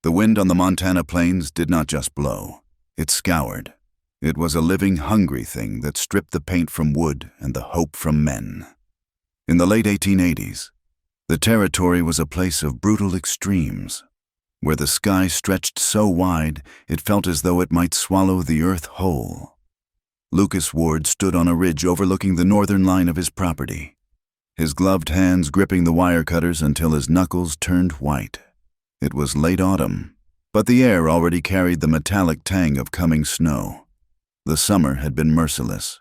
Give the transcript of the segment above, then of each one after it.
The wind on the Montana plains did not just blow. It scoured. It was a living, hungry thing that stripped the paint from wood and the hope from men. In the late 1880s, the territory was a place of brutal extremes, where the sky stretched so wide it felt as though it might swallow the earth whole. Lucas Ward stood on a ridge overlooking the northern line of his property, his gloved hands gripping the wire cutters until his knuckles turned white. It was late autumn, but the air already carried the metallic tang of coming snow. The summer had been merciless,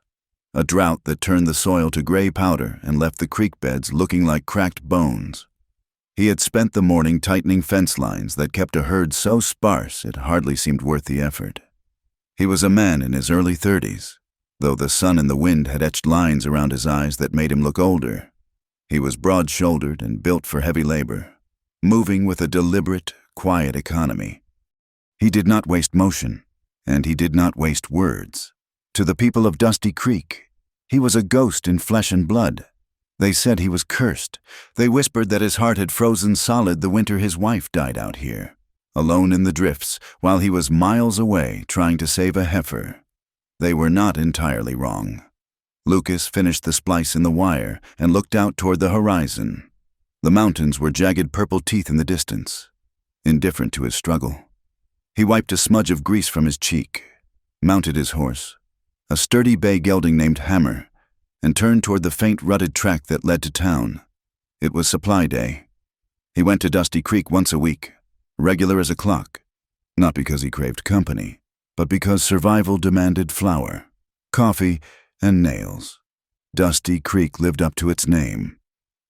a drought that turned the soil to gray powder and left the creek beds looking like cracked bones. He had spent the morning tightening fence lines that kept a herd so sparse it hardly seemed worth the effort. He was a man in his early 30s, though the sun and the wind had etched lines around his eyes that made him look older. He was broad-shouldered and built for heavy labor, moving with a deliberate, quiet economy. He did not waste motion, and he did not waste words. To the people of Dusty Creek, he was a ghost in flesh and blood. They said he was cursed. They whispered that his heart had frozen solid the winter his wife died out here, alone in the drifts, while he was miles away trying to save a heifer. They were not entirely wrong. Lucas finished the splice in the wire and looked out toward the horizon. The mountains were jagged purple teeth in the distance, indifferent to his struggle. He wiped a smudge of grease from his cheek, mounted his horse, a sturdy bay gelding named Hammer, and turned toward the faint rutted track that led to town. It was supply day. He went to Dusty Creek once a week, regular as a clock, not because he craved company, but because survival demanded flour, coffee, and nails. Dusty Creek lived up to its name.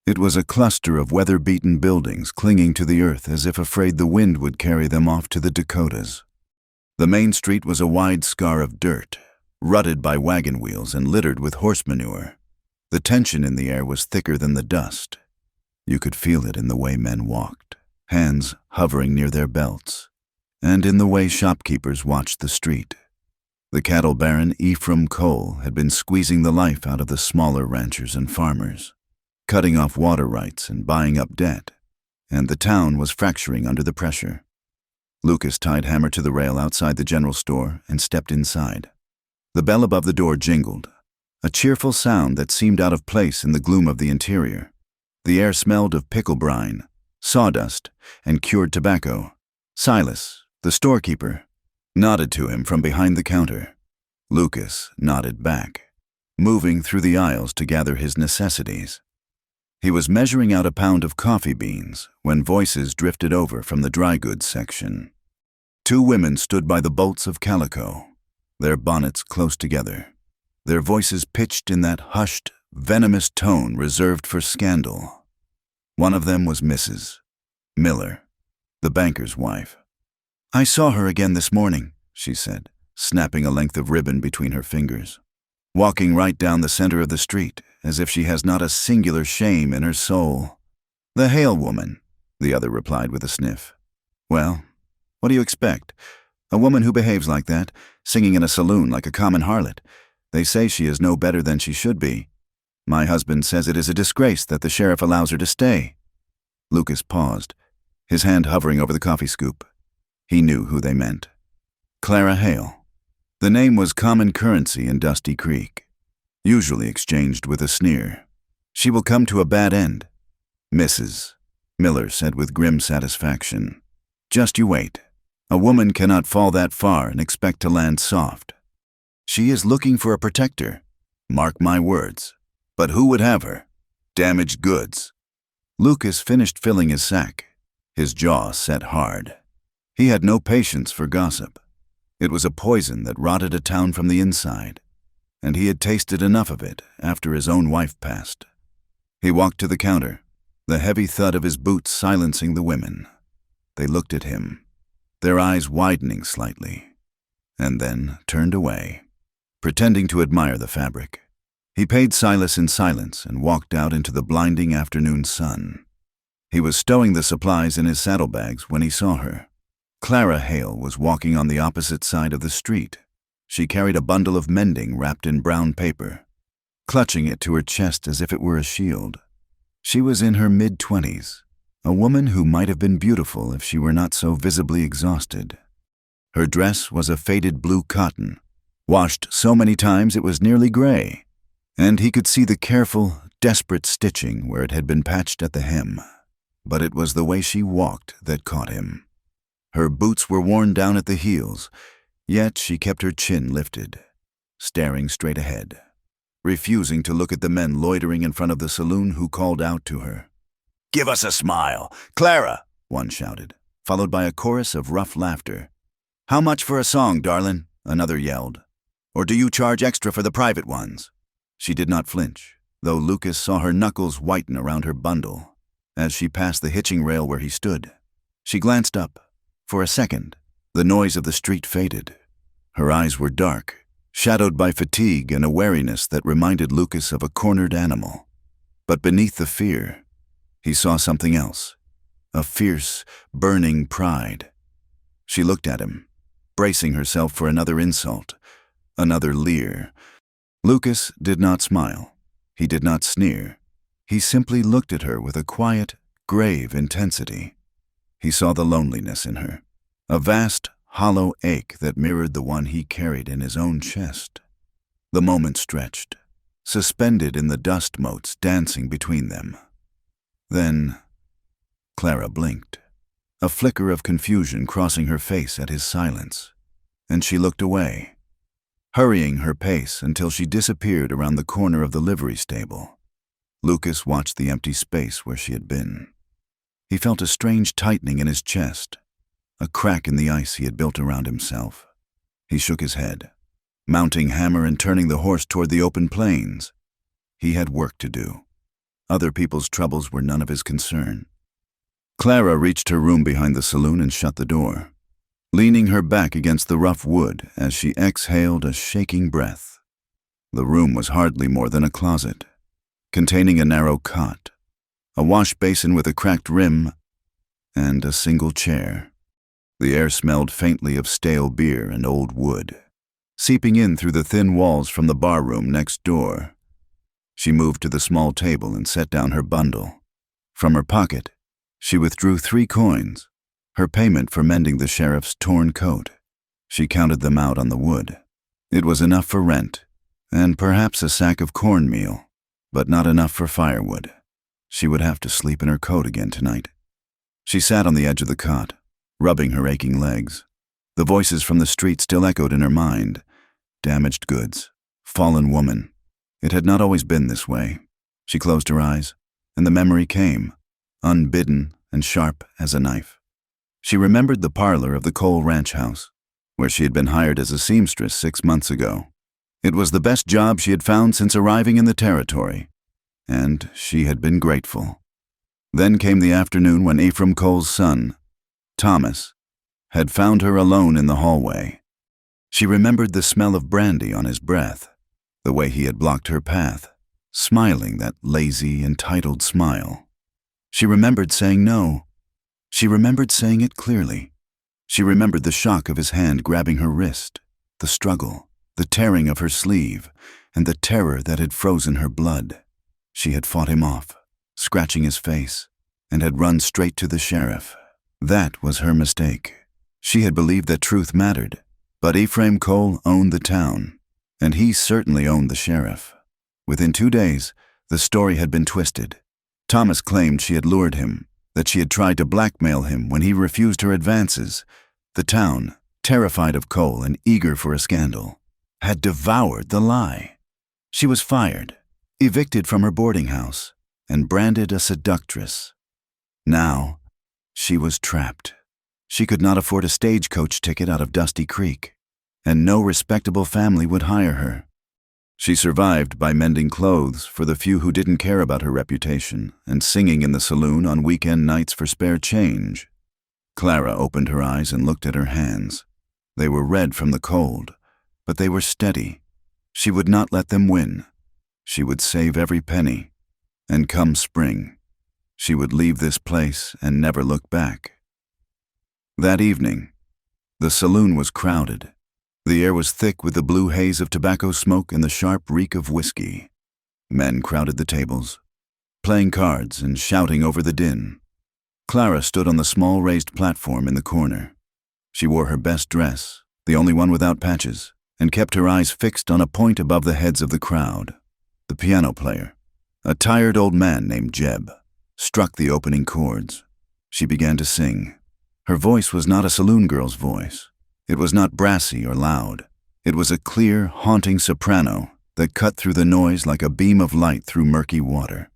It was a cluster of weather-beaten buildings clinging to the earth as if afraid the wind would carry them off to the Dakotas. The main street was a wide scar of dirt, rutted by wagon wheels and littered with horse manure. The tension in the air was thicker than the dust. You could feel it in the way men walked, hands hovering near their belts, and in the way shopkeepers watched the street. The cattle baron Ephraim Cole had been squeezing the life out of the smaller ranchers and farmers, cutting off water rights and buying up debt, and the town was fracturing under the pressure. Lucas tied Hammer to the rail outside the general store and stepped inside. The bell above the door jingled, a cheerful sound that seemed out of place in the gloom of the interior. The air smelled of pickle brine, sawdust, and cured tobacco. Silas, the storekeeper, nodded to him from behind the counter. Lucas nodded back, moving through the aisles to gather his necessities. He was measuring out a pound of coffee beans when voices drifted over from the dry goods section. Two women stood by the bolts of calico, their bonnets close together, their voices pitched in that hushed, venomous tone reserved for scandal. One of them was Mrs. Miller, the banker's wife. "I saw her again this morning," she said, snapping a length of ribbon between her fingers, walking right down the center of the street, as if she has not a singular shame in her soul. "The Hale woman," the other replied with a sniff. "Well, what do you expect? A woman who behaves like that, singing in a saloon like a common harlot. They say she is no better than she should be. My husband says it is a disgrace that the sheriff allows her to stay." Lucas paused, his hand hovering over the coffee scoop. He knew who they meant. Clara Hale. The name was common currency in Dusty Creek, usually exchanged with a sneer. "She will come to a bad end." "Mrs." Miller said with grim satisfaction. "Just you wait. A woman cannot fall that far and expect to land soft. She is looking for a protector. Mark my words. But who would have her? Damaged goods." Lucas finished filling his sack, his jaw set hard. He had no patience for gossip. It was a poison that rotted a town from the inside, and he had tasted enough of it after his own wife passed. He walked to the counter, the heavy thud of his boots silencing the women. They looked at him, their eyes widening slightly, and then turned away, pretending to admire the fabric. He paid Silas in silence and walked out into the blinding afternoon sun. He was stowing the supplies in his saddlebags when he saw her. Clara Hale was walking on the opposite side of the street. She carried a bundle of mending wrapped in brown paper, clutching it to her chest as if it were a shield. She was in her mid-20s, a woman who might have been beautiful if she were not so visibly exhausted. Her dress was a faded blue cotton, washed so many times it was nearly gray, and he could see the careful, desperate stitching where it had been patched at the hem. But it was the way she walked that caught him. Her boots were worn down at the heels, yet she kept her chin lifted, staring straight ahead, refusing to look at the men loitering in front of the saloon who called out to her. "Give us a smile, Clara!" one shouted, followed by a chorus of rough laughter. "How much for a song, darlin'?" another yelled. "Or do you charge extra for the private ones?" She did not flinch, though Lucas saw her knuckles whiten around her bundle as she passed the hitching rail where he stood. She glanced up. For a second, the noise of the street faded. Her eyes were dark, shadowed by fatigue and a wariness that reminded Lucas of a cornered animal. But beneath the fear, he saw something else, a fierce, burning pride. She looked at him, bracing herself for another insult, another leer. Lucas did not smile. He did not sneer. He simply looked at her with a quiet, grave intensity. He saw the loneliness in her, a vast, hollow ache that mirrored the one he carried in his own chest. The moment stretched, suspended in the dust motes dancing between them. Then Clara blinked, a flicker of confusion crossing her face at his silence, and she looked away, hurrying her pace until she disappeared around the corner of the livery stable. Lucas watched the empty space where she had been. He felt a strange tightening in his chest, a crack in the ice he had built around himself. He shook his head, mounting Hammer and turning the horse toward the open plains. He had work to do. Other people's troubles were none of his concern. Clara reached her room behind the saloon and shut the door, leaning her back against the rough wood as she exhaled a shaking breath. The room was hardly more than a closet, containing a narrow cot, a wash basin with a cracked rim, and a single chair. The air smelled faintly of stale beer and old wood, seeping in through the thin walls from the bar room next door. She moved to the small table and set down her bundle. From her pocket, she withdrew 3 coins, her payment for mending the sheriff's torn coat. She counted them out on the wood. It was enough for rent, and perhaps a sack of cornmeal, but not enough for firewood. She would have to sleep in her coat again tonight. She sat on the edge of the cot, rubbing her aching legs. The voices from the street still echoed in her mind. Damaged goods, fallen woman. It had not always been this way. She closed her eyes, and the memory came, unbidden and sharp as a knife. She remembered the parlor of the Cole Ranch house, where she had been hired as a seamstress 6 months ago. It was the best job she had found since arriving in the territory, and she had been grateful. Then came the afternoon when Ephraim Cole's son, Thomas, had found her alone in the hallway. She remembered the smell of brandy on his breath, the way he had blocked her path, smiling that lazy, entitled smile. She remembered saying no. She remembered saying it clearly. She remembered the shock of his hand grabbing her wrist, the struggle, the tearing of her sleeve, and the terror that had frozen her blood. She had fought him off, scratching his face, and had run straight to the sheriff. That was her mistake. She had believed that truth mattered, but Ephraim Cole owned the town, and he certainly owned the sheriff. Within 2 days, the story had been twisted. Thomas claimed she had lured him, that she had tried to blackmail him when he refused her advances. The town, terrified of Cole and eager for a scandal, had devoured the lie. She was fired, evicted from her boarding house, and branded a seductress. Now, she was trapped. She could not afford a stagecoach ticket out of Dusty Creek, and no respectable family would hire her. She survived by mending clothes for the few who didn't care about her reputation and singing in the saloon on weekend nights for spare change. Clara opened her eyes and looked at her hands. They were red from the cold, but they were steady. She would not let them win. She would save every penny, and come spring, she would leave this place and never look back. That evening, the saloon was crowded. The air was thick with the blue haze of tobacco smoke and the sharp reek of whiskey. Men crowded the tables, playing cards and shouting over the din. Clara stood on the small raised platform in the corner. She wore her best dress, the only one without patches, and kept her eyes fixed on a point above the heads of the crowd. The piano player, a tired old man named Jeb, struck the opening chords. She began to sing. Her voice was not a saloon girl's voice. It was not brassy or loud. It was a clear, haunting soprano that cut through the noise like a beam of light through murky water.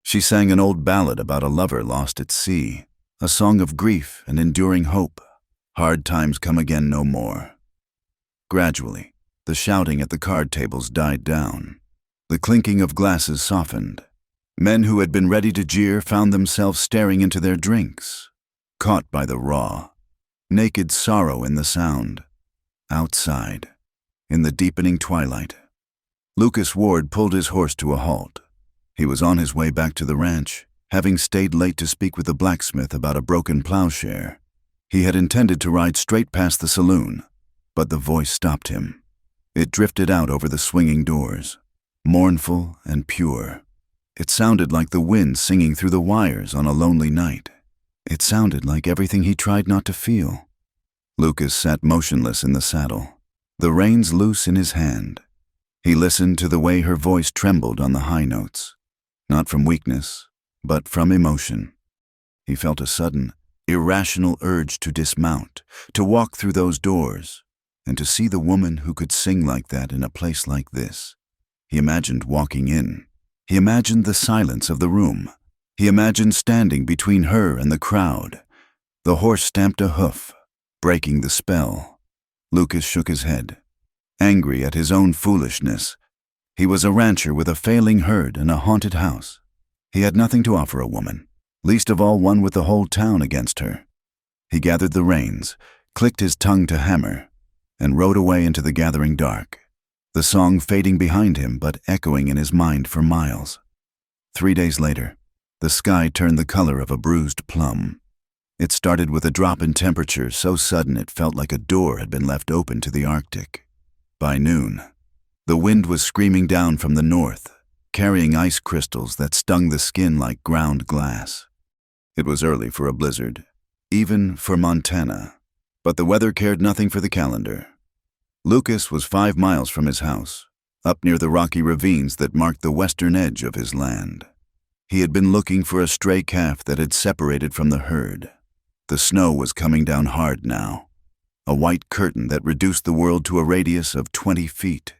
She sang an old ballad about a lover lost at sea, a song of grief and enduring hope. Hard times come again no more. Gradually, the shouting at the card tables died down. The clinking of glasses softened. Men who had been ready to jeer found themselves staring into their drinks, caught by the raw, naked sorrow in the sound. Outside, in the deepening twilight, Lucas Ward pulled his horse to a halt. He was on his way back to the ranch, having stayed late to speak with the blacksmith about a broken plowshare. He had intended to ride straight past the saloon, but the voice stopped him. It drifted out over the swinging doors, mournful and pure. It sounded like the wind singing through the wires on a lonely night. It sounded like everything he tried not to feel. Lucas sat motionless in the saddle, the reins loose in his hand. He listened to the way her voice trembled on the high notes, not from weakness, but from emotion. He felt a sudden, irrational urge to dismount, to walk through those doors, and to see the woman who could sing like that in a place like this. He imagined walking in. He imagined the silence of the room. He imagined standing between her and the crowd. The horse stamped a hoof, breaking the spell. Lucas shook his head, angry at his own foolishness. He was a rancher with a failing herd and a haunted house. He had nothing to offer a woman, least of all one with the whole town against her. He gathered the reins, clicked his tongue to hammer, and rode away into the gathering dark, the song fading behind him but echoing in his mind for miles. 3 days later, the sky turned the color of a bruised plum. It started with a drop in temperature so sudden it felt like a door had been left open to the Arctic. By noon, the wind was screaming down from the north, carrying ice crystals that stung the skin like ground glass. It was early for a blizzard, even for Montana, but the weather cared nothing for the calendar. Lucas was 5 miles from his house, up near the rocky ravines that marked the western edge of his land. He had been looking for a stray calf that had separated from the herd. The snow was coming down hard now, a white curtain that reduced the world to a radius of 20 feet.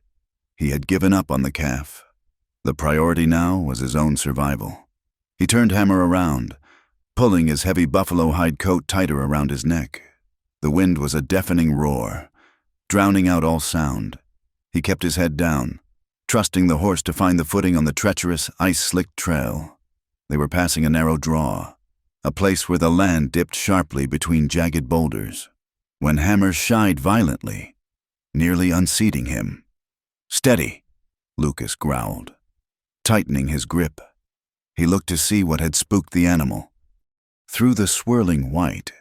He had given up on the calf. The priority now was his own survival. He turned Hammer around, pulling his heavy buffalo hide coat tighter around his neck. The wind was a deafening roar, drowning out all sound. He kept his head down, trusting the horse to find the footing on the treacherous, ice-slicked trail. They were passing a narrow draw, a place where the land dipped sharply between jagged boulders, when Hammer shied violently, nearly unseating him. "Steady," Lucas growled, tightening his grip. He looked to see what had spooked the animal. Through the swirling white,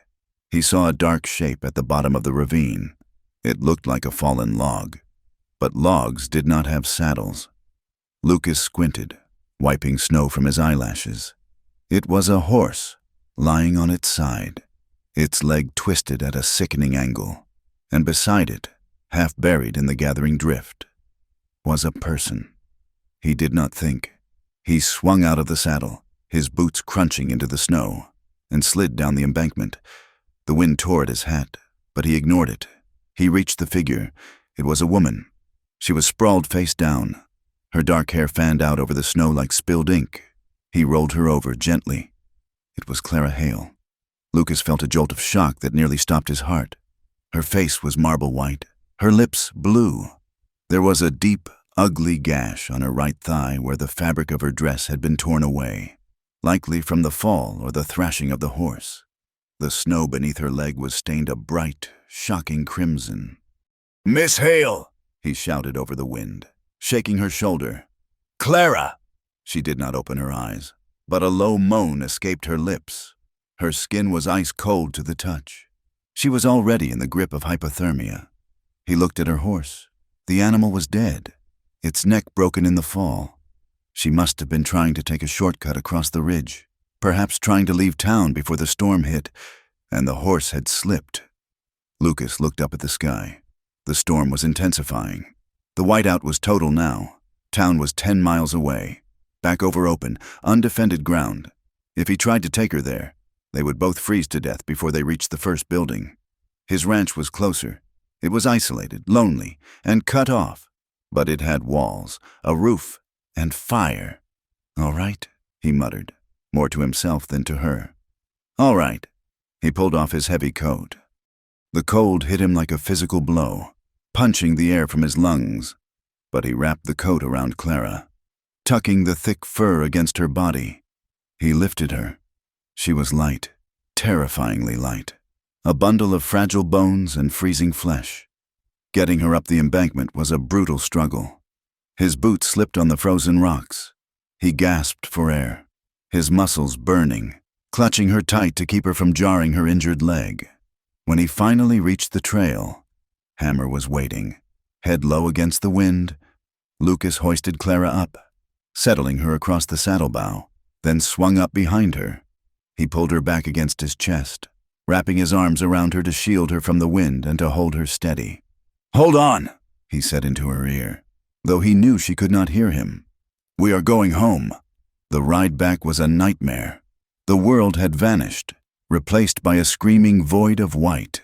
he saw a dark shape at the bottom of the ravine. It looked like a fallen log, but logs did not have saddles. Lucas squinted, wiping snow from his eyelashes. It was a horse, lying on its side, its leg twisted at a sickening angle, and beside it, half buried in the gathering drift, was a person. He did not think. He swung out of the saddle, his boots crunching into the snow, and slid down the embankment. The wind tore at his hat, but he ignored it. He reached the figure. It was a woman. She was sprawled face down, her dark hair fanned out over the snow like spilled ink. He rolled her over gently. It was Clara Hale. Lucas felt a jolt of shock that nearly stopped his heart. Her face was marble white, her lips blue. There was a deep, ugly gash on her right thigh where the fabric of her dress had been torn away, likely from the fall or the thrashing of the horse. The snow beneath her leg was stained a bright, shocking crimson. "Miss Hale!" he shouted over the wind, shaking her shoulder. "Clara!" She did not open her eyes, but a low moan escaped her lips. Her skin was ice cold to the touch. She was already in the grip of hypothermia. He looked at her horse. The animal was dead, its neck broken in the fall. She must have been trying to take a shortcut across the ridge. perhaps trying to leave town before the storm hit, and the horse had slipped. Lucas looked up at the sky. The storm was intensifying. The whiteout was total now. Town was 10 miles away, back over open, undefended ground. If he tried to take her there, they would both freeze to death before they reached the first building. His ranch was closer. It was isolated, lonely, and cut off, but it had walls, a roof, and fire. "All right," he muttered, more to himself than to her. "All right." He pulled off his heavy coat. The cold hit him like a physical blow, punching the air from his lungs, but he wrapped the coat around Clara, tucking the thick fur against her body. He lifted her. She was light, terrifyingly light, a bundle of fragile bones and freezing flesh. Getting her up the embankment was a brutal struggle. His boots slipped on the frozen rocks. He gasped for air, his muscles burning, clutching her tight to keep her from jarring her injured leg. When he finally reached the trail, Hammer was waiting, head low against the wind. Lucas hoisted Clara up, settling her across the saddlebow, then swung up behind her. He pulled her back against his chest, wrapping his arms around her to shield her from the wind and to hold her steady. "Hold on," he said into her ear, though he knew she could not hear him. "We are going home." The ride back was a nightmare. The world had vanished, replaced by a screaming void of white.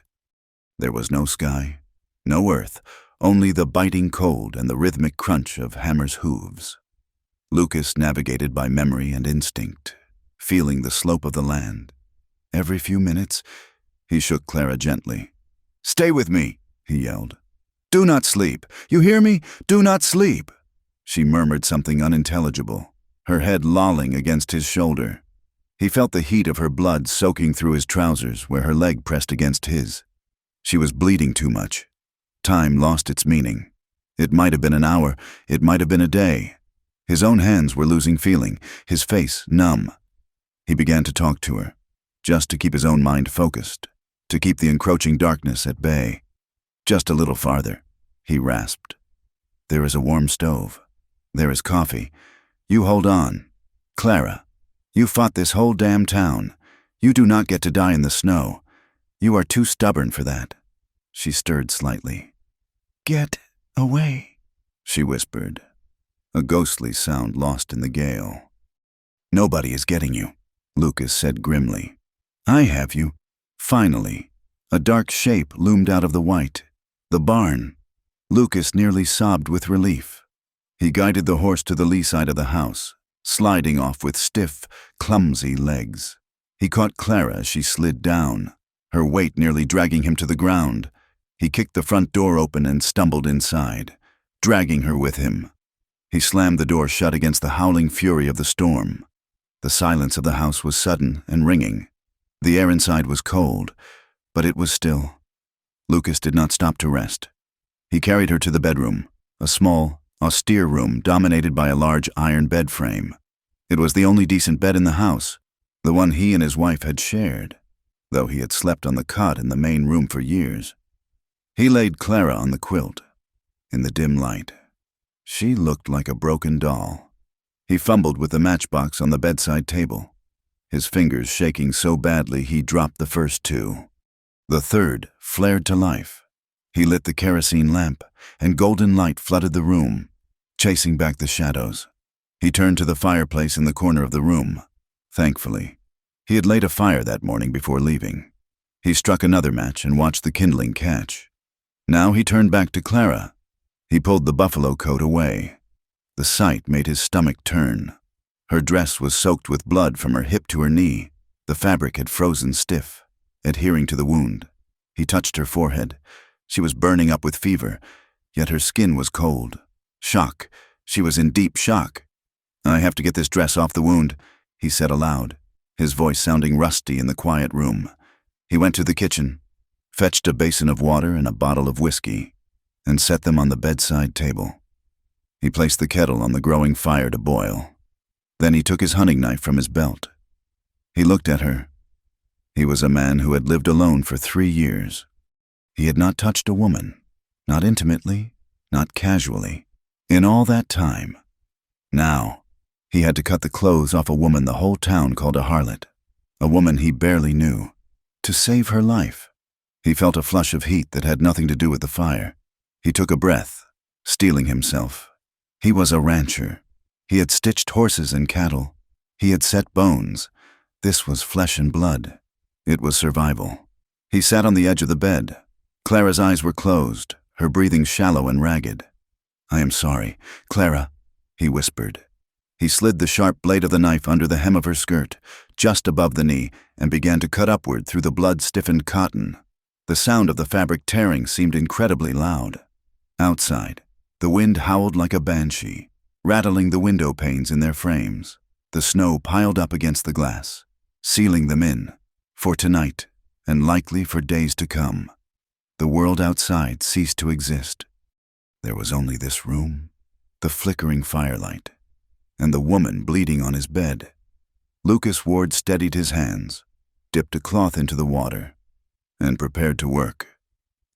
There was no sky, no earth, only the biting cold and the rhythmic crunch of Hammer's hooves. Lucas navigated by memory and instinct, feeling the slope of the land. Every few minutes, he shook Clara gently. "Stay with me," he yelled. "Do not sleep. You hear me? Do not sleep." She murmured something unintelligible, her head lolling against his shoulder. He felt the heat of her blood soaking through his trousers where her leg pressed against his. She was bleeding too much. Time lost its meaning. It might have been an hour, it might have been a day. His own hands were losing feeling, his face numb. He began to talk to her, just to keep his own mind focused, to keep the encroaching darkness at bay. "Just a little farther," he rasped. "There is a warm stove. There is coffee. You hold on. Clara, you fought this whole damn town. You do not get to die in the snow. You are too stubborn for that." She stirred slightly. "Get away," she whispered, a ghostly sound lost in the gale. "Nobody is getting you," Lucas said grimly. "I have you." Finally, a dark shape loomed out of the white. The barn. Lucas nearly sobbed with relief. He guided the horse to the lee side of the house, sliding off with stiff, clumsy legs. He caught Clara as she slid down, her weight nearly dragging him to the ground. He kicked the front door open and stumbled inside, dragging her with him. He slammed the door shut against the howling fury of the storm. The silence of the house was sudden and ringing. The air inside was cold, but it was still. Lucas did not stop to rest. He carried her to the bedroom, a small, austere room dominated by a large iron bed frame. It was the only decent bed in the house, the one he and his wife had shared, though he had slept on the cot in the main room for years. He laid Clara on the quilt. In the dim light, she looked like a broken doll. He fumbled with the matchbox on the bedside table, his fingers shaking so badly he dropped the first two. The third flared to life. He lit the kerosene lamp, and golden light flooded the room, chasing back the shadows. He turned to the fireplace in the corner of the room. Thankfully, he had laid a fire that morning before leaving. He struck another match and watched the kindling catch. Now he turned back to Clara. He pulled the buffalo coat away. The sight made his stomach turn. Her dress was soaked with blood from her hip to her knee. The fabric had frozen stiff, adhering to the wound. He touched her forehead. She was burning up with fever, yet her skin was cold. Shock. She was in deep shock. "I have to get this dress off the wound," he said aloud, his voice sounding rusty in the quiet room. He went to the kitchen, fetched a basin of water and a bottle of whiskey, and set them on the bedside table. He placed the kettle on the growing fire to boil. Then he took his hunting knife from his belt. He looked at her. He was a man who had lived alone for 3 years. He had not touched a woman, not intimately, not casually, in all that time. Now, He had to cut the clothes off a woman the whole town called a harlot, a woman he barely knew, to save her life. He felt a flush of heat that had nothing to do with the fire. He took a breath, steeling himself. He was a rancher. He had stitched horses and cattle. He had set bones. This was flesh and blood. It was survival. He sat on the edge of the bed. Clara's eyes were closed, her breathing shallow and ragged. "I am sorry, Clara," he whispered. He slid the sharp blade of the knife under the hem of her skirt, just above the knee, and began to cut upward through the blood-stiffened cotton. The sound of the fabric tearing seemed incredibly loud. Outside, the wind howled like a banshee, rattling the window panes in their frames. The snow piled up against the glass, sealing them in, for tonight, and likely for days to come. The world outside ceased to exist. There was only this room, the flickering firelight, and the woman bleeding on his bed. Lucas Ward steadied his hands, dipped a cloth into the water, and prepared to work.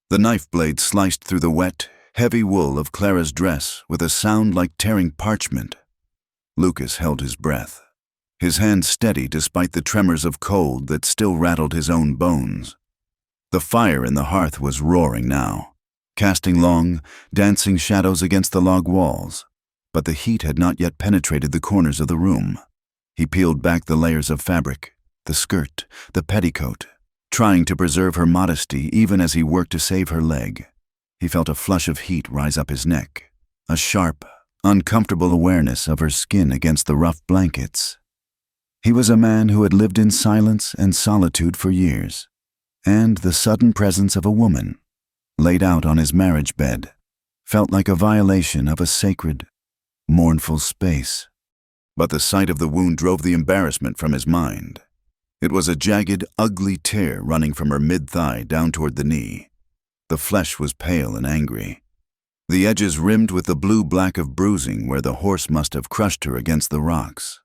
The knife blade sliced through the wet, heavy wool of Clara's dress with a sound like tearing parchment. Lucas held his breath, his hand steady despite the tremors of cold that still rattled his own bones. The fire in the hearth was roaring now, casting long, dancing shadows against the log walls, but the heat had not yet penetrated the corners of the room. He peeled back the layers of fabric, the skirt, the petticoat, trying to preserve her modesty even as he worked to save her leg. He felt a flush of heat rise up his neck, a sharp, uncomfortable awareness of her skin against the rough blankets. He was a man who had lived in silence and solitude for years, and the sudden presence of a woman, laid out on his marriage bed, felt like a violation of a sacred, mournful space. But the sight of the wound drove the embarrassment from his mind. It was a jagged, ugly tear running from her mid-thigh down toward the knee. The flesh was pale and angry, the edges rimmed with the blue-black of bruising where the horse must have crushed her against the rocks.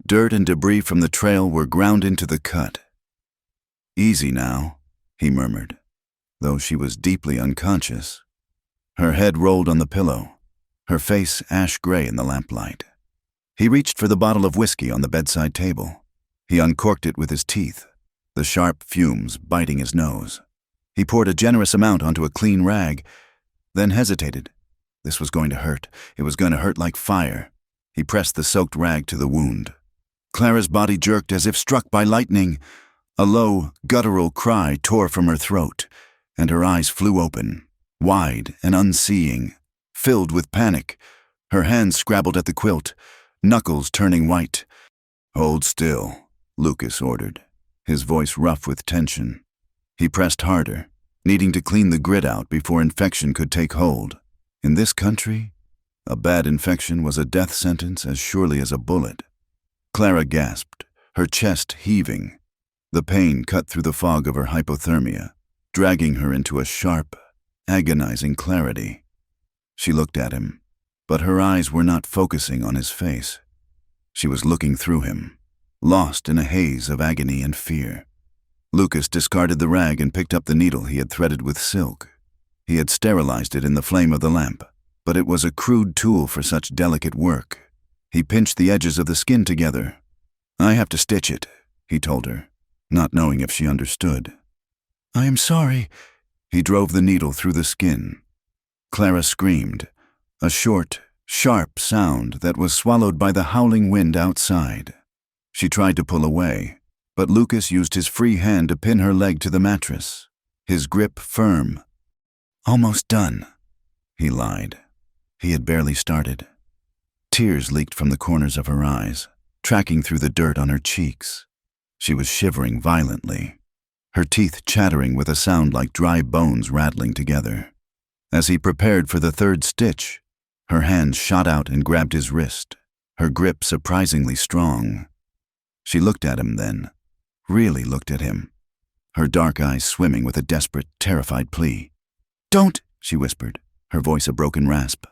Dirt and debris from the trail were ground into the cut. "Easy now," he murmured, though she was deeply unconscious. Her head rolled on the pillow, her face ash-gray in the lamplight. He reached for the bottle of whiskey on the bedside table. He uncorked it with his teeth, the sharp fumes biting his nose. He poured a generous amount onto a clean rag, then hesitated. This was going to hurt. It was going to hurt like fire. He pressed the soaked rag to the wound. Clara's body jerked as if struck by lightning. A low, guttural cry tore from her throat, and her eyes flew open, wide and unseeing, filled with panic. Her hands scrabbled at the quilt, knuckles turning white. "Hold still," Lucas ordered, his voice rough with tension. He pressed harder, needing to clean the grit out before infection could take hold. In this country, a bad infection was a death sentence as surely as a bullet. Clara gasped, her chest heaving. The pain cut through the fog of her hypothermia, dragging her into a sharp, agonizing clarity. She looked at him, but her eyes were not focusing on his face. She was looking through him, lost in a haze of agony and fear. Lucas discarded the rag and picked up the needle he had threaded with silk. He had sterilized it in the flame of the lamp, but it was a crude tool for such delicate work. He pinched the edges of the skin together. "I have to stitch it," he told her, not knowing if she understood. "I am sorry." He drove the needle through the skin. Clara screamed, a short, sharp sound that was swallowed by the howling wind outside. She tried to pull away, but Lucas used his free hand to pin her leg to the mattress, his grip firm. "Almost done," he lied. He had barely started. Tears leaked from the corners of her eyes, tracking through the dirt on her cheeks. She was shivering violently, her teeth chattering with a sound like dry bones rattling together. As he prepared for the third stitch, her hand shot out and grabbed his wrist, her grip surprisingly strong. She looked at him then, really looked at him, her dark eyes swimming with a desperate, terrified plea. "Don't," she whispered, her voice a broken rasp.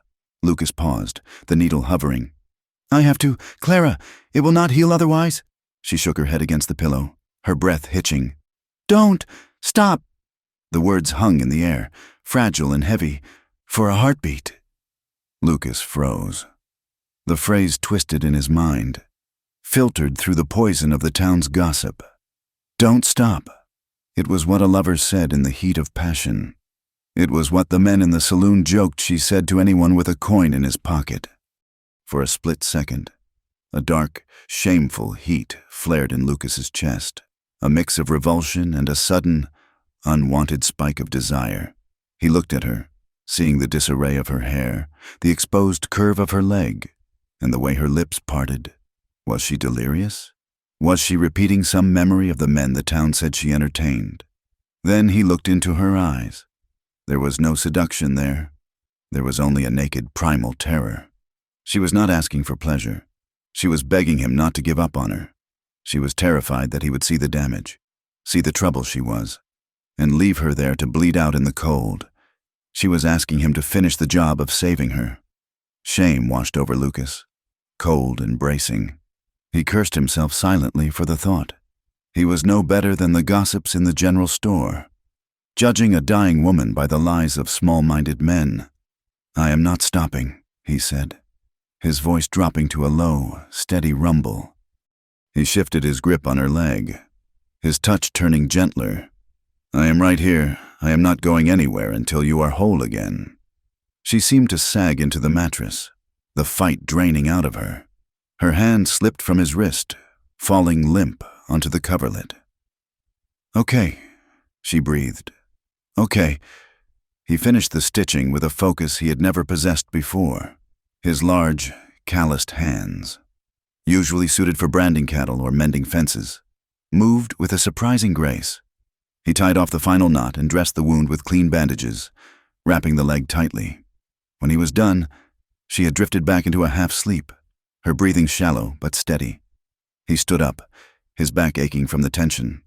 Lucas paused, the needle hovering. "I have to. Clara, it will not heal otherwise." She shook her head against the pillow, her breath hitching. "Don't! Stop!" The words hung in the air, fragile and heavy, for a heartbeat. Lucas froze. The phrase twisted in his mind, filtered through the poison of the town's gossip. Don't stop. It was what a lover said in the heat of passion. It was what the men in the saloon joked she said to anyone with a coin in his pocket. For a split second, a dark, shameful heat flared in Lucas's chest, a mix of revulsion and a sudden, unwanted spike of desire. He looked at her, seeing the disarray of her hair, the exposed curve of her leg, and the way her lips parted. Was she delirious? Was she repeating some memory of the men the town said she entertained? Then he looked into her eyes. There was no seduction there. There was only a naked primal terror. She was not asking for pleasure. She was begging him not to give up on her. She was terrified that he would see the damage, see the trouble she was, and leave her there to bleed out in the cold. She was asking him to finish the job of saving her. Shame washed over Lucas, cold and bracing. He cursed himself silently for the thought. He was no better than the gossips in the general store, judging a dying woman by the lies of small-minded men. "I am not stopping," he said, his voice dropping to a low, steady rumble. He shifted his grip on her leg, his touch turning gentler. "I am right here. I am not going anywhere until you are whole again." She seemed to sag into the mattress, the fight draining out of her. Her hand slipped from his wrist, falling limp onto the coverlet. "Okay," she breathed. "Okay." He finished the stitching with a focus he had never possessed before. His large, calloused hands, usually suited for branding cattle or mending fences, moved with a surprising grace. He tied off the final knot and dressed the wound with clean bandages, wrapping the leg tightly. When he was done, she had drifted back into a half-sleep, her breathing shallow but steady. He stood up, his back aching from the tension.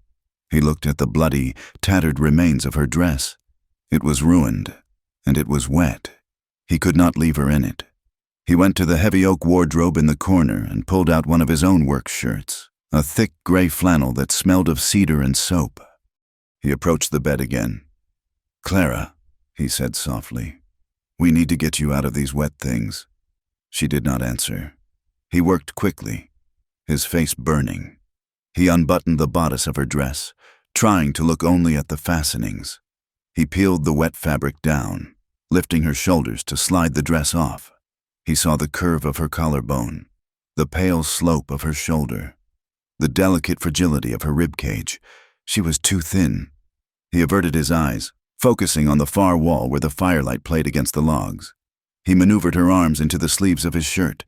He looked at the bloody, tattered remains of her dress. It was ruined, and it was wet. He could not leave her in it. He went to the heavy oak wardrobe in the corner and pulled out one of his own work shirts, a thick gray flannel that smelled of cedar and soap. He approached the bed again. "Clara," he said softly, "we need to get you out of these wet things." She did not answer. He worked quickly, his face burning. He unbuttoned the bodice of her dress, trying to look only at the fastenings. He peeled the wet fabric down, lifting her shoulders to slide the dress off. He saw the curve of her collarbone, the pale slope of her shoulder, the delicate fragility of her ribcage. She was too thin. He averted his eyes, focusing on the far wall where the firelight played against the logs. He maneuvered her arms into the sleeves of his shirt.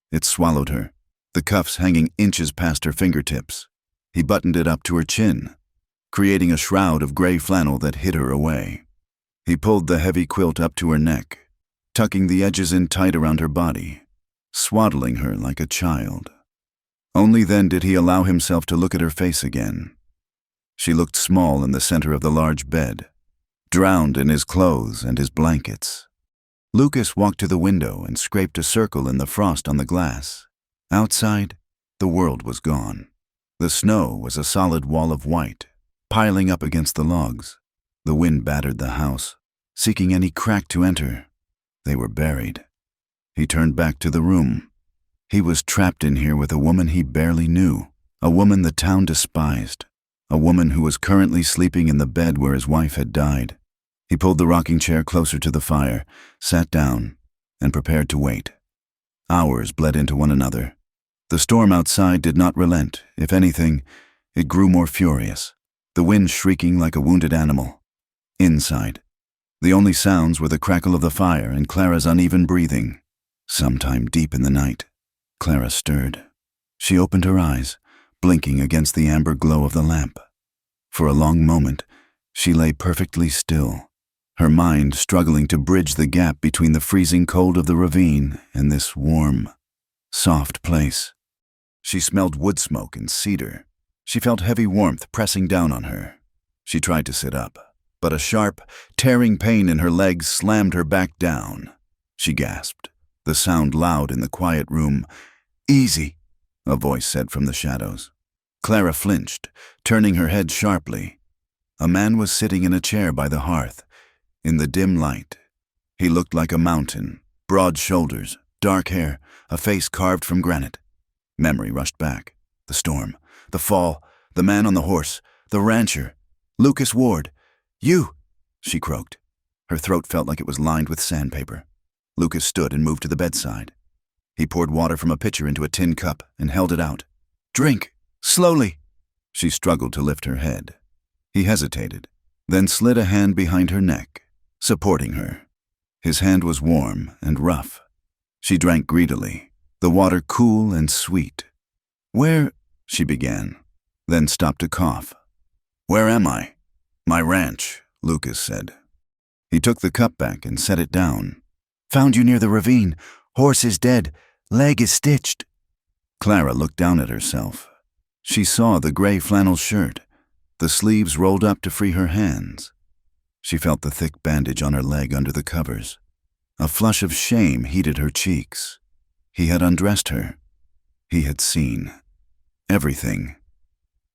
It swallowed her, the cuffs hanging inches past her fingertips. He buttoned it up to her chin, creating a shroud of gray flannel that hid her away. He pulled the heavy quilt up to her neck, tucking the edges in tight around her body, swaddling her like a child. Only then did he allow himself to look at her face again. She looked small in the center of the large bed, drowned in his clothes and his blankets. Lucas walked to the window and scraped a circle in the frost on the glass. Outside, the world was gone. The snow was a solid wall of white, piling up against the logs. The wind battered the house, seeking any crack to enter. They were buried. He turned back to the room. He was trapped in here with a woman he barely knew, a woman the town despised, a woman who was currently sleeping in the bed where his wife had died. He pulled the rocking chair closer to the fire, sat down, and prepared to wait. Hours bled into one another. The storm outside did not relent. If anything, it grew more furious, the wind shrieking like a wounded animal. Inside, the only sounds were the crackle of the fire and Clara's uneven breathing. Sometime deep in the night, Clara stirred. She opened her eyes, blinking against the amber glow of the lamp. For a long moment, she lay perfectly still, her mind struggling to bridge the gap between the freezing cold of the ravine and this warm, soft place. She smelled wood smoke and cedar. She felt heavy warmth pressing down on her. She tried to sit up, but a sharp, tearing pain in her legs slammed her back down. She gasped, the sound loud in the quiet room. "Easy," a voice said from the shadows. Clara flinched, turning her head sharply. A man was sitting in a chair by the hearth. In the dim light, he looked like a mountain, broad shoulders, dark hair, a face carved from granite. Memory rushed back. The storm, the fall, the man on the horse, the rancher. Lucas Ward. You, she croaked. Her throat felt like it was lined with sandpaper. Lucas stood and moved to the bedside. He poured water from a pitcher into a tin cup and held it out. Drink, slowly. She struggled to lift her head. He hesitated, then slid a hand behind her neck, supporting her. His hand was warm and rough. She drank greedily, the water cool and sweet. Where, she began, then stopped to cough. Where am I? My ranch, Lucas said. He took the cup back and set it down. Found you near the ravine. Horse is dead. Leg is stitched. Clara looked down at herself. She saw the gray flannel shirt, the sleeves rolled up to free her hands. She felt the thick bandage on her leg under the covers. A flush of shame heated her cheeks. He had undressed her. He had seen everything.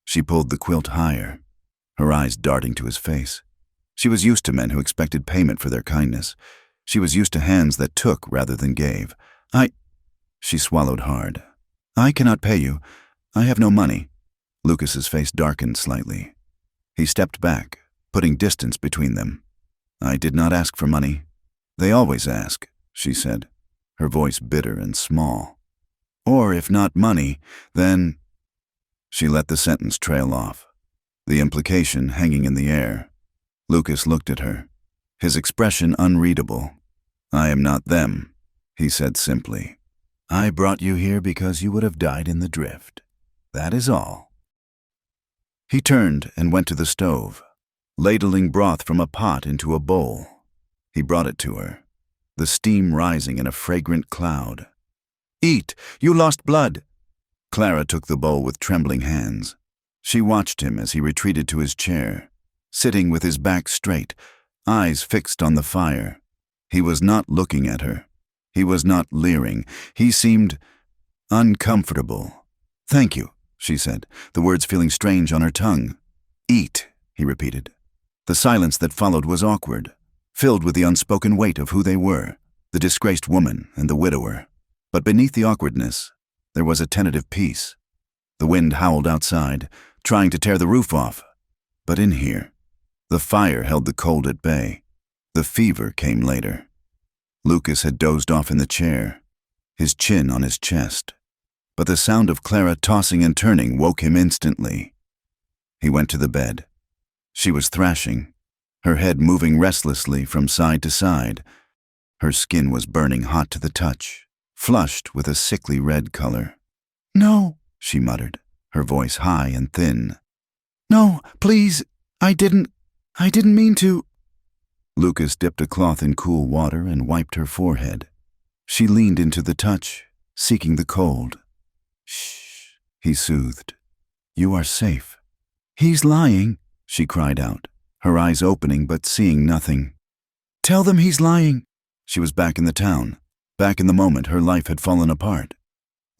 She pulled the quilt higher, her eyes darting to his face. She was used to men who expected payment for their kindness. She was used to hands that took rather than gave. She swallowed hard. I cannot pay you. I have no money. Lucas's face darkened slightly. He stepped back, putting distance between them. I did not ask for money. They always ask, she said, her voice bitter and small. Or if not money, then... She let the sentence trail off, the implication hanging in the air. Lucas looked at her, his expression unreadable. I am not them, he said simply. I brought you here because you would have died in the drift. That is all. He turned and went to the stove, ladling broth from a pot into a bowl. He brought it to her, the steam rising in a fragrant cloud. Eat, you lost blood. Clara took the bowl with trembling hands. She watched him as he retreated to his chair, sitting with his back straight, eyes fixed on the fire. He was not looking at her. He was not leering. He seemed uncomfortable. Thank you, she said, the words feeling strange on her tongue. Eat, he repeated. The silence that followed was awkward, filled with the unspoken weight of who they were, the disgraced woman and the widower. But beneath the awkwardness, there was a tentative peace. The wind howled outside, trying to tear the roof off. But in here, the fire held the cold at bay. The fever came later. Lucas had dozed off in the chair, his chin on his chest. But the sound of Clara tossing and turning woke him instantly. He went to the bed. She was thrashing, her head moving restlessly from side to side. Her skin was burning hot to the touch, flushed with a sickly red color. No, she muttered, her voice high and thin. No, please, I didn't mean to. Lucas dipped a cloth in cool water and wiped her forehead. She leaned into the touch, seeking the cold. Shh, he soothed. You are safe. He's lying, she cried out, her eyes opening but seeing nothing. Tell them he's lying. She was back in the town, back in the moment her life had fallen apart.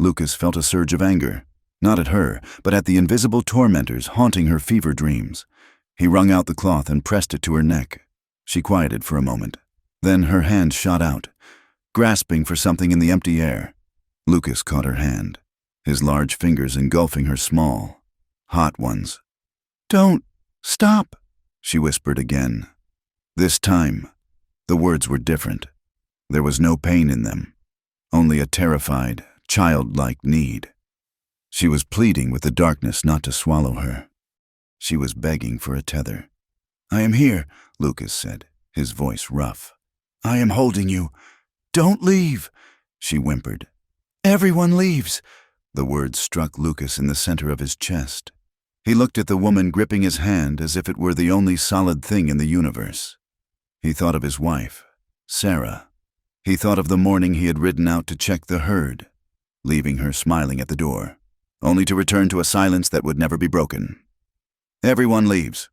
Lucas felt a surge of anger, not at her, but at the invisible tormentors haunting her fever dreams. He wrung out the cloth and pressed it to her neck. She quieted for a moment. Then her hand shot out, grasping for something in the empty air. Lucas caught her hand, his large fingers engulfing her small, hot ones. Don't stop, she whispered again. This time, the words were different. There was no pain in them, only a terrified, childlike need. She was pleading with the darkness not to swallow her. She was begging for a tether. I am here, Lucas said, his voice rough. I am holding you. Don't leave, she whimpered. Everyone leaves. The words struck Lucas in the center of his chest. He looked at the woman gripping his hand as if it were the only solid thing in the universe. He thought of his wife, Sarah. He thought of the morning he had ridden out to check the herd, leaving her smiling at the door, only to return to a silence that would never be broken. Everyone leaves.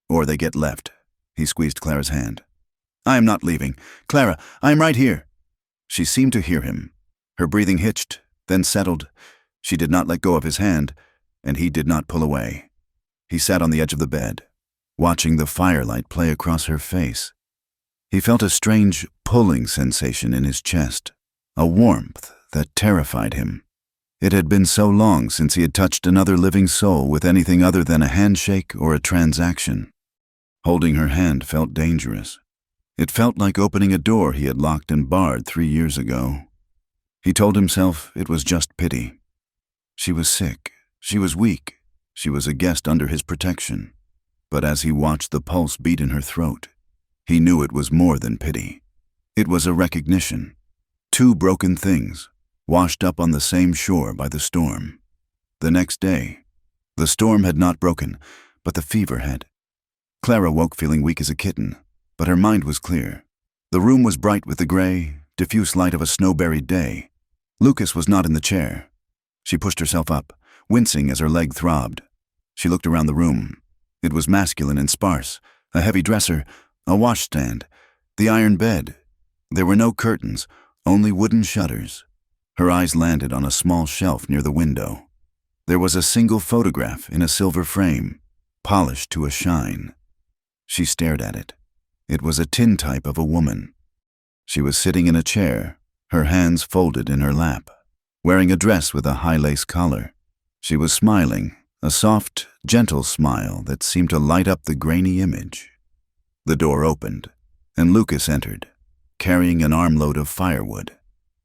Or they get left. He squeezed Clara's hand. I am not leaving. Clara, I am right here. She seemed to hear him. Her breathing hitched, then settled. She did not let go of his hand, and he did not pull away. He sat on the edge of the bed, watching the firelight play across her face. He felt a strange pulling sensation in his chest, a warmth that terrified him. It had been so long since he had touched another living soul with anything other than a handshake or a transaction. Holding her hand felt dangerous. It felt like opening a door he had locked and barred 3 years ago. He told himself it was just pity. She was sick, she was weak, she was a guest under his protection. But as he watched the pulse beat in her throat, he knew it was more than pity. It was a recognition. 2 broken things, washed up on the same shore by the storm. The next day, the storm had not broken, but the fever had. Clara woke feeling weak as a kitten, but her mind was clear. The room was bright with the gray, diffuse light of a snow-buried day. Lucas was not in the chair. She pushed herself up, wincing as her leg throbbed. She looked around the room. It was masculine and sparse, a heavy dresser, a washstand, the iron bed. There were no curtains, only wooden shutters. Her eyes landed on a small shelf near the window. There was a single photograph in a silver frame, polished to a shine. She stared at it. It was a tintype of a woman. She was sitting in a chair, her hands folded in her lap, wearing a dress with a high lace collar. She was smiling, a soft, gentle smile that seemed to light up the grainy image. The door opened, and Lucas entered, carrying an armload of firewood.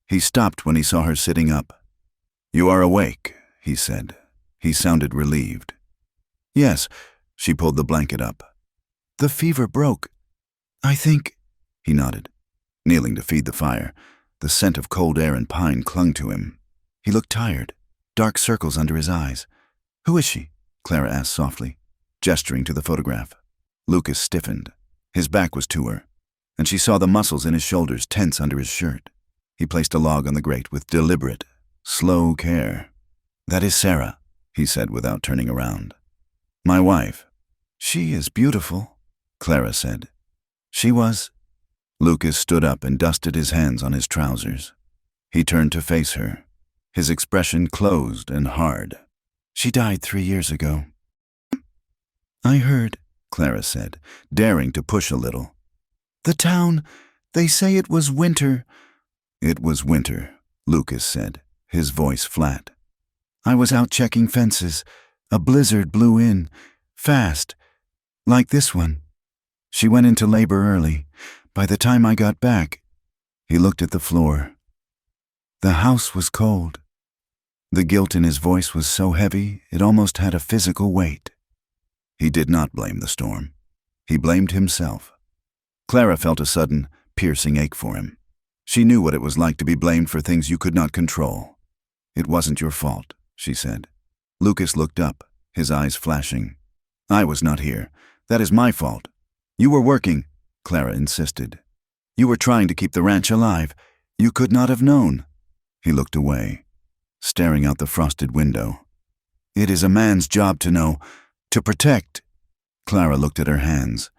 He stopped when he saw her sitting up. "You are awake," he said. He sounded relieved. "Yes," she pulled the blanket up. "The fever broke. I think," he nodded, kneeling to feed the fire. The scent of cold air and pine clung to him. He looked tired, dark circles under his eyes. "Who is she?" Clara asked softly, gesturing to the photograph. Lucas stiffened. His back was to her, and she saw the muscles in his shoulders tense under his shirt. He placed a log on the grate with deliberate, slow care. "That is Sarah," he said without turning around. "My wife." "She is beautiful," Clara said. "She was." Lucas stood up and dusted his hands on his trousers. He turned to face her, his expression closed and hard. "She died 3 years ago." "I heard," Clara said, daring to push a little. "The town, they say it was winter." "It was winter," Lucas said, his voice flat. "I was out checking fences. A blizzard blew in, fast, like this one. She went into labor early. By the time I got back," he looked at the floor. "The house was cold." The guilt in his voice was so heavy it almost had a physical weight. He did not blame the storm. He blamed himself. Clara felt a sudden, piercing ache for him. She knew what it was like to be blamed for things you could not control. "It wasn't your fault," she said. Lucas looked up, his eyes flashing. "I was not here. That is my fault." "You were working," Clara insisted. "You were trying to keep the ranch alive. You could not have known." He looked away, staring out the frosted window. "It is a man's job to know, to protect." Clara looked at her hands.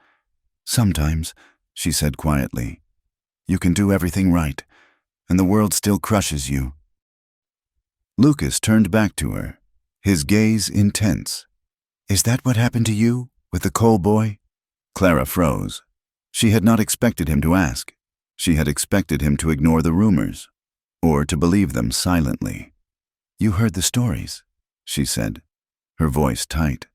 "Sometimes," she said quietly, "you can do everything right, and the world still crushes you." Lucas turned back to her, his gaze intense. "Is that what happened to you, with the coal boy?" Clara froze. She had not expected him to ask. She had expected him to ignore the rumors, or to believe them silently. "You heard the stories," she said, her voice tight.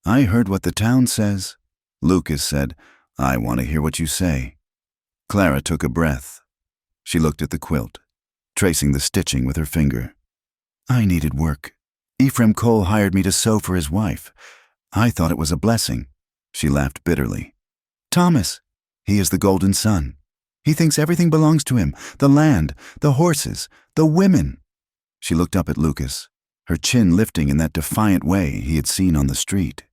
"I heard what the town says." Lucas said, "I want to hear what you say." Clara took a breath. She looked at the quilt, tracing the stitching with her finger. "I needed work. Ephraim Cole hired me to sew for his wife. I thought it was a blessing." She laughed bitterly. "Thomas, he is the golden son. He thinks everything belongs to him, the land, the horses, the women." She looked up at Lucas, her chin lifting in that defiant way he had seen on the street.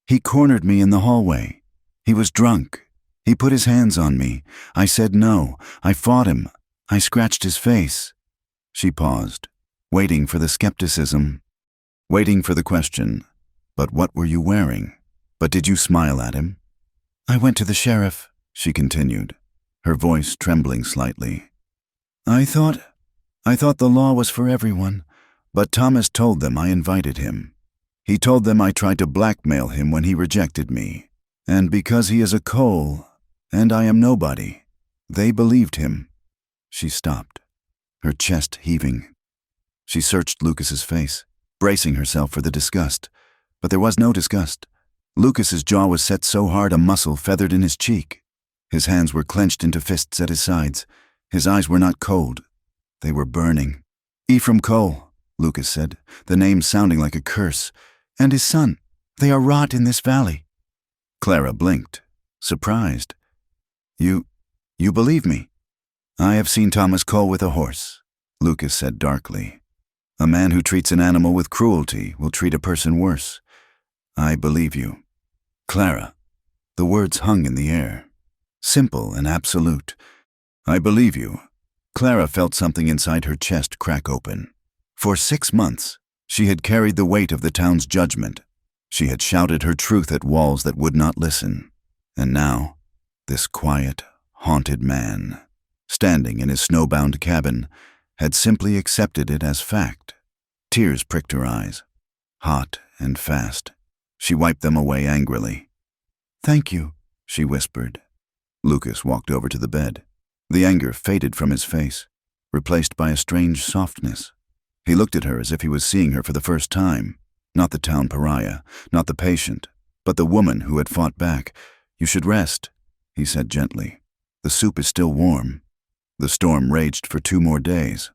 "He cornered me in the hallway. He was drunk. He put his hands on me. I said no. I fought him. I scratched his face." She paused, waiting for the skepticism, waiting for the question, "But what were you wearing? But did you smile at him?" "I went to the sheriff," she continued, her voice trembling slightly. I thought the law was for everyone, but Thomas told them I invited him. He told them I tried to blackmail him when he rejected me. And because he is a Cole, and I am nobody, they believed him." She stopped. her chest heaving. She searched Lucas's face, bracing herself for the disgust. But there was no disgust. Lucas's jaw was set so hard a muscle feathered in his cheek. His hands were clenched into fists at his sides. His eyes were not cold. They were burning. "Ephraim Cole," Lucas said, the name sounding like a curse. "And his son. They are rot in this valley." Clara blinked, surprised. You believe me?" "I have seen Thomas Cole with a horse," Lucas said darkly. "A man who treats an animal with cruelty will treat a person worse. I believe you." "Clara." The words hung in the air, simple and absolute. "I believe you." Clara felt something inside her chest crack open. For 6 months, she had carried the weight of the town's judgment. She had shouted her truth at walls that would not listen. And now, this quiet, haunted man, standing in his snowbound cabin, had simply accepted it as fact. Tears pricked her eyes, hot and fast. She wiped them away angrily. "Thank you," she whispered. Lucas walked over to the bed. The anger faded from his face, replaced by a strange softness. He looked at her as if he was seeing her for the first time. Not the town pariah, not the patient, but the woman who had fought back. "You should rest," he said gently. "The soup is still warm." The storm raged for 2 more days.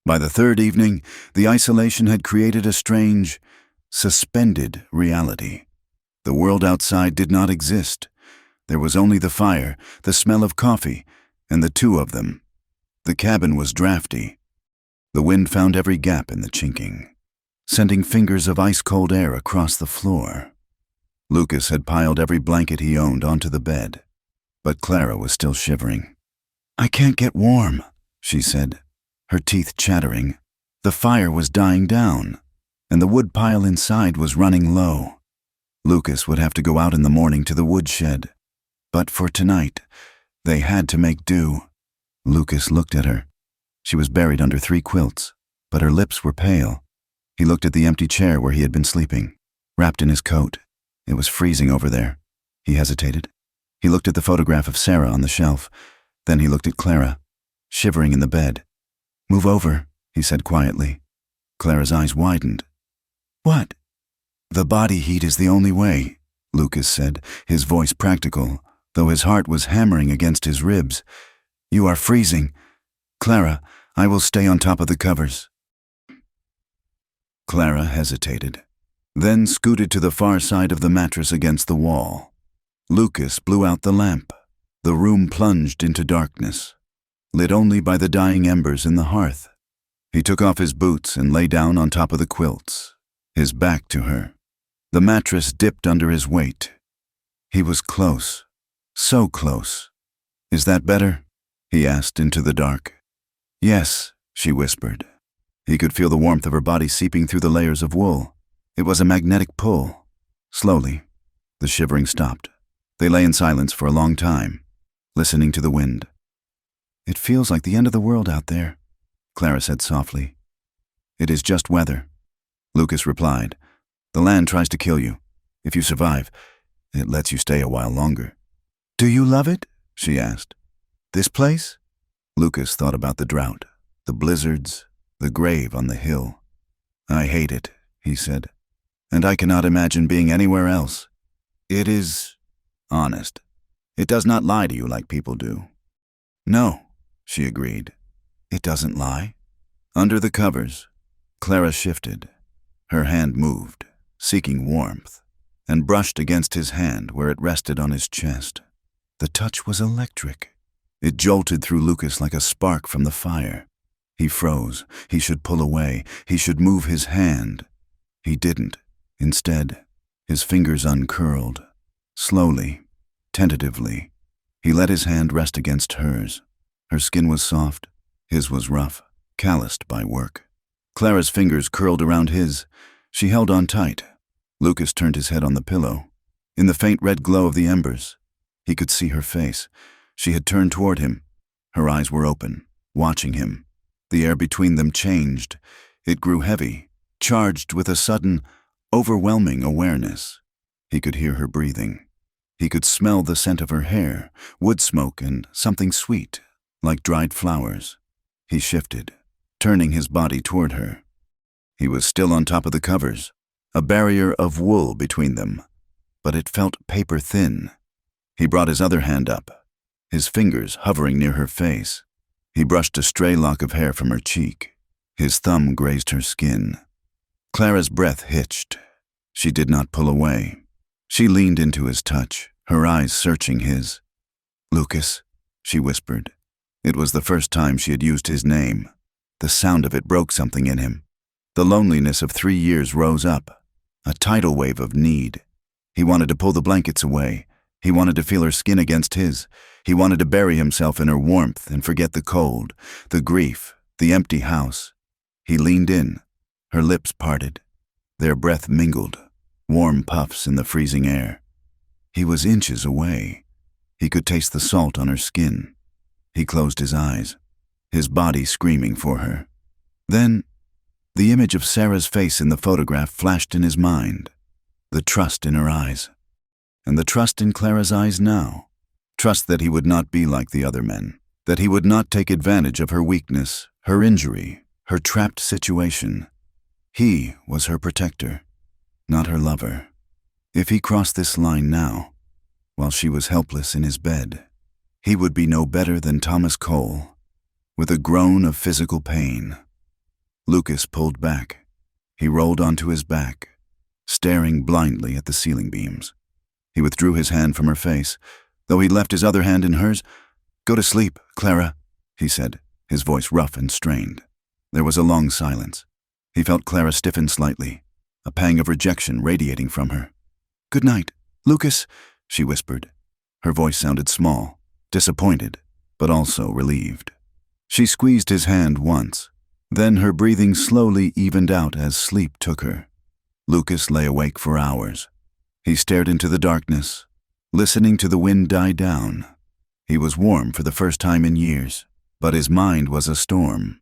By the 3rd evening, the isolation had created a strange, suspended reality. The world outside did not exist. There was only the fire, the smell of coffee, and the 2 of them. The cabin was drafty. The wind found every gap in the chinking, sending fingers of ice-cold air across the floor. Lucas had piled every blanket he owned onto the bed, but Clara was still shivering. "I can't get warm," she said, her teeth chattering. The fire was dying down, and the wood pile inside was running low. Lucas would have to go out in the morning to the woodshed. But for tonight, they had to make do. Lucas looked at her. She was buried under 3 quilts, but her lips were pale. He looked at the empty chair where he had been sleeping, wrapped in his coat. It was freezing over there. He hesitated. He looked at the photograph of Sarah on the shelf. Then he looked at Clara, shivering in the bed. "Move over," he said quietly. Clara's eyes widened. "What?" "The body heat is the only way," Lucas said, his voice practical, though his heart was hammering against his ribs. "You are freezing. Clara, I will stay on top of the covers." Clara hesitated, then scooted to the far side of the mattress against the wall. Lucas blew out the lamp. The room plunged into darkness, lit only by the dying embers in the hearth. He took off his boots and lay down on top of the quilts, his back to her. The mattress dipped under his weight. He was close, so close. "Is that better?" he asked into the dark. "Yes," she whispered. He could feel the warmth of her body seeping through the layers of wool. It was a magnetic pull. Slowly, the shivering stopped. They lay in silence for a long time, listening to the wind. "It feels like the end of the world out there," Clara said softly. "It is just weather," Lucas replied. "The land tries to kill you. If you survive, it lets you stay a while longer." "Do you love it?" she asked. "This place?" Lucas thought about the drought, the blizzards, the grave on the hill. "I hate it," he said, "and I cannot imagine being anywhere else. It is honest. It does not lie to you like people do." "No," she agreed. "It doesn't lie." Under the covers, Clara shifted. Her hand moved, seeking warmth, and brushed against his hand where it rested on his chest. The touch was electric. It jolted through Lucas like a spark from the fire. He froze. He should pull away. He should move his hand. He didn't. Instead, his fingers uncurled. Slowly, tentatively, he let his hand rest against hers. Her skin was soft. His was rough, calloused by work. Clara's fingers curled around his. She held on tight. Lucas turned his head on the pillow. In the faint red glow of the embers, he could see her face. She had turned toward him. Her eyes were open, watching him. The air between them changed. It grew heavy, charged with a sudden, overwhelming awareness. He could hear her breathing. He could smell the scent of her hair, wood smoke, and something sweet, like dried flowers. He shifted, turning his body toward her. He was still on top of the covers, a barrier of wool between them, but it felt paper thin. He brought his other hand up, his fingers hovering near her face. He brushed a stray lock of hair from her cheek. His thumb grazed her skin. Clara's breath hitched. She did not pull away. She leaned into his touch, her eyes searching his. "Lucas," she whispered. It was the first time she had used his name. The sound of it broke something in him. The loneliness of 3 years rose up, a tidal wave of need. He wanted to pull the blankets away. He wanted to feel her skin against his. He wanted to bury himself in her warmth and forget the cold, the grief, the empty house. He leaned in, her lips parted. Their breath mingled, warm puffs in the freezing air. He was inches away. He could taste the salt on her skin. He closed his eyes, his body screaming for her. Then, the image of Sarah's face in the photograph flashed in his mind, the trust in her eyes, and the trust in Clara's eyes now. Trust that he would not be like the other men, that he would not take advantage of her weakness, her injury, her trapped situation. He was her protector, not her lover. If he crossed this line now, while she was helpless in his bed, he would be no better than Thomas Cole, with a groan of physical pain. Lucas pulled back. He rolled onto his back, staring blindly at the ceiling beams. He withdrew his hand from her face, though he left his other hand in hers. "Go to sleep, Clara," he said, his voice rough and strained. There was a long silence. He felt Clara stiffen slightly, a pang of rejection radiating from her. "Good night, Lucas," she whispered. Her voice sounded small, disappointed, but also relieved. She squeezed his hand once. Then her breathing slowly evened out as sleep took her. Lucas lay awake for hours. He stared into the darkness, listening to the wind die down. He was warm for the first time in years, but his mind was a storm.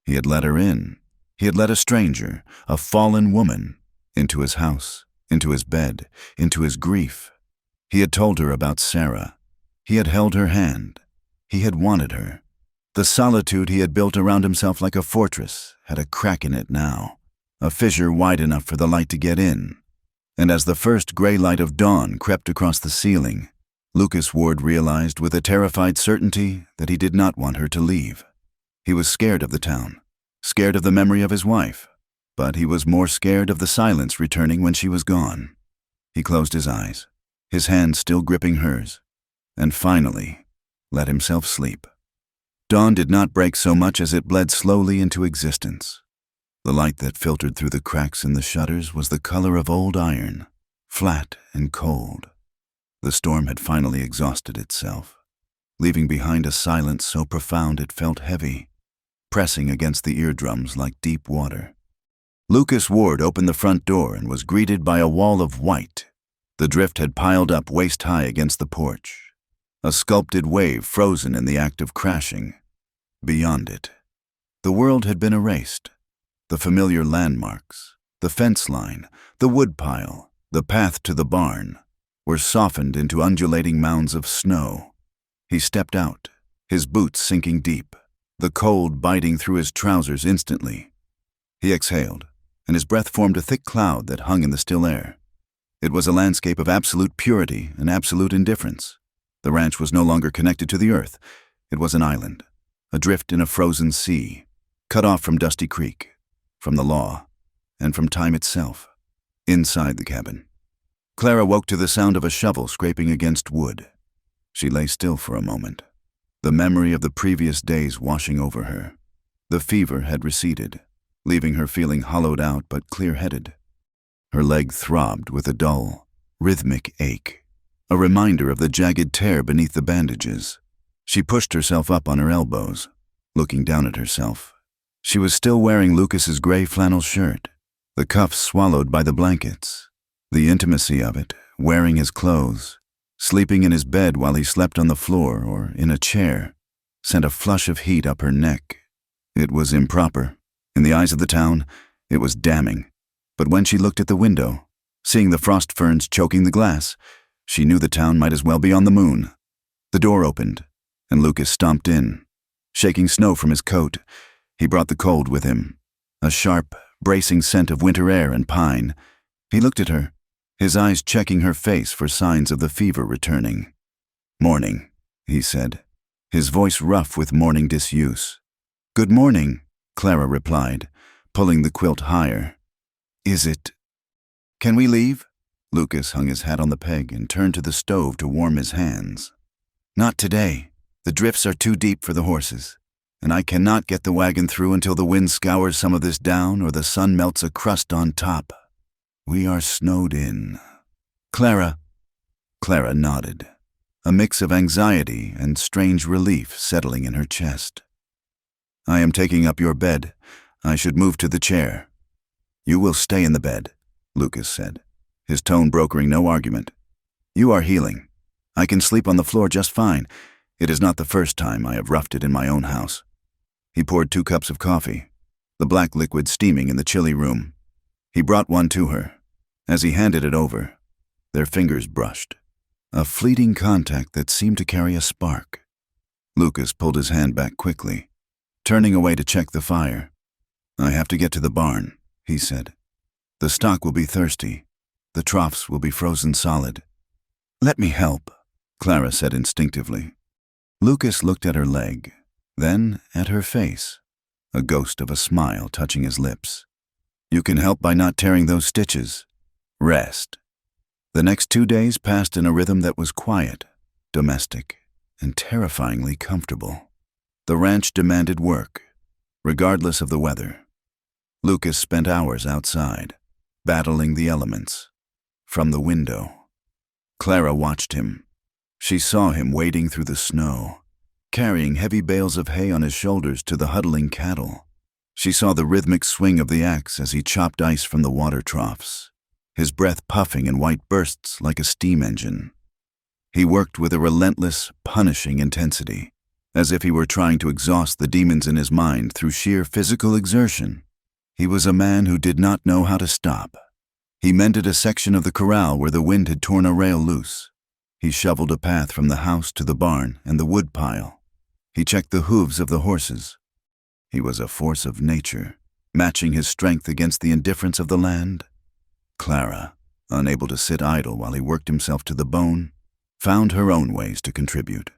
He had let her in. He had let a stranger, a fallen woman, into his house, into his bed, into his grief. He had told her about Sarah. He had held her hand. He had wanted her. The solitude he had built around himself like a fortress had a crack in it now, a fissure wide enough for the light to get in. And as the first gray light of dawn crept across the ceiling, Lucas Ward realized with a terrified certainty that he did not want her to leave. He was scared of the town, scared of the memory of his wife, but he was more scared of the silence returning when she was gone. He closed his eyes, his hand still gripping hers, and finally let himself sleep. Dawn did not break so much as it bled slowly into existence. The light that filtered through the cracks in the shutters was the color of old iron, flat and cold. The storm had finally exhausted itself, leaving behind a silence so profound it felt heavy, pressing against the eardrums like deep water. Lucas Ward opened the front door and was greeted by a wall of white. The drift had piled up waist-high against the porch, a sculpted wave frozen in the act of crashing. Beyond it, the world had been erased. The familiar landmarks, the fence line, the woodpile, the path to the barn, were softened into undulating mounds of snow. He stepped out, his boots sinking deep, the cold biting through his trousers instantly. He exhaled, and his breath formed a thick cloud that hung in the still air. It was a landscape of absolute purity and absolute indifference. The ranch was no longer connected to the earth. It was an island, adrift in a frozen sea, cut off from Dusty Creek, from the law, and from time itself. Inside the cabin, Clara woke to the sound of a shovel scraping against wood. She lay still for a moment, the memory of the previous days washing over her. The fever had receded, leaving her feeling hollowed out but clear-headed. Her leg throbbed with a dull, rhythmic ache, a reminder of the jagged tear beneath the bandages. She pushed herself up on her elbows, looking down at herself. She was still wearing Lucas's gray flannel shirt, the cuffs swallowed by the blankets. The intimacy of it, wearing his clothes, sleeping in his bed while he slept on the floor or in a chair, sent a flush of heat up her neck. It was improper. In the eyes of the town, it was damning. But when she looked at the window, seeing the frost ferns choking the glass, she knew the town might as well be on the moon. The door opened, and Lucas stomped in, shaking snow from his coat. He brought the cold with him, a sharp, bracing scent of winter air and pine. He looked at her, his eyes checking her face for signs of the fever returning. "Morning," he said, his voice rough with morning disuse. "Good morning," Clara replied, pulling the quilt higher. "Is it? Can we leave?" Lucas hung his hat on the peg and turned to the stove to warm his hands. "Not today. The drifts are too deep for the horses, and I cannot get the wagon through until the wind scours some of this down or the sun melts a crust on top. We are snowed in." Clara nodded, a mix of anxiety and strange relief settling in her chest. "I am taking up your bed. I should move to the chair." "You will stay in the bed," Lucas said, his tone brokering no argument. "You are healing. I can sleep on the floor just fine. It is not the first time I have roughed it in my own house." He poured 2 cups of coffee, the black liquid steaming in the chilly room. He brought one to her. As he handed it over, their fingers brushed, a fleeting contact that seemed to carry a spark. Lucas pulled his hand back quickly, turning away to check the fire. "I have to get to the barn," he said. "The stock will be thirsty. The troughs will be frozen solid." "Let me help," Clara said instinctively. Lucas looked at her leg, then at her face, a ghost of a smile touching his lips. "You can help by not tearing those stitches. Rest." The next 2 days passed in a rhythm that was quiet, domestic, and terrifyingly comfortable. The ranch demanded work, regardless of the weather. Lucas spent hours outside, battling the elements. From the window, Clara watched him. She saw him wading through the snow, carrying heavy bales of hay on his shoulders to the huddling cattle. She saw the rhythmic swing of the axe as he chopped ice from the water troughs, his breath puffing in white bursts like a steam engine. He worked with a relentless, punishing intensity, as if he were trying to exhaust the demons in his mind through sheer physical exertion. He was a man who did not know how to stop. He mended a section of the corral where the wind had torn a rail loose. He shoveled a path from the house to the barn and the wood pile. He checked the hooves of the horses. He was a force of nature, matching his strength against the indifference of the land. Clara, unable to sit idle while he worked himself to the bone, found her own ways to contribute.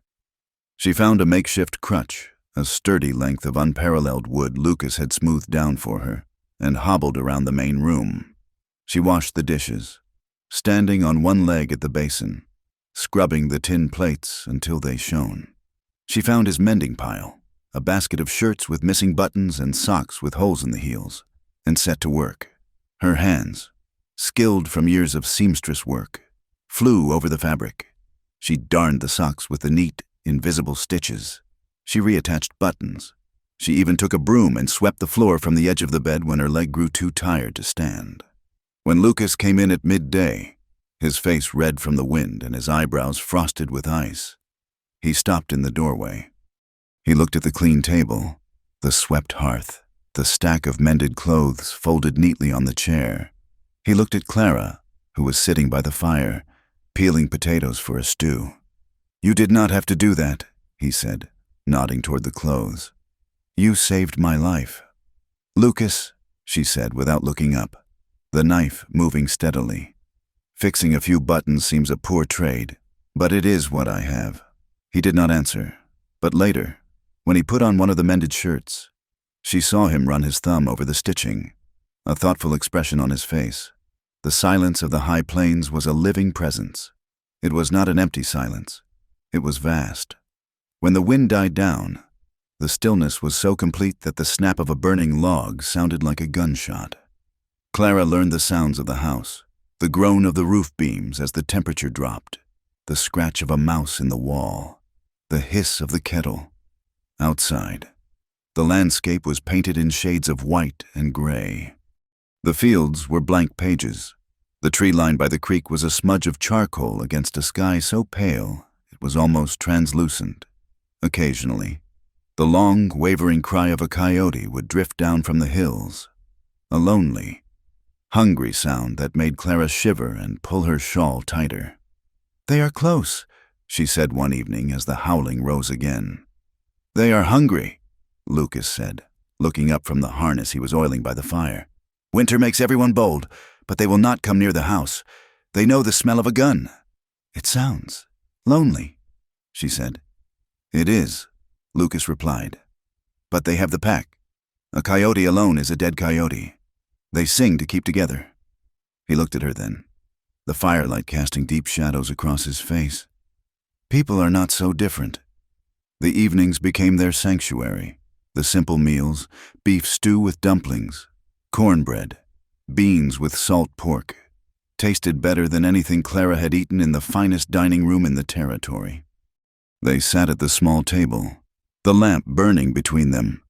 She found a makeshift crutch, a sturdy length of unparalleled wood Lucas had smoothed down for her, and hobbled around the main room. She washed the dishes, standing on one leg at the basin, scrubbing the tin plates until they shone. She found his mending pile, a basket of shirts with missing buttons and socks with holes in the heels, and set to work. Her hands, skilled from years of seamstress work, flew over the fabric. She darned the socks with the neat, invisible stitches. She reattached buttons. She even took a broom and swept the floor from the edge of the bed when her leg grew too tired to stand. When Lucas came in at midday, his face red from the wind and his eyebrows frosted with ice, he stopped in the doorway. He looked at the clean table, the swept hearth, the stack of mended clothes folded neatly on the chair. He looked at Clara, who was sitting by the fire, peeling potatoes for a stew. "You did not have to do that," he said, nodding toward the clothes. "You saved my life." "Lucas," she said without looking up, the knife moving steadily. "Fixing a few buttons seems a poor trade, but it is what I have." He did not answer, but later, when he put on one of the mended shirts, she saw him run his thumb over the stitching, a thoughtful expression on his face. The silence of the high plains was a living presence. It was not an empty silence. It was vast. When the wind died down, the stillness was so complete that the snap of a burning log sounded like a gunshot. Clara learned the sounds of the house, the groan of the roof beams as the temperature dropped, the scratch of a mouse in the wall, the hiss of the kettle. Outside, the landscape was painted in shades of white and gray. The fields were blank pages. The tree line by the creek was a smudge of charcoal against a sky so pale it was almost translucent. Occasionally, the long, wavering cry of a coyote would drift down from the hills, a lonely, hungry sound that made Clara shiver and pull her shawl tighter. "They are close," she said one evening as the howling rose again. "They are hungry," Lucas said, looking up from the harness he was oiling by the fire. "Winter makes everyone bold, but they will not come near the house. They know the smell of a gun." "It sounds lonely," she said. "It is," Lucas replied. "But they have the pack. A coyote alone is a dead coyote. They sing to keep together." He looked at her then, the firelight casting deep shadows across his face. People are not so different. The evenings became their sanctuary. The simple meals, beef stew with dumplings, cornbread, beans with salt pork, tasted better than anything Clara had eaten in the finest dining room in the territory. They sat at the small table, the lamp burning between them,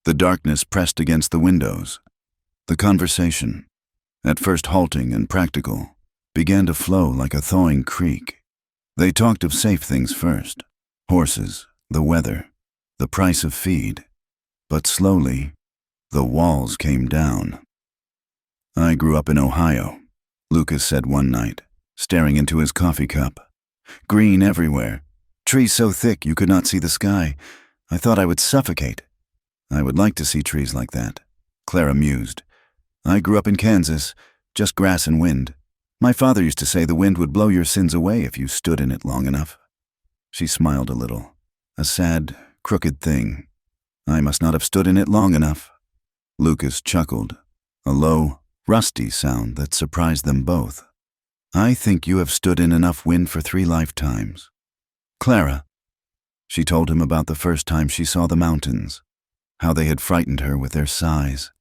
the darkness pressed against the windows. The conversation, at first halting and practical, began to flow like a thawing creek. They talked of safe things first, horses, the weather, the price of feed. But slowly, the walls came down. "I grew up in Ohio," Lucas said one night, staring into his coffee cup. "Green everywhere, trees so thick you could not see the sky. I thought I would suffocate." "I would like to see trees like that," Clara mused. "I grew up in Kansas, just grass and wind. My father used to say the wind would blow your sins away if you stood in it long enough." She smiled a little, a sad, crooked thing. "I must not have stood in it long enough." Lucas chuckled, a low, rusty sound that surprised them both. "I think you have stood in enough wind for 3 lifetimes. Clara." She told him about the first time she saw the mountains, how they had frightened her with their size.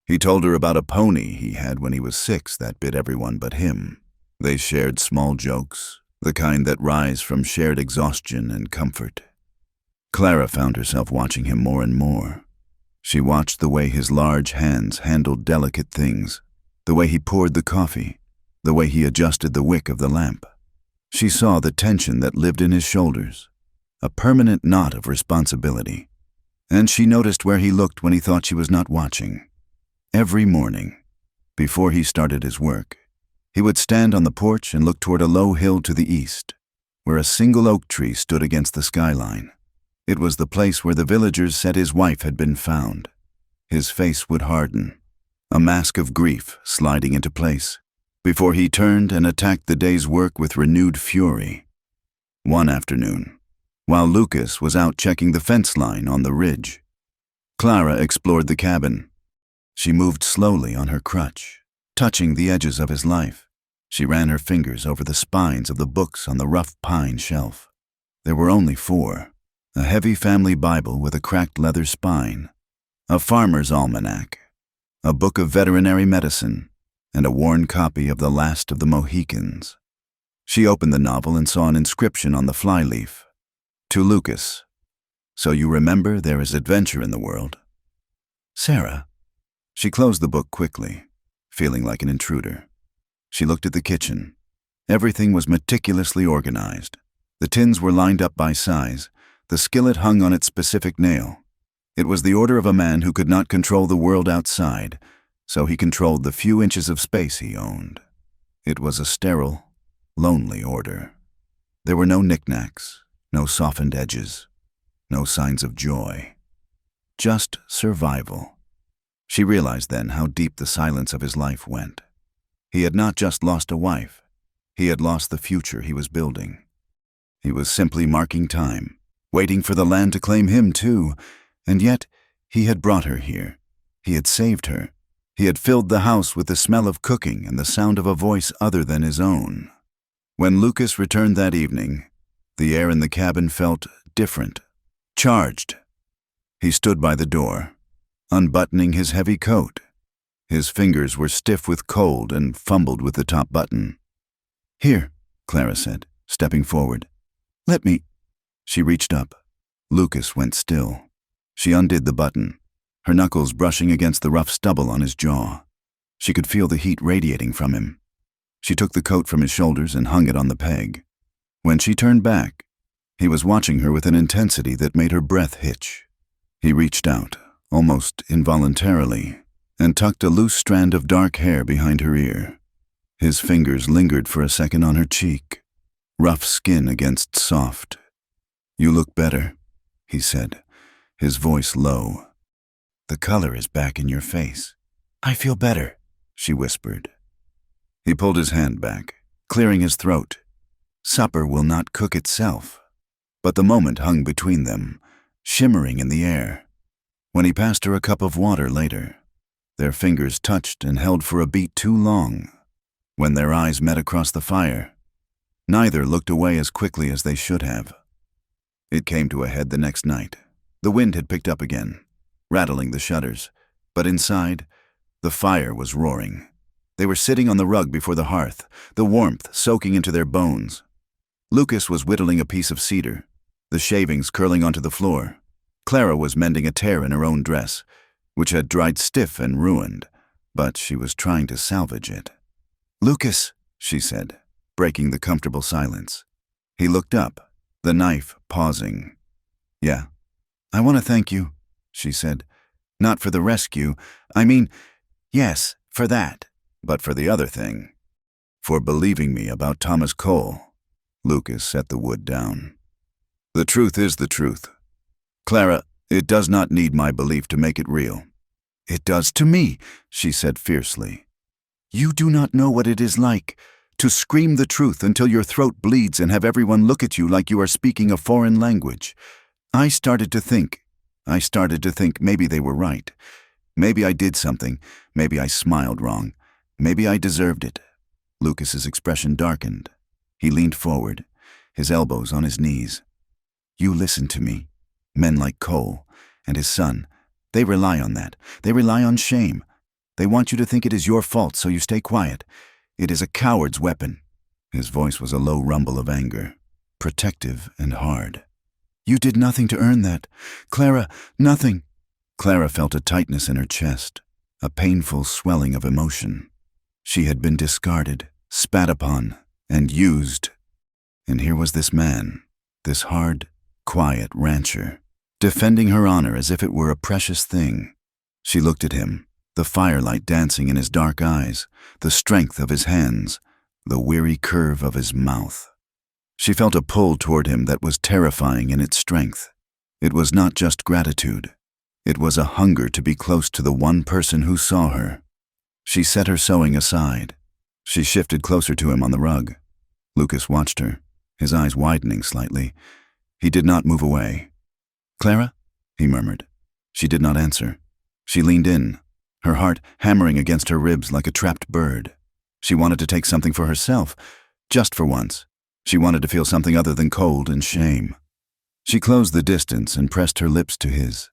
He told her about a pony he had when he was 6 that bit everyone but him. They shared small jokes, the kind that rise from shared exhaustion and comfort. Clara found herself watching him more and more. She watched the way his large hands handled delicate things, the way he poured the coffee, the way he adjusted the wick of the lamp. She saw the tension that lived in his shoulders, a permanent knot of responsibility, and she noticed where he looked when he thought she was not watching. Every morning, before he started his work, he would stand on the porch and look toward a low hill to the east, where a single oak tree stood against the skyline. It was the place where the villagers said his wife had been found. His face would harden, a mask of grief sliding into place, before he turned and attacked the day's work with renewed fury. One afternoon, while Lucas was out checking the fence line on the ridge, Clara explored the cabin. She moved slowly on her crutch, touching the edges of his life. She ran her fingers over the spines of the books on the rough pine shelf. There were only 4. A heavy family Bible with a cracked leather spine, a farmer's almanac, a book of veterinary medicine, and a worn copy of The Last of the Mohicans. She opened the novel and saw an inscription on the flyleaf. "To Lucas. So you remember there is adventure in the world." "Sarah." She closed the book quickly, feeling like an intruder. She looked at the kitchen. Everything was meticulously organized. The tins were lined up by size. The skillet hung on its specific nail. It was the order of a man who could not control the world outside, so he controlled the few inches of space he owned. It was a sterile, lonely order. There were no knickknacks, no softened edges, no signs of joy. Just survival. She realized then how deep the silence of his life went. He had not just lost a wife. He had lost the future he was building. He was simply marking time, waiting for the land to claim him too, and yet he had brought her here. He had saved her. He had filled the house with the smell of cooking and the sound of a voice other than his own. When Lucas returned that evening, the air in the cabin felt different, charged. He stood by the door, unbuttoning his heavy coat. His fingers were stiff with cold and fumbled with the top button. "Here," Clara said, stepping forward. "Let me." She reached up. Lucas went still. She undid the button, her knuckles brushing against the rough stubble on his jaw. She could feel the heat radiating from him. She took the coat from his shoulders and hung it on the peg. When she turned back, he was watching her with an intensity that made her breath hitch. He reached out, almost involuntarily, and tucked a loose strand of dark hair behind her ear. His fingers lingered for a second on her cheek, rough skin against soft. "You look better," he said, his voice low. The color is back in your face. I feel better, she whispered. He pulled his hand back, clearing his throat. Supper will not cook itself. But the moment hung between them, shimmering in the air. When he passed her a cup of water later, their fingers touched and held for a beat too long. When their eyes met across the fire, neither looked away as quickly as they should have. It came to a head the next night. The wind had picked up again, rattling the shutters, but inside, the fire was roaring. They were sitting on the rug before the hearth, the warmth soaking into their bones. Lucas was whittling a piece of cedar, the shavings curling onto the floor. Clara was mending a tear in her own dress, which had dried stiff and ruined, but she was trying to salvage it. "Lucas," she said, breaking the comfortable silence. He looked up, the knife pausing. "Yeah, I want to thank you," she said. "Not for the rescue. I mean, yes, for that, but for the other thing. For believing me about Thomas Cole." Lucas set the wood down. "The truth is the truth. Clara, it does not need my belief to make it real." "It does to me," she said fiercely. "You do not know what it is like to scream the truth until your throat bleeds and have everyone look at you like you are speaking a foreign language. I started to think maybe they were right. Maybe I did something. Maybe I smiled wrong. Maybe I deserved it." Lucas's expression darkened. He leaned forward, his elbows on his knees. "You listen to me. Men like Cole and his son, they rely on that. They rely on shame. They want you to think it is your fault, so you stay quiet. It is a coward's weapon." His voice was a low rumble of anger, protective and hard. "You did nothing to earn that. Clara, nothing." Clara felt a tightness in her chest, a painful swelling of emotion. She had been discarded, spat upon, and used. And here was this man, this hard, quiet rancher, defending her honor as if it were a precious thing. She looked at him, the firelight dancing in his dark eyes, the strength of his hands, the weary curve of his mouth. She felt a pull toward him that was terrifying in its strength. It was not just gratitude. It was a hunger to be close to the one person who saw her. She set her sewing aside. She shifted closer to him on the rug. Lucas watched her, his eyes widening slightly. He did not move away. "Clara?" he murmured. She did not answer. She leaned in, her heart hammering against her ribs like a trapped bird. She wanted to take something for herself, just for once. She wanted to feel something other than cold and shame. She closed the distance and pressed her lips to his.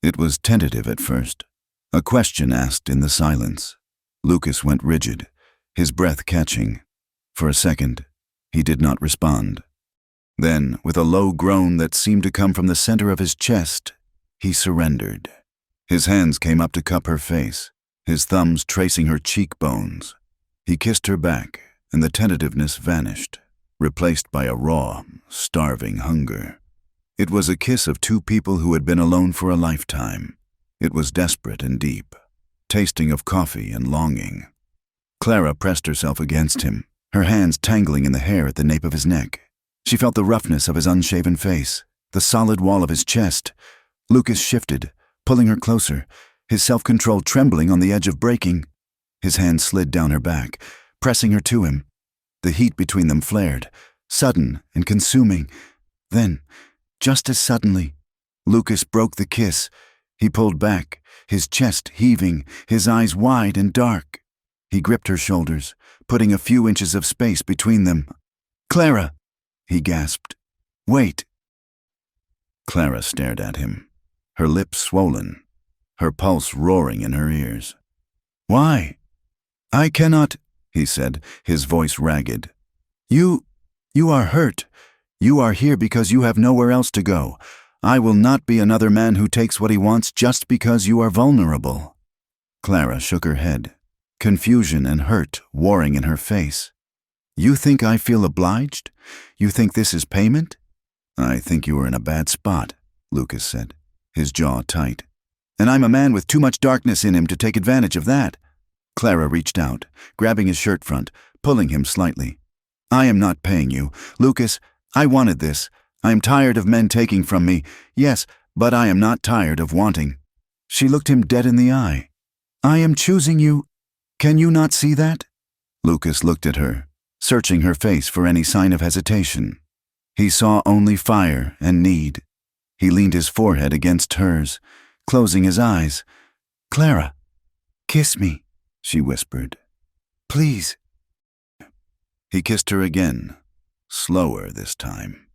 It was tentative at first, a question asked in the silence. Lucas went rigid, his breath catching. For a second, he did not respond. Then, with a low groan that seemed to come from the center of his chest, he surrendered. His hands came up to cup her face, his thumbs tracing her cheekbones. He kissed her back, and the tentativeness vanished, replaced by a raw, starving hunger. It was a kiss of two people who had been alone for a lifetime. It was desperate and deep, tasting of coffee and longing. Clara pressed herself against him, her hands tangling in the hair at the nape of his neck. She felt the roughness of his unshaven face, the solid wall of his chest. Lucas shifted, pulling her closer, his self-control trembling on the edge of breaking. His hand slid down her back, pressing her to him. The heat between them flared, sudden and consuming. Then, just as suddenly, Lucas broke the kiss. He pulled back, his chest heaving, his eyes wide and dark. He gripped her shoulders, putting a few inches of space between them. "Clara!" he gasped. "Wait!" Clara stared at him, her lips swollen, her pulse roaring in her ears. "Why?" "I cannot," he said, his voice ragged. You are hurt. You are here because you have nowhere else to go. I will not be another man who takes what he wants just because you are vulnerable." Clara shook her head, confusion and hurt warring in her face. "You think I feel obliged? You think this is payment?" "I think you are in a bad spot," Lucas said, his jaw tight. "And I'm a man with too much darkness in him to take advantage of that." Clara reached out, grabbing his shirt front, pulling him slightly. "I am not paying you. Lucas, I wanted this. I am tired of men taking from me. Yes, but I am not tired of wanting." She looked him dead in the eye. "I am choosing you. Can you not see that?" Lucas looked at her, searching her face for any sign of hesitation. He saw only fire and need. He leaned his forehead against hers, closing his eyes. "Clara, kiss me," she whispered. "Please." He kissed her again, slower this time.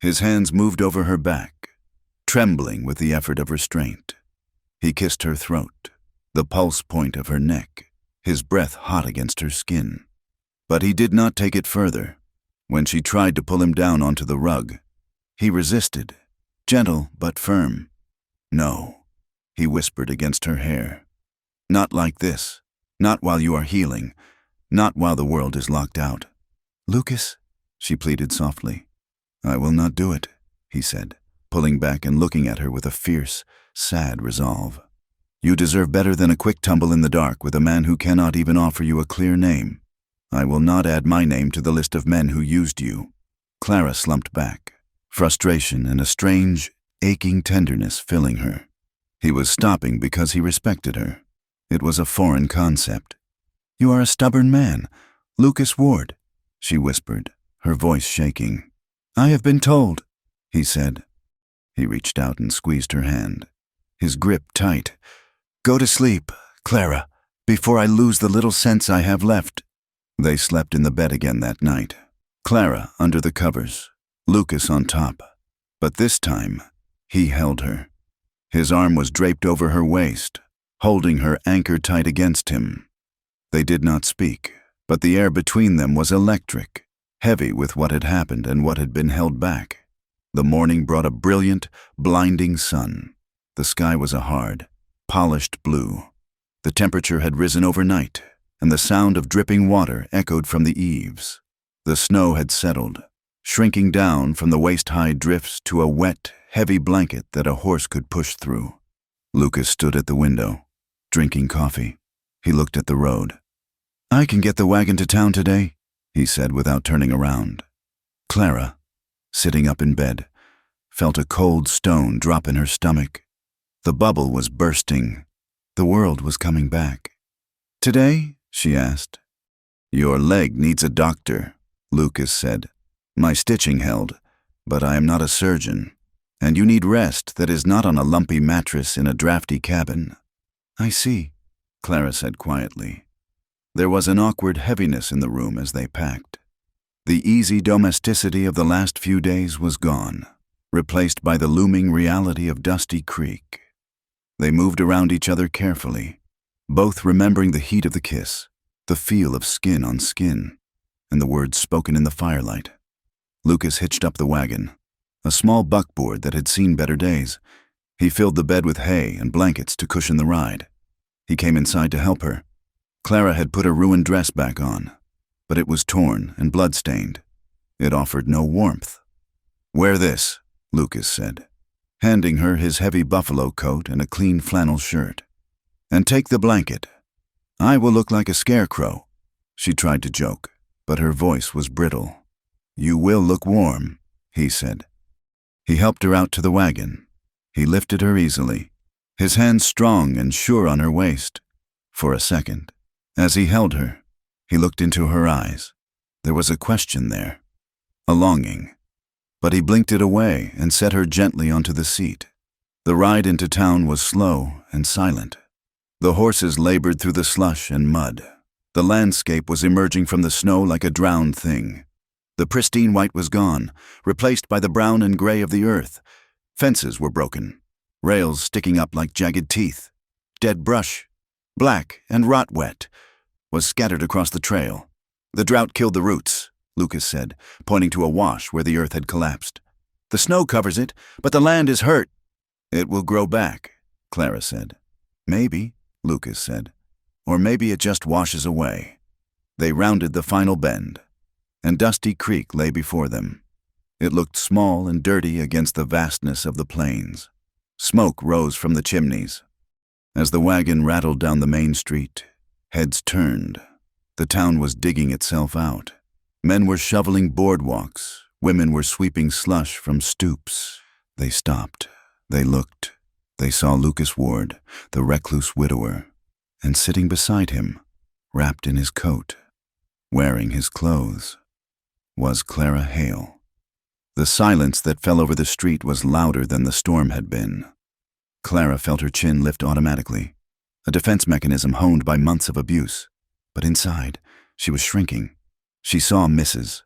His hands moved over her back, trembling with the effort of restraint. He kissed her throat, the pulse point of her neck, his breath hot against her skin. But he did not take it further. When she tried to pull him down onto the rug, he resisted, gentle but firm. "No," he whispered against her hair. "Not like this. Not while you are healing. Not while the world is locked out." "Lucas," she pleaded softly. "I will not do it," he said, pulling back and looking at her with a fierce, sad resolve. "You deserve better than a quick tumble in the dark with a man who cannot even offer you a clear name. I will not add my name to the list of men who used you." Clara slumped back, frustration and a strange, aching tenderness filling her. He was stopping because he respected her. It was a foreign concept. "You are a stubborn man, Lucas Ward," she whispered, her voice shaking. "I have been told," he said. He reached out and squeezed her hand, his grip tight. "Go to sleep, Clara, before I lose the little sense I have left." They slept in the bed again that night, Clara under the covers, Lucas on top. But this time, he held her. His arm was draped over her waist, holding her anchored tight against him. They did not speak, but the air between them was electric, heavy with what had happened and what had been held back. The morning brought a brilliant, blinding sun. The sky was a hard, polished blue. The temperature had risen overnight, and the sound of dripping water echoed from the eaves. The snow had settled, shrinking down from the waist-high drifts to a wet, heavy blanket that a horse could push through. Lucas stood at the window, drinking coffee. He looked at the road. "I can get the wagon to town today," he said without turning around. Clara, sitting up in bed, felt a cold stone drop in her stomach. The bubble was bursting. The world was coming back. "Today?" she asked. "Your leg needs a doctor," Lucas said. "My stitching held, but I am not a surgeon, and you need rest that is not on a lumpy mattress in a drafty cabin." "I see," Clara said quietly. There was an awkward heaviness in the room as they packed. The easy domesticity of the last few days was gone, replaced by the looming reality of Dusty Creek. They moved around each other carefully, both remembering the heat of the kiss, the feel of skin on skin, and the words spoken in the firelight. Lucas hitched up the wagon, a small buckboard that had seen better days. He filled the bed with hay and blankets to cushion the ride. He came inside to help her. Clara had put her ruined dress back on, but it was torn and blood-stained. It offered no warmth. "Wear this," Lucas said, handing her his heavy buffalo coat and a clean flannel shirt. "And take the blanket. I will look like a scarecrow." She tried to joke, but her voice was brittle. "You will look warm," he said. He helped her out to the wagon. He lifted her easily, his hands strong and sure on her waist. For a second, as he held her, he looked into her eyes. There was a question there, a longing. But he blinked it away and set her gently onto the seat. The ride into town was slow and silent. The horses labored through the slush and mud. The landscape was emerging from the snow like a drowned thing. The pristine white was gone, replaced by the brown and gray of the earth. Fences were broken, rails sticking up like jagged teeth. Dead brush, black and rot-wet, was scattered across the trail. "The drought killed the roots," Lucas said, pointing to a wash where the earth had collapsed. "The snow covers it, but the land is hurt." "It will grow back," Clara said. "Maybe," Lucas said. "Or maybe it just washes away." They rounded the final bend, and Dusty Creek lay before them. It looked small and dirty against the vastness of the plains. Smoke rose from the chimneys. As the wagon rattled down the main street, heads turned. The town was digging itself out. Men were shoveling boardwalks. Women were sweeping slush from stoops. They stopped. They looked. They saw Lucas Ward, the recluse widower, and sitting beside him, wrapped in his coat, wearing his clothes, was Clara Hale. The silence that fell over the street was louder than the storm had been. Clara felt her chin lift automatically, a defense mechanism honed by months of abuse. But inside, she was shrinking. She saw Mrs.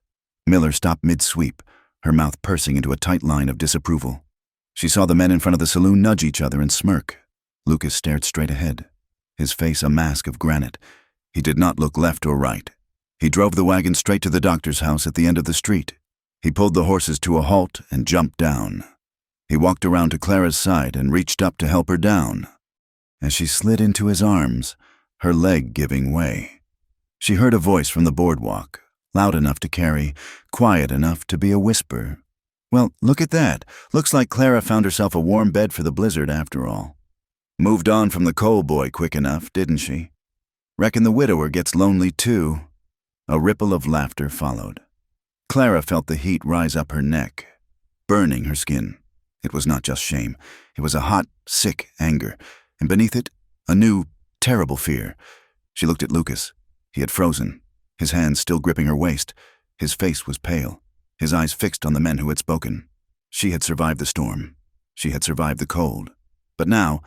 Miller stop mid-sweep, her mouth pursing into a tight line of disapproval. She saw the men in front of the saloon nudge each other and smirk. Lucas stared straight ahead, his face a mask of granite. He did not look left or right. He drove the wagon straight to the doctor's house at the end of the street. He pulled the horses to a halt and jumped down. He walked around to Clara's side and reached up to help her down. As she slid into his arms, her leg giving way, she heard a voice from the boardwalk, loud enough to carry, quiet enough to be a whisper. "Well, look at that. Looks like Clara found herself a warm bed for the blizzard after all. Moved on from the coal boy quick enough, didn't she? Reckon the widower gets lonely too." A ripple of laughter followed. Clara felt the heat rise up her neck, burning her skin. It was not just shame. It was a hot, sick anger, and beneath it, a new, terrible fear. She looked at Lucas. He had frozen, his hands still gripping her waist. His face was pale, his eyes fixed on the men who had spoken. She had survived the storm. She had survived the cold. But now,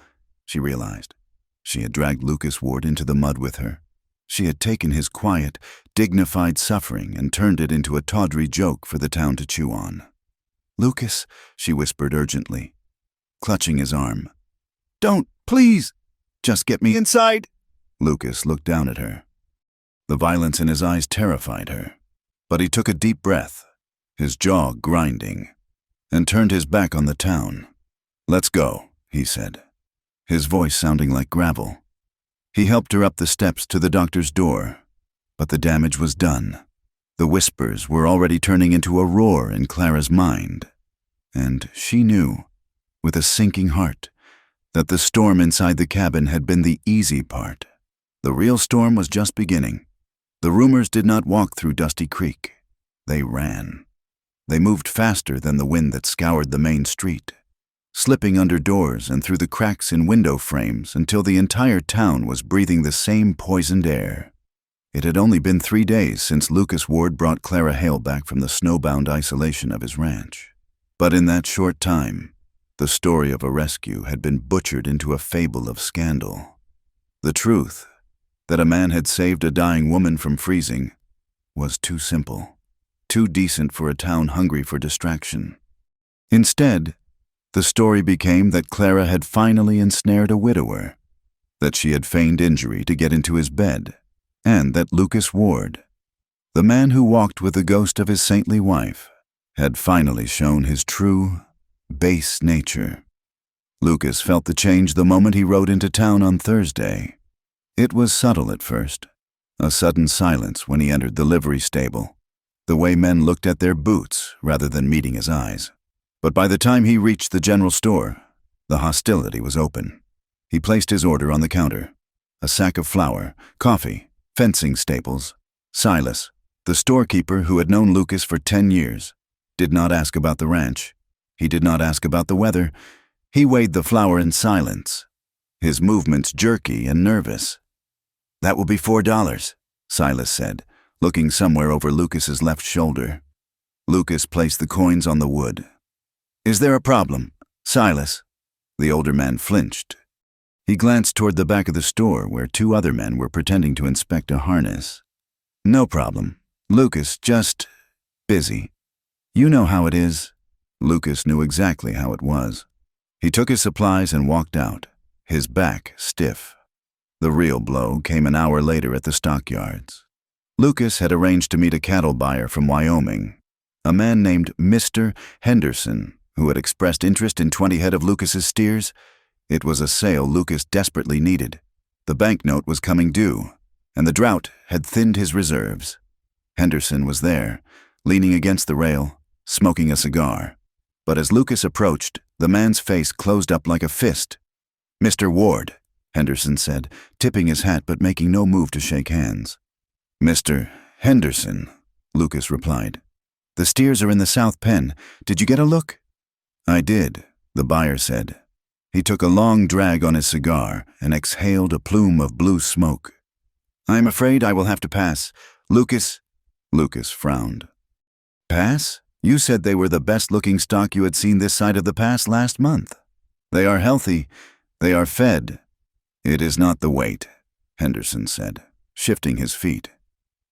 she realized, she had dragged Lucas Ward into the mud with her. She had taken his quiet, dignified suffering and turned it into a tawdry joke for the town to chew on. "Lucas," she whispered urgently, clutching his arm. "Don't, please! Just get me inside!" Lucas looked down at her. The violence in his eyes terrified her, but he took a deep breath, his jaw grinding, and turned his back on the town. "Let's go," he said, his voice sounding like gravel. He helped her up the steps to the doctor's door, but the damage was done. The whispers were already turning into a roar in Clara's mind, and she knew, with a sinking heart, that the storm inside the cabin had been the easy part. The real storm was just beginning. The rumors did not walk through Dusty Creek. They ran. They moved faster than the wind that scoured the main street, slipping under doors and through the cracks in window frames until the entire town was breathing the same poisoned air. It had only been 3 days since Lucas Ward brought Clara Hale back from the snowbound isolation of his ranch. But in that short time, the story of a rescue had been butchered into a fable of scandal. The truth, that a man had saved a dying woman from freezing, was too simple, too decent for a town hungry for distraction. Instead, the story became that Clara had finally ensnared a widower, that she had feigned injury to get into his bed, and that Lucas Ward, the man who walked with the ghost of his saintly wife, had finally shown his true, base nature. Lucas felt the change the moment he rode into town on Thursday. It was subtle at first, a sudden silence when he entered the livery stable, the way men looked at their boots rather than meeting his eyes. But by the time he reached the general store, the hostility was open. He placed his order on the counter. A sack of flour, coffee, fencing staples. Silas, the storekeeper who had known Lucas for 10 years, did not ask about the ranch. He did not ask about the weather. He weighed the flour in silence, his movements jerky and nervous. "That will be $4, Silas said, looking somewhere over Lucas's left shoulder. Lucas placed the coins on the wood. "Is there a problem, Silas?" The older man flinched. He glanced toward the back of the store where 2 other men were pretending to inspect a harness. "No problem. Lucas, just busy. You know how it is." Lucas knew exactly how it was. He took his supplies and walked out, his back stiff. The real blow came an hour later at the stockyards. Lucas had arranged to meet a cattle buyer from Wyoming, a man named Mr. Henderson, who had expressed interest in 20 head of Lucas's steers. It was a sale Lucas desperately needed. The banknote was coming due, and the drought had thinned his reserves. Henderson was there, leaning against the rail, smoking a cigar. But as Lucas approached, the man's face closed up like a fist. "Mr. Ward," Henderson said, tipping his hat but making no move to shake hands. "Mr. Henderson," Lucas replied. "The steers are in the south pen. Did you get a look?" "I did," the buyer said. He took a long drag on his cigar and exhaled a plume of blue smoke. "I'm afraid I will have to pass. Lucas." Lucas frowned. "Pass? You said they were the best-looking stock you had seen this side of the pass last month. They are healthy. They are fed." "It is not the weight," Henderson said, shifting his feet.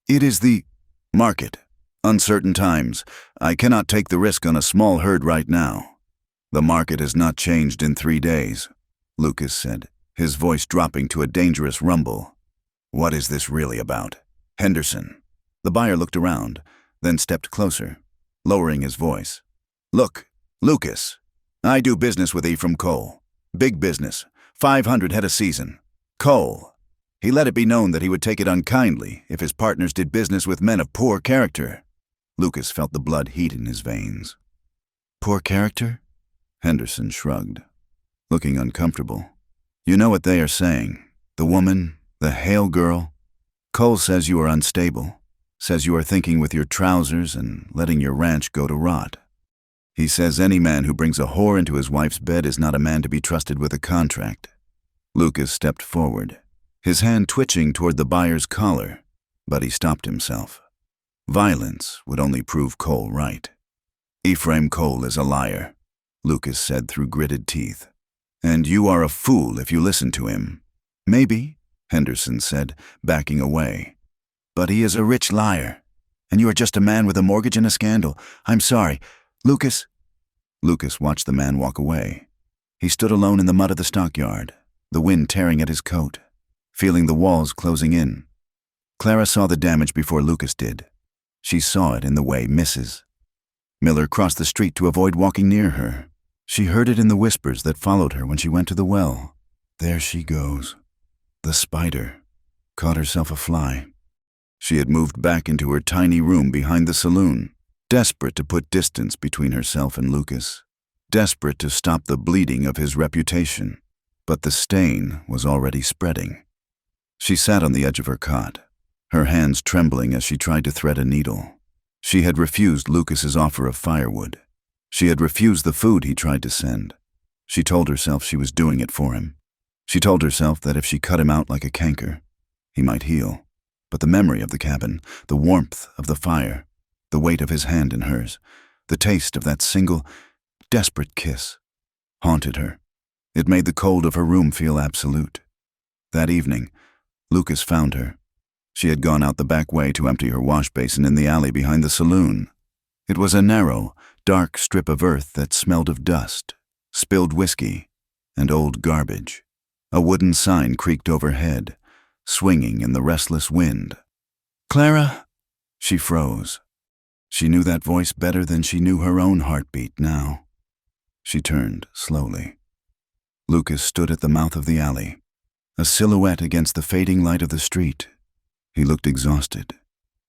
"It is the market. Uncertain times. I cannot take the risk on a small herd right now." "The market has not changed in 3 days," Lucas said, his voice dropping to a dangerous rumble. "What is this really about?" "Henderson." The buyer looked around, then stepped closer, lowering his voice. "Look, Lucas, I do business with Ephraim Cole. Big business, 500 head a season. Cole. He let it be known that he would take it unkindly if his partners did business with men of poor character." Lucas felt the blood heat in his veins. "Poor character?" Henderson shrugged, looking uncomfortable. "You know what they are saying. The woman, the Hale girl. Cole says you are unstable, says you are thinking with your trousers and letting your ranch go to rot. He says any man who brings a whore into his wife's bed is not a man to be trusted with a contract." Lucas stepped forward, his hand twitching toward the buyer's collar, but he stopped himself. Violence would only prove Cole right. "Ephraim Cole is a liar," Lucas said through gritted teeth. "And you are a fool if you listen to him." "Maybe," Henderson said, backing away. "But he is a rich liar, and you are just a man with a mortgage and a scandal. I'm sorry. Lucas." Lucas watched the man walk away. He stood alone in the mud of the stockyard, the wind tearing at his coat, feeling the walls closing in. Clara saw the damage before Lucas did. She saw it in the way Mrs. Miller crossed the street to avoid walking near her. She heard it in the whispers that followed her when she went to the well. "There she goes." The spider caught herself a fly. She had moved back into her tiny room behind the saloon, desperate to put distance between herself and Lucas, desperate to stop the bleeding of his reputation. But the stain was already spreading. She sat on the edge of her cot, her hands trembling as she tried to thread a needle. She had refused Lucas's offer of firewood. She had refused the food he tried to send. She told herself she was doing it for him. She told herself that if she cut him out like a canker, he might heal. But the memory of the cabin, the warmth of the fire, the weight of his hand in hers, the taste of that single, desperate kiss, haunted her. It made the cold of her room feel absolute. That evening, Lucas found her. She had gone out the back way to empty her wash basin in the alley behind the saloon. It was a narrow, dark strip of earth that smelled of dust, spilled whiskey, and old garbage. A wooden sign creaked overhead, swinging in the restless wind. "Clara!" She froze. She knew that voice better than she knew her own heartbeat now. She turned slowly. Lucas stood at the mouth of the alley, a silhouette against the fading light of the street. He looked exhausted.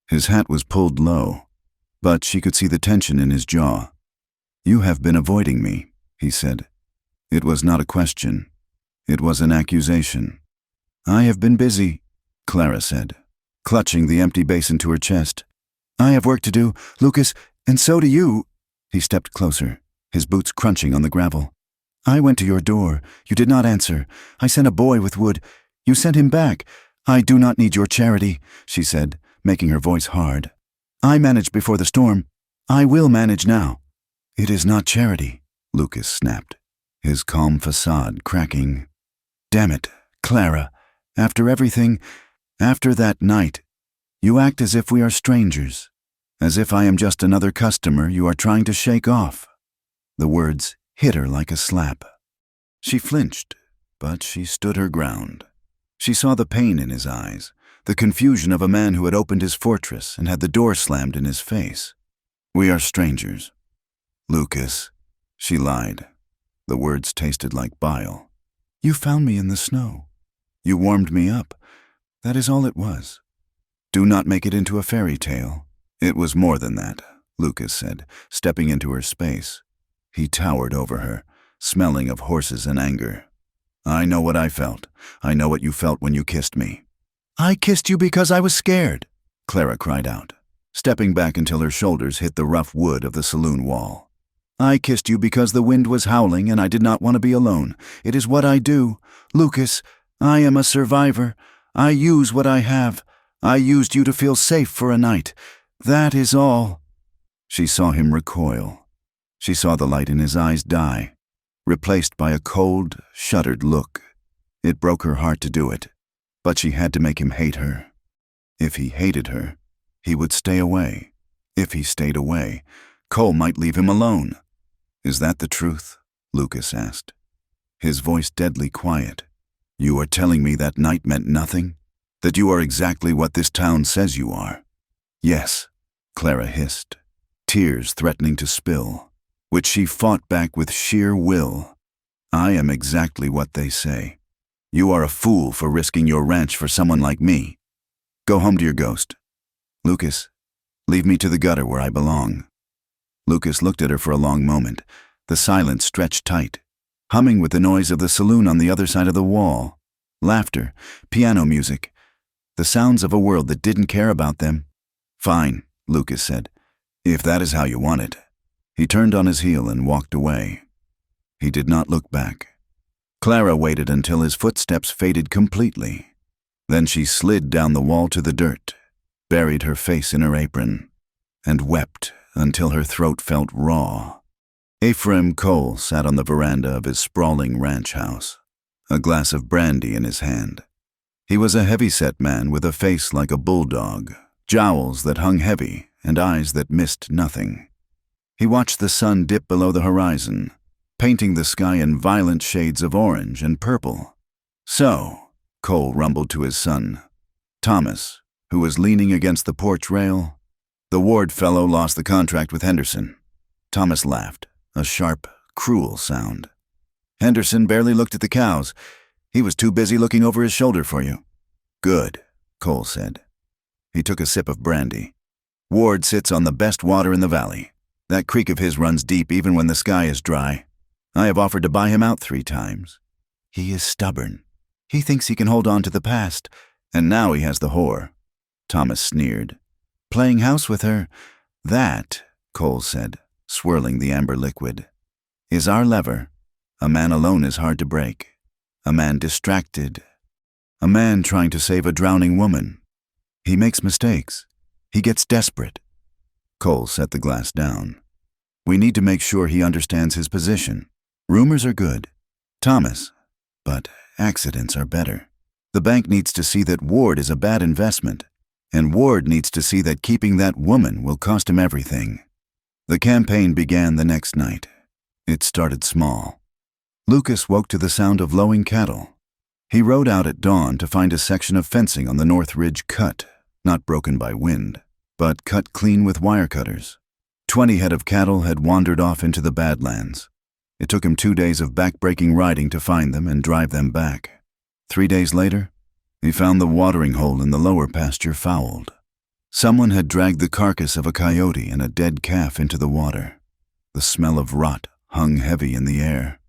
His hat was pulled low, but she could see the tension in his jaw. "You have been avoiding me," he said. It was not a question. It was an accusation. "I have been busy," Clara said, clutching the empty basin to her chest. "I have work to do, Lucas, and so do you." He stepped closer, his boots crunching on the gravel. "I went to your door. You did not answer. I sent a boy with wood. You sent him back. I do not need your charity," she said, making her voice hard. "I managed before the storm. I will manage now." "It is not charity," Lucas snapped, his calm facade cracking. "Damn it, Clara, after everything, after that night, you act as if we are strangers, as if I am just another customer you are trying to shake off." The words hit her like a slap. She flinched, but she stood her ground. She saw the pain in his eyes, the confusion of a man who had opened his fortress and had the door slammed in his face. "We are strangers." "Lucas," she lied. The words tasted like bile. "You found me in the snow. You warmed me up. That is all it was. Do not make it into a fairy tale." "It was more than that," Lucas said, stepping into her space. He towered over her, smelling of horses and anger. "I know what I felt. I know what you felt when you kissed me." "I kissed you because I was scared," Clara cried out, stepping back until her shoulders hit the rough wood of the saloon wall. I kissed you because the wind was howling and I did not want to be alone. It is what I do. Lucas, I am a survivor. I use what I have. I used you to feel safe for a night. That is all." She saw him recoil. She saw the light in his eyes die, replaced by a cold, shuttered look. It broke her heart to do it, but she had to make him hate her. If he hated her, he would stay away. If he stayed away, Cole might leave him alone. "Is that the truth?" Lucas asked, his voice deadly quiet. "You are telling me that night meant nothing? That you are exactly what this town says you are?" "Yes," Clara hissed, tears threatening to spill, which she fought back with sheer will. "I am exactly what they say. You are a fool for risking your ranch for someone like me. Go home to your ghost. Lucas, leave me to the gutter where I belong." Lucas looked at her for a long moment, the silence stretched tight, humming with the noise of the saloon on the other side of the wall. Laughter, piano music, the sounds of a world that didn't care about them. "Fine," Lucas said, "if that is how you want it." He turned on his heel and walked away. He did not look back. Clara waited until his footsteps faded completely. Then she slid down the wall to the dirt, buried her face in her apron, and wept until her throat felt raw. Ephraim Cole sat on the veranda of his sprawling ranch house, a glass of brandy in his hand. He was a heavy-set man with a face like a bulldog, jowls that hung heavy and eyes that missed nothing. He watched the sun dip below the horizon, painting the sky in violent shades of orange and purple. "So," Cole rumbled to his son, Thomas, who was leaning against the porch rail, "the Ward fellow lost the contract with Henderson." Thomas laughed, a sharp, cruel sound. "Henderson barely looked at the cows. He was too busy looking over his shoulder for you." "Good," Cole said. He took a sip of brandy. "Ward sits on the best water in the valley. That creek of his runs deep even when the sky is dry. I have offered to buy him out 3 times. He is stubborn. He thinks he can hold on to the past, and now he has the whore." Thomas sneered. "Playing house with her, that," Cole said, swirling the amber liquid, "is our lever. A man alone is hard to break. A man distracted. A man trying to save a drowning woman. He makes mistakes. He gets desperate." Cole set the glass down. "We need to make sure he understands his position. Rumors are good, Thomas, but accidents are better. The bank needs to see that Ward is a bad investment, and Ward needs to see that keeping that woman will cost him everything." The campaign began the next night. It started small. Lucas woke to the sound of lowing cattle. He rode out at dawn to find a section of fencing on the North Ridge cut, not broken by wind, but cut clean with wire cutters. 20 head of cattle had wandered off into the Badlands. It took him 2 days of back-breaking riding to find them and drive them back. 3 days later, he found the watering hole in the lower pasture fouled. Someone had dragged the carcass of a coyote and a dead calf into the water. The smell of rot hung heavy in the air.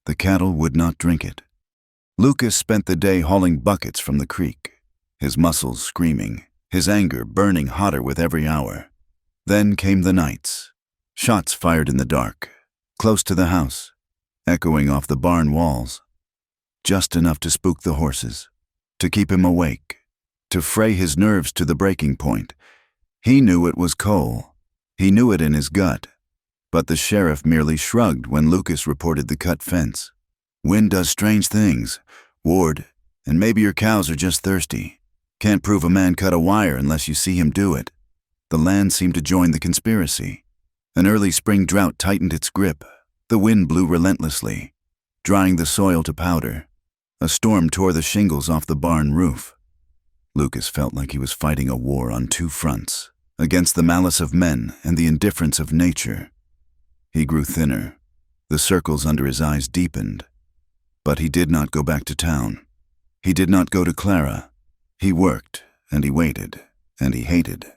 The cattle would not drink it. Lucas spent the day hauling buckets from the creek, his muscles screaming, his anger burning hotter with every hour. Then came the nights. Shots fired in the dark, close to the house, echoing off the barn walls. Just enough to spook the horses, to keep him awake, to fray his nerves to the breaking point. He knew it was Cole. He knew it in his gut. But the sheriff merely shrugged when Lucas reported the cut fence. "Wind does strange things, Ward, and maybe your cows are just thirsty. Can't prove a man cut a wire unless you see him do it." The land seemed to join the conspiracy. An early spring drought tightened its grip. The wind blew relentlessly, drying the soil to powder. A storm tore the shingles off the barn roof. Lucas felt like he was fighting a war on 2 fronts, against the malice of men and the indifference of nature. He grew thinner. The circles under his eyes deepened. But he did not go back to town. He did not go to Clara. He worked, and he waited, and he hated.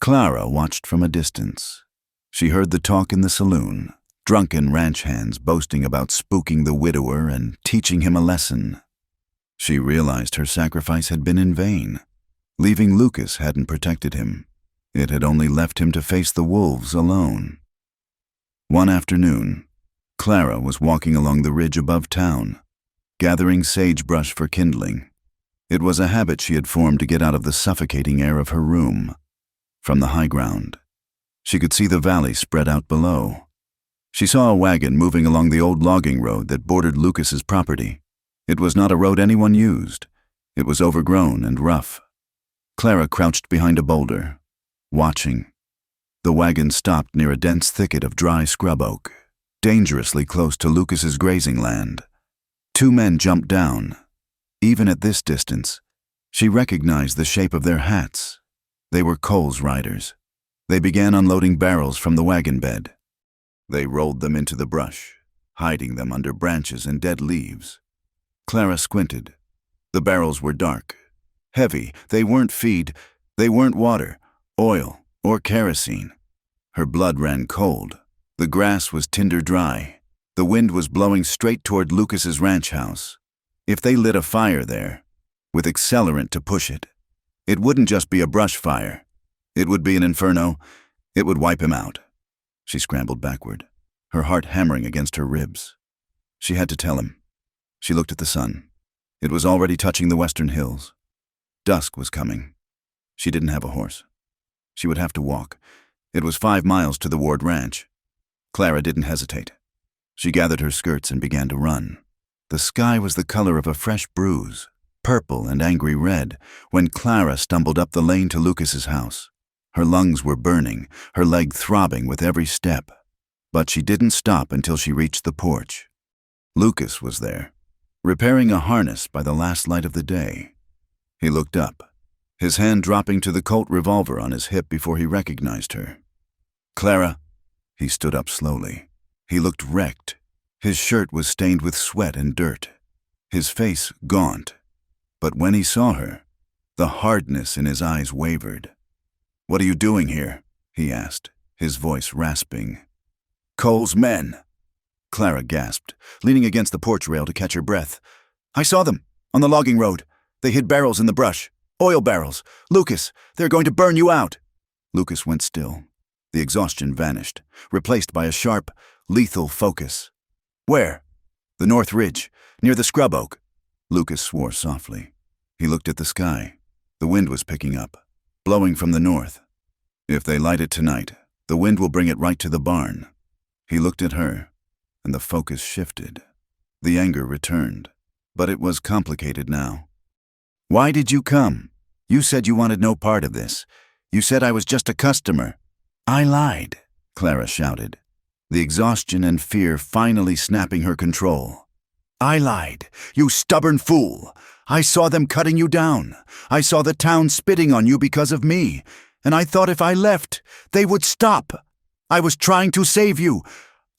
Clara watched from a distance. She heard the talk in the saloon, drunken ranch hands boasting about spooking the widower and teaching him a lesson. She realized her sacrifice had been in vain. Leaving Lucas hadn't protected him. It had only left him to face the wolves alone. One afternoon, Clara was walking along the ridge above town, gathering sagebrush for kindling. It was a habit she had formed to get out of the suffocating air of her room. From the high ground, she could see the valley spread out below. She saw a wagon moving along the old logging road that bordered Lucas's property. It was not a road anyone used. It was overgrown and rough. Clara crouched behind a boulder, watching. The wagon stopped near a dense thicket of dry scrub oak, dangerously close to Lucas's grazing land. Two men jumped down. Even at this distance, she recognized the shape of their hats. They were Cole's riders. They began unloading barrels from the wagon bed. They rolled them into the brush, hiding them under branches and dead leaves. Clara squinted. The barrels were dark, heavy. They weren't feed, they weren't water, oil, or kerosene. Her blood ran cold. The grass was tinder dry. The wind was blowing straight toward Lucas's ranch house. If they lit a fire there, with accelerant to push it, it wouldn't just be a brush fire. It would be an inferno. It would wipe him out. She scrambled backward, her heart hammering against her ribs. She had to tell him. She looked at the sun. It was already touching the western hills. Dusk was coming. She didn't have a horse. She would have to walk. It was 5 miles to the Ward Ranch. Clara didn't hesitate. She gathered her skirts and began to run. The sky was the color of a fresh bruise, purple and angry red, when Clara stumbled up the lane to Lucas's house. Her lungs were burning, her leg throbbing with every step. But she didn't stop until she reached the porch. Lucas was there, repairing a harness by the last light of the day. He looked up, his hand dropping to the Colt revolver on his hip before he recognized her. "Clara." He stood up slowly. He looked wrecked. His shirt was stained with sweat and dirt, his face gaunt. But when he saw her, the hardness in his eyes wavered. "What are you doing here?" he asked, his voice rasping. "Cole's men." Clara gasped, leaning against the porch rail to catch her breath. "I saw them, on the logging road. They hid barrels in the brush. Oil barrels. Lucas, they're going to burn you out." Lucas went still. The exhaustion vanished, replaced by a sharp, lethal focus. "Where?" "The North Ridge, near the scrub oak." Lucas swore softly. He looked at the sky. The wind was picking up, blowing from the north. "If they light it tonight, the wind will bring it right to the barn." He looked at her, and the focus shifted. The anger returned, but it was complicated now. "Why did you come? You said you wanted no part of this. You said I was just a customer." "I lied," Clara shouted, the exhaustion and fear finally snapping her control. "I lied, you stubborn fool. I saw them cutting you down. I saw the town spitting on you because of me, and I thought if I left, they would stop. I was trying to save you.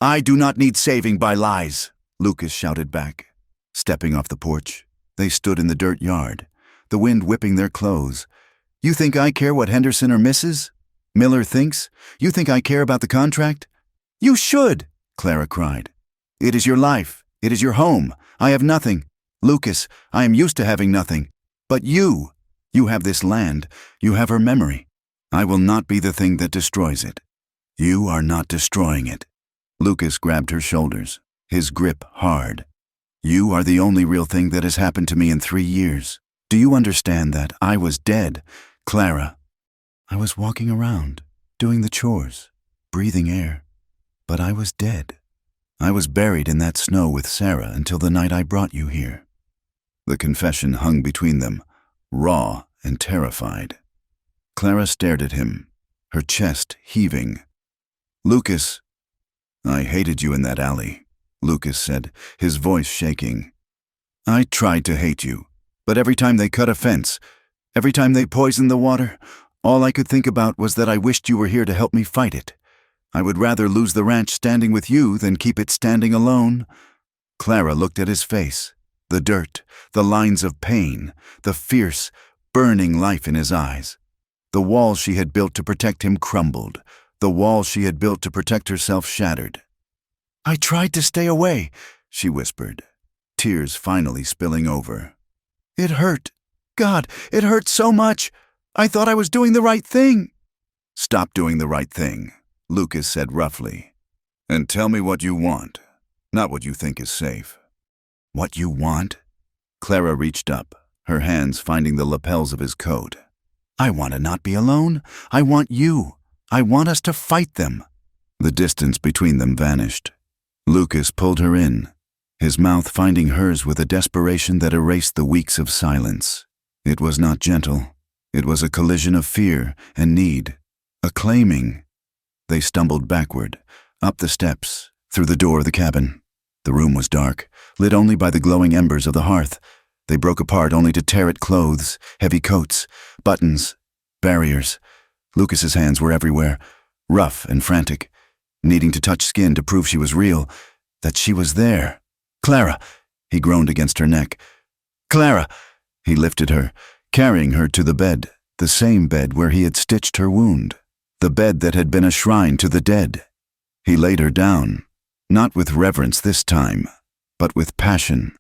I do not need saving by lies," Lucas shouted back. Stepping off the porch, they stood in the dirt yard, the wind whipping their clothes. "You think I care what Henderson or Mrs. Miller thinks? You think I care about the contract?" "You should," Clara cried. "It is your life. It is your home. I have nothing. Lucas, I am used to having nothing. But you have this land. You have her memory. I will not be the thing that destroys it. You are not destroying it." Lucas grabbed her shoulders, his grip hard. "You are the only real thing that has happened to me in 3 years. Do you understand that? I was dead, Clara. I was walking around, doing the chores, breathing air. But I was dead. I was buried in that snow with Sarah until the night I brought you here." The confession hung between them, raw and terrified. Clara stared at him, her chest heaving. "Lucas." "I hated you in that alley," Lucas said, his voice shaking. "I tried to hate you, but every time they cut a fence, every time they poisoned the water, all I could think about was that I wished you were here to help me fight it. I would rather lose the ranch standing with you than keep it standing alone." Clara looked at his face, the dirt, the lines of pain, the fierce, burning life in his eyes. The walls she had built to protect him crumbled. The walls she had built to protect herself shattered. "I tried to stay away," she whispered, tears finally spilling over. "It hurt. God, it hurt so much. I thought I was doing the right thing." "Stop doing the right thing," Lucas said roughly. And tell me what you want, not what you think is safe. What you want? Clara reached up, her hands finding the lapels of his coat. I want to not be alone. I want you. I want us to fight them. The distance between them vanished. Lucas pulled her in, his mouth finding hers with a desperation that erased the weeks of silence. It was not gentle. It was a collision of fear and need, a claiming. They stumbled backward, up the steps, through the door of the cabin. The room was dark, lit only by the glowing embers of the hearth. They broke apart only to tear at clothes, heavy coats, buttons, barriers. Lucas's hands were everywhere, rough and frantic, needing to touch skin to prove she was real, that she was there. Clara! He groaned against her neck. Clara! He lifted her, carrying her to the bed, the same bed where he had stitched her wound, the bed that had been a shrine to the dead. He laid her down, not with reverence this time, but with passion.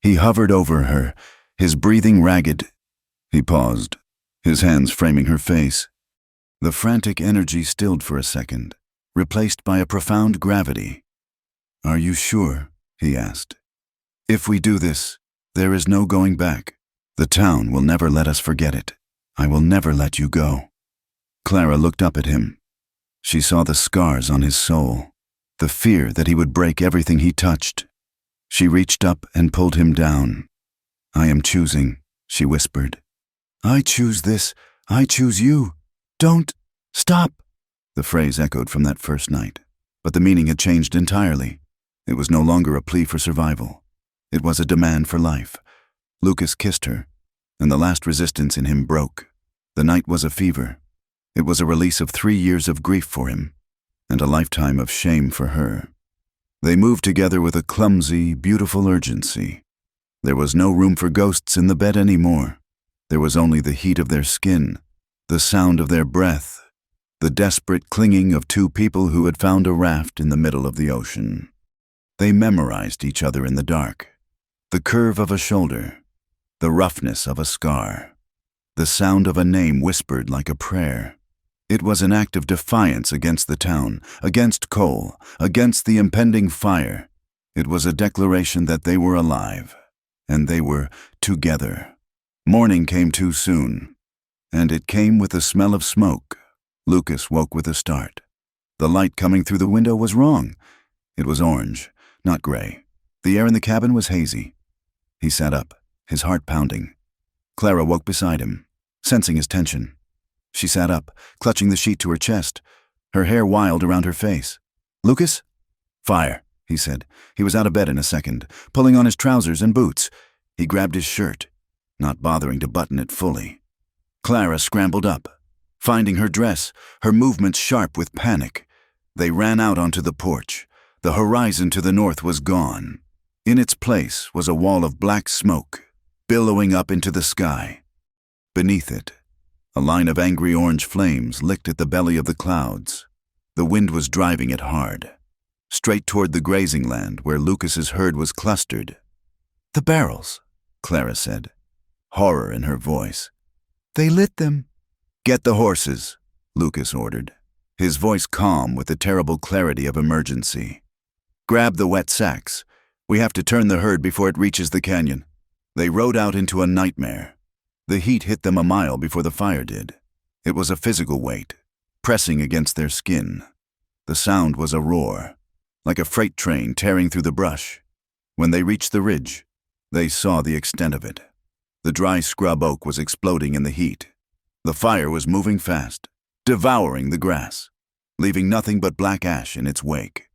He hovered over her, his breathing ragged. He paused, his hands framing her face. The frantic energy stilled for a second, replaced by a profound gravity. Are you sure? He asked. If we do this, there is no going back. The town will never let us forget it. I will never let you go. Clara looked up at him. She saw the scars on his soul, the fear that he would break everything he touched. She reached up and pulled him down. I am choosing, she whispered. I choose this. I choose you. Don't stop. The phrase echoed from that first night, but the meaning had changed entirely. It was no longer a plea for survival. It was a demand for life. Lucas kissed her, and the last resistance in him broke. The night was a fever. It was a release of 3 years of grief for him, and a lifetime of shame for her. They moved together with a clumsy, beautiful urgency. There was no room for ghosts in the bed anymore. There was only the heat of their skin, the sound of their breath, the desperate clinging of two people who had found a raft in the middle of the ocean. They memorized each other in the dark. The curve of a shoulder, the roughness of a scar, the sound of a name whispered like a prayer. It was an act of defiance against the town, against Cole, against the impending fire. It was a declaration that they were alive, and they were together. Morning came too soon, and it came with the smell of smoke. Lucas woke with a start. The light coming through the window was wrong. It was orange, not gray. The air in the cabin was hazy. He sat up, his heart pounding. Clara woke beside him, sensing his tension. She sat up, clutching the sheet to her chest, her hair wild around her face. Lucas? Fire, he said. He was out of bed in a second, pulling on his trousers and boots. He grabbed his shirt, not bothering to button it fully. Clara scrambled up, finding her dress, her movements sharp with panic. They ran out onto the porch. The horizon to the north was gone. In its place was a wall of black smoke, billowing up into the sky. Beneath it, a line of angry orange flames licked at the belly of the clouds. The wind was driving it hard, straight toward the grazing land where Lucas's herd was clustered. The barrels, Clara said, horror in her voice. They lit them. Get the horses, Lucas ordered, his voice calm with the terrible clarity of emergency. Grab the wet sacks. We have to turn the herd before it reaches the canyon. They rode out into a nightmare. The heat hit them a mile before the fire did. It was a physical weight, pressing against their skin. The sound was a roar, like a freight train tearing through the brush. When they reached the ridge, they saw the extent of it. The dry scrub oak was exploding in the heat. The fire was moving fast, devouring the grass, leaving nothing but black ash in its wake.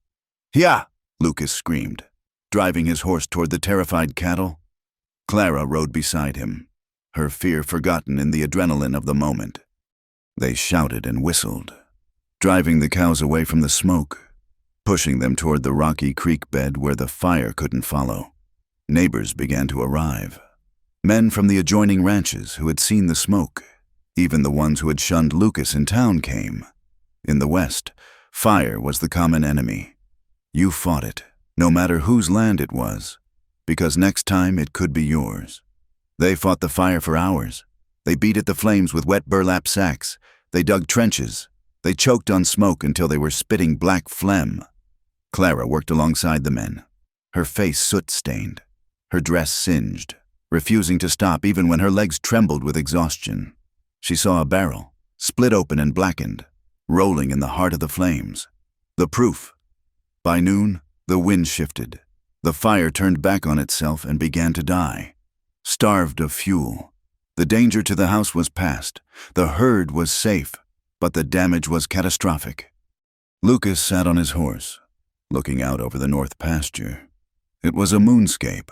"Yeah!" Lucas screamed, driving his horse toward the terrified cattle. Clara rode beside him, her fear forgotten in the adrenaline of the moment. They shouted and whistled, driving the cows away from the smoke, pushing them toward the rocky creek bed where the fire couldn't follow. Neighbors began to arrive. Men from the adjoining ranches who had seen the smoke. Even the ones who had shunned Lucas in town came. In the West, fire was the common enemy. You fought it, no matter whose land it was, because next time it could be yours. They fought the fire for hours. They beat at the flames with wet burlap sacks. They dug trenches. They choked on smoke until they were spitting black phlegm. Clara worked alongside the men, her face soot-stained, her dress singed, refusing to stop even when her legs trembled with exhaustion. She saw a barrel, split open and blackened, rolling in the heart of the flames. The proof. By noon, the wind shifted. The fire turned back on itself and began to die. Starved of fuel. The danger to the house was past. The herd was safe, but the damage was catastrophic. Lucas sat on his horse, looking out over the north pasture. It was a moonscape.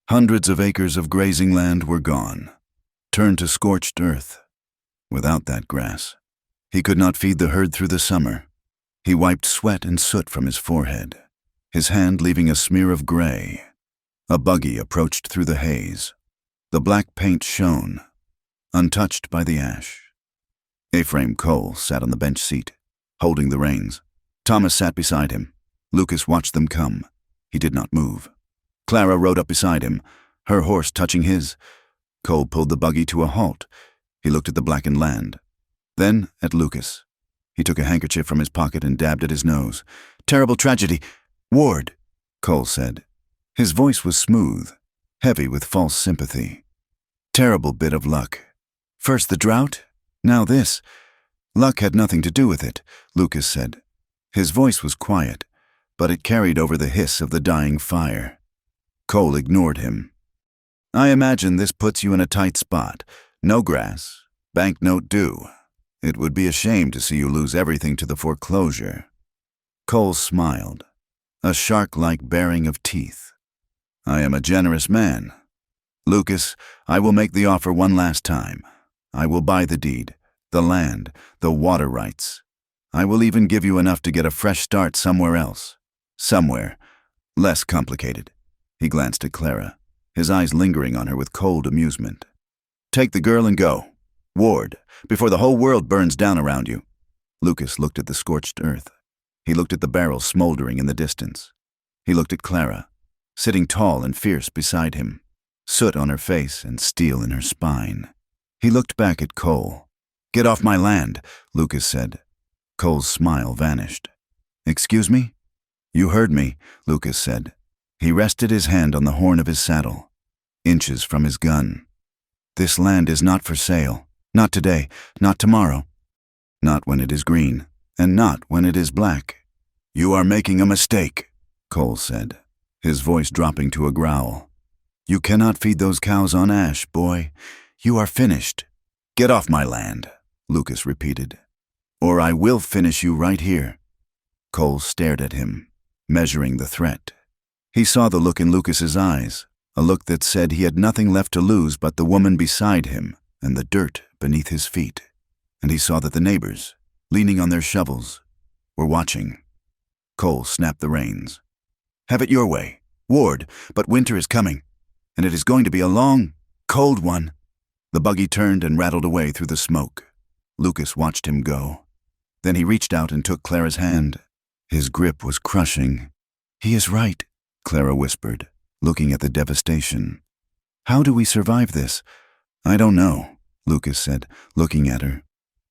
Hundreds of acres of grazing land were gone, turned to scorched earth. Without that grass, he could not feed the herd through the summer. He wiped sweat and soot from his forehead, his hand leaving a smear of gray. A buggy approached through the haze. The black paint shone, untouched by the ash. Ephraim Cole sat on the bench seat, holding the reins. Thomas sat beside him. Lucas watched them come. He did not move. Clara rode up beside him, her horse touching his. Cole pulled the buggy to a halt. He looked at the blackened land, then at Lucas. He took a handkerchief from his pocket and dabbed at his nose. "Terrible tragedy. Ward," Cole said. His voice was smooth, heavy with false sympathy. "Terrible bit of luck. First the drought, now this. Luck had nothing to do with it," Lucas said. His voice was quiet, but it carried over the hiss of the dying fire. Cole ignored him. "I imagine this puts you in a tight spot. No grass, banknote due. It would be a shame to see you lose everything to the foreclosure." Cole smiled, a shark-like baring of teeth. "I am a generous man. Lucas, I will make the offer one last time. I will buy the deed, the land, the water rights. I will even give you enough to get a fresh start somewhere else. Somewhere less complicated." He glanced at Clara, his eyes lingering on her with cold amusement. "Take the girl and go. Ward, before the whole world burns down around you." Lucas looked at the scorched earth. He looked at the barrel smoldering in the distance. He looked at Clara, sitting tall and fierce beside him, soot on her face and steel in her spine. He looked back at Cole. "Get off my land," Lucas said. Cole's smile vanished. "Excuse me?" "You heard me," Lucas said. He rested his hand on the horn of his saddle, inches from his gun. "This land is not for sale. Not today, not tomorrow. Not when it is green, and not when it is black." "You are making a mistake," Cole said, his voice dropping to a growl. "You cannot feed those cows on ash, boy. You are finished." "Get off my land," Lucas repeated, "or I will finish you right here." Cole stared at him, measuring the threat. He saw the look in Lucas's eyes, a look that said he had nothing left to lose but the woman beside him and the dirt beneath his feet. And he saw that the neighbors, leaning on their shovels, were watching. Cole snapped the reins. "Have it your way, Ward, but winter is coming, and it is going to be a long, cold one." The buggy turned and rattled away through the smoke. Lucas watched him go. Then he reached out and took Clara's hand. His grip was crushing. "He is right," Clara whispered, looking at the devastation. "How do we survive this?" "I don't know," Lucas said, looking at her.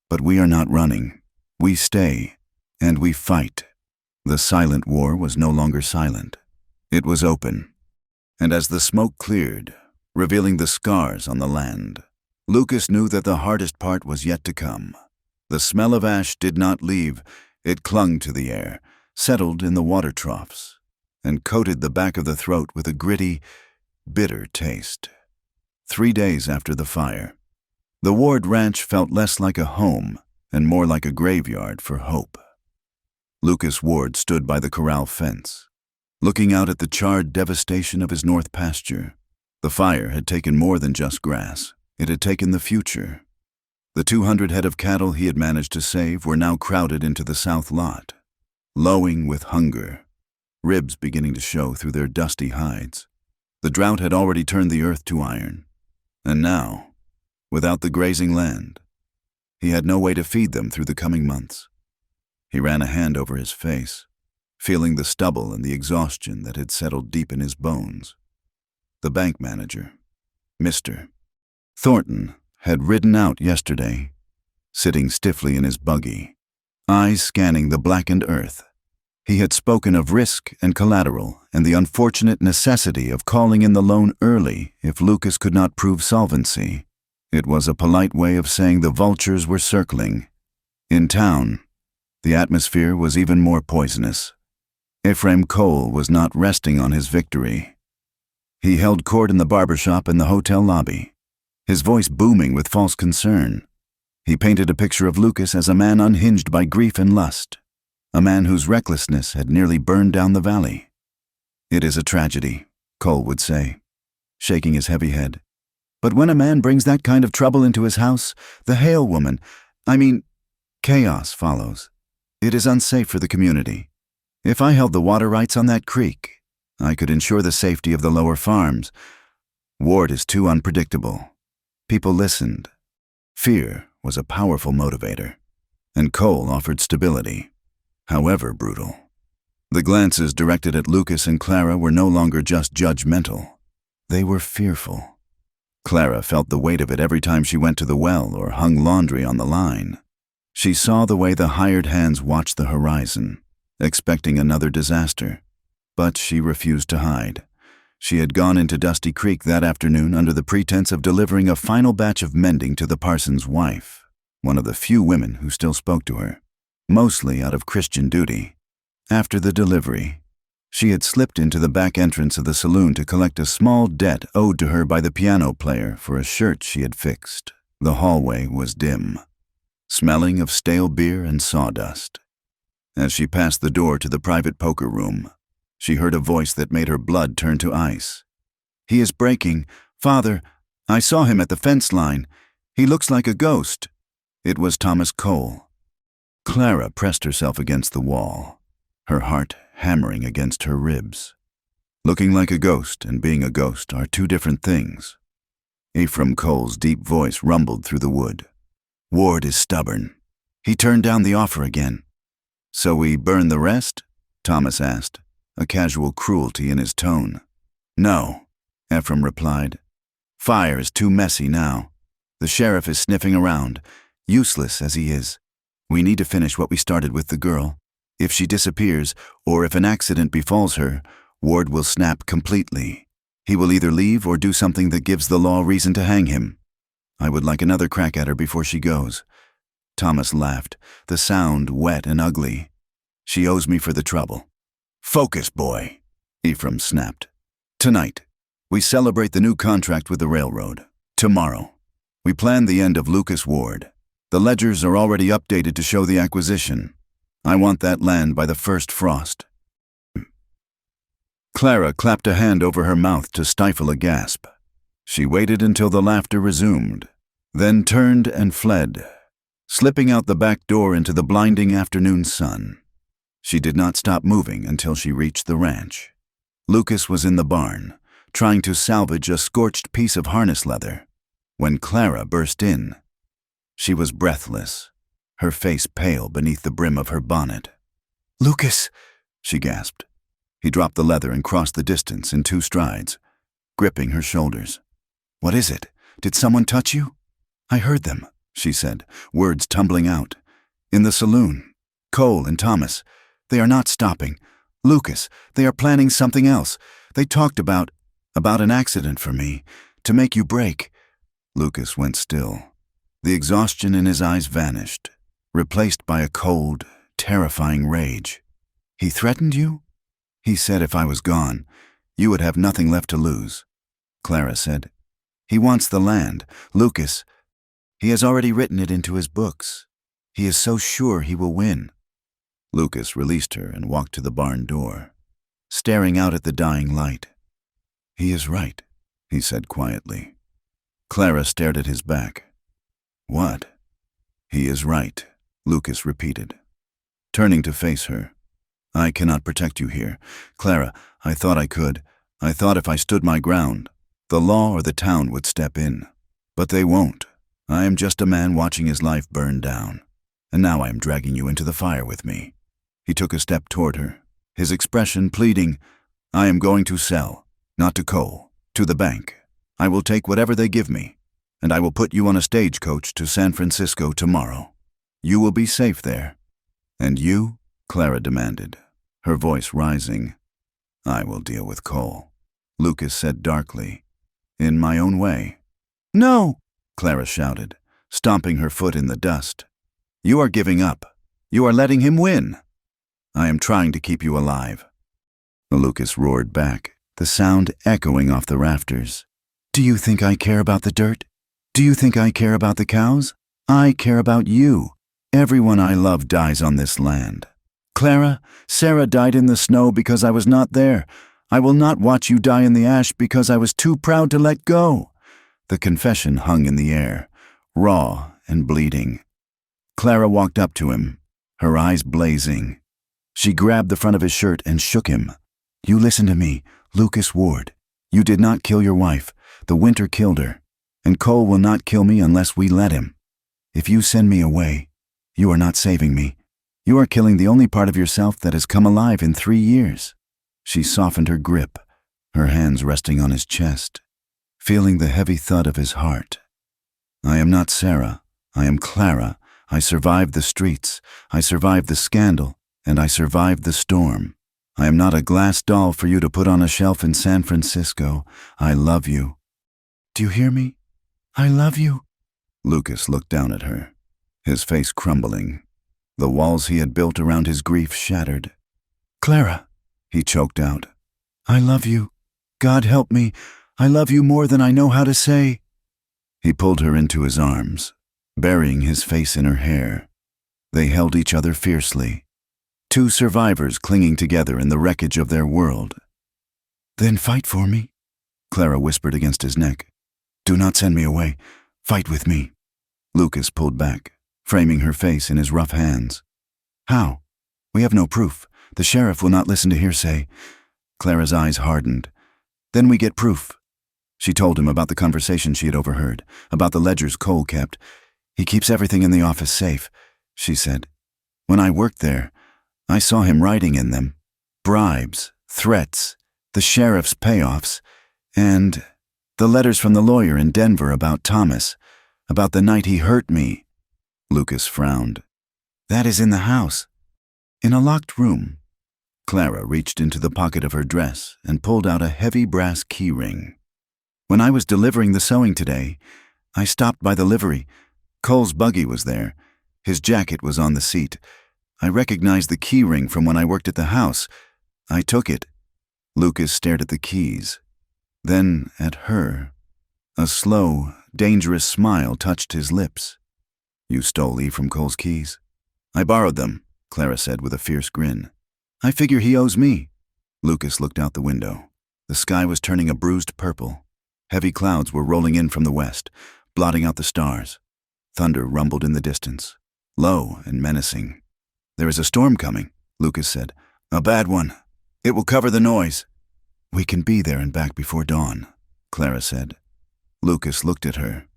"But we are not running. We stay, and we fight." The silent war was no longer silent. It was open. And as the smoke cleared, revealing the scars on the land, Lucas knew that the hardest part was yet to come. The smell of ash did not leave. It clung to the air, settled in the water troughs, and coated the back of the throat with a gritty, bitter taste. 3 days after the fire, the Ward Ranch felt less like a home and more like a graveyard for hope. Lucas Ward stood by the corral fence, looking out at the charred devastation of his north pasture. The fire had taken more than just grass. It had taken the future. The 200 head of cattle he had managed to save were now crowded into the south lot, lowing with hunger, ribs beginning to show through their dusty hides. The drought had already turned the earth to iron, and now, without the grazing land, he had no way to feed them through the coming months. He ran a hand over his face, feeling the stubble and the exhaustion that had settled deep in his bones. The bank manager, Mr. Thornton, had ridden out yesterday, sitting stiffly in his buggy, eyes scanning the blackened earth. He had spoken of risk and collateral and the unfortunate necessity of calling in the loan early if Lucas could not prove solvency. It was a polite way of saying the vultures were circling. In town, the atmosphere was even more poisonous. Ephraim Cole was not resting on his victory. He held court in the barbershop and the hotel lobby, his voice booming with false concern. He painted a picture of Lucas as a man unhinged by grief and lust, a man whose recklessness had nearly burned down the valley. "It is a tragedy," Cole would say, shaking his heavy head. "But when a man brings that kind of trouble into his house, chaos follows. It is unsafe for the community. If I held the water rights on that creek, I could ensure the safety of the lower farms. Ward is too unpredictable." People listened. Fear was a powerful motivator, and Cole offered stability, however brutal. The glances directed at Lucas and Clara were no longer just judgmental. They were fearful. Clara felt the weight of it every time she went to the well or hung laundry on the line. She saw the way the hired hands watched the horizon, expecting another disaster. But she refused to hide. She had gone into Dusty Creek that afternoon under the pretense of delivering a final batch of mending to the parson's wife, one of the few women who still spoke to her, mostly out of Christian duty. After the delivery, she had slipped into the back entrance of the saloon to collect a small debt owed to her by the piano player for a shirt she had fixed. The hallway was dim, smelling of stale beer and sawdust. As she passed the door to the private poker room, she heard a voice that made her blood turn to ice. "He is breaking. Father, I saw him at the fence line. He looks like a ghost." It was Thomas Cole. Clara pressed herself against the wall, her heart hammering against her ribs. Looking like a ghost and being a ghost are two different things. Ephraim Cole's deep voice rumbled through the wood. "Ward is stubborn. He turned down the offer again." "So we burn the rest?" Thomas asked, a casual cruelty in his tone. "No," Ephraim replied. "Fire is too messy now. The sheriff is sniffing around, useless as he is. We need to finish what we started with the girl. If she disappears, or if an accident befalls her, Ward will snap completely. He will either leave or do something that gives the law reason to hang him. I would like another crack at her before she goes." Thomas laughed, the sound wet and ugly. "She owes me for the trouble." "Focus, boy," Ephraim snapped. "Tonight, we celebrate the new contract with the railroad. Tomorrow, we plan the end of Lucas Ward. The ledgers are already updated to show the acquisition. I want that land by the first frost." Clara clapped a hand over her mouth to stifle a gasp. She waited until the laughter resumed, then turned and fled, slipping out the back door into the blinding afternoon sun. She did not stop moving until she reached the ranch. Lucas was in the barn, trying to salvage a scorched piece of harness leather, when Clara burst in. She was breathless, her face pale beneath the brim of her bonnet. "Lucas!" she gasped. He dropped the leather and crossed the distance in 2 strides, gripping her shoulders. "What is it? Did someone touch you?" "I heard them," she said, words tumbling out. "In the saloon. Cole and Thomas. They are not stopping. Lucas, they are planning something else. They talked about an accident for me, to make you break." Lucas went still. The exhaustion in his eyes vanished, replaced by a cold, terrifying rage. "He threatened you?" "He said if I was gone, you would have nothing left to lose," Clara said. "He wants the land. Lucas, he has already written it into his books. He is so sure he will win." Lucas released her and walked to the barn door, staring out at the dying light. "He is right," he said quietly. Clara stared at his back. "What?" "He is right," Lucas repeated, turning to face her. "I cannot protect you here. Clara, I thought I could. I thought if I stood my ground, the law or the town would step in. But they won't. I am just a man watching his life burn down. And now I am dragging you into the fire with me." He took a step toward her, his expression pleading. "I am going to sell, not to Cole, to the bank. I will take whatever they give me, and I will put you on a stagecoach to San Francisco tomorrow. You will be safe there." "And you?" Clara demanded, her voice rising. "I will deal with Cole," Lucas said darkly. "In my own way." "No!" Clara shouted, stomping her foot in the dust. "You are giving up. You are letting him win." "I am trying to keep you alive." Lucas roared back, the sound echoing off the rafters. "Do you think I care about the dirt? Do you think I care about the cows? I care about you. Everyone I love dies on this land. Clara, Sarah died in the snow because I was not there. I will not watch you die in the ash because I was too proud to let go." The confession hung in the air, raw and bleeding. Clara walked up to him, her eyes blazing. She grabbed the front of his shirt and shook him. "You listen to me, Lucas Ward. You did not kill your wife. The winter killed her. And Cole will not kill me unless we let him. If you send me away, you are not saving me. You are killing the only part of yourself that has come alive in 3 years." She softened her grip, her hands resting on his chest, feeling the heavy thud of his heart. "I am not Sarah. I am Clara. I survived the streets. I survived the scandal. And I survived the storm. I am not a glass doll for you to put on a shelf in San Francisco. I love you. Do you hear me? I love you." Lucas looked down at her, his face crumbling. The walls he had built around his grief shattered. "Clara," he choked out, "I love you. God help me. I love you more than I know how to say." He pulled her into his arms, burying his face in her hair. They held each other fiercely, two survivors clinging together in the wreckage of their world. "Then fight for me," Clara whispered against his neck. "Do not send me away. Fight with me." Lucas pulled back, framing her face in his rough hands. "How? We have no proof. The sheriff will not listen to hearsay." Clara's eyes hardened. "Then we get proof." She told him about the conversation she had overheard, about the ledgers Cole kept. "He keeps everything in the office safe," she said. "When I worked there, I saw him writing in them. Bribes, threats, the sheriff's payoffs, and the letters from the lawyer in Denver about Thomas, about the night he hurt me." Lucas frowned. "That is in the house, in a locked room." Clara reached into the pocket of her dress and pulled out a heavy brass key ring. "When I was delivering the sewing today, I stopped by the livery. Cole's buggy was there. His jacket was on the seat. I recognized the key ring from when I worked at the house. I took it." Lucas stared at the keys, then at her. A slow, dangerous smile touched his lips. "You stole Ephraim Cole's keys?" "I borrowed them," Clara said with a fierce grin. "I figure he owes me." Lucas looked out the window. The sky was turning a bruised purple. Heavy clouds were rolling in from the west, blotting out the stars. Thunder rumbled in the distance, low and menacing. "There is a storm coming," Lucas said. "A bad one. It will cover the noise." "We can be there and back before dawn," Clara said. Lucas looked at her,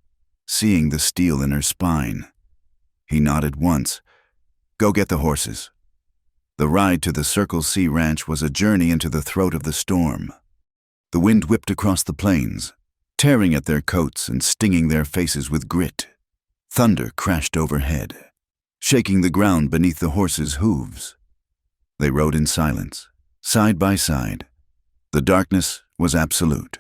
seeing the steel in her spine. He nodded once. "Go get the horses." The ride to the Circle C ranch was a journey into the throat of the storm. The wind whipped across the plains, tearing at their coats and stinging their faces with grit. Thunder crashed overhead, shaking the ground beneath the horses' hooves. They rode in silence, side by side. The darkness was absolute,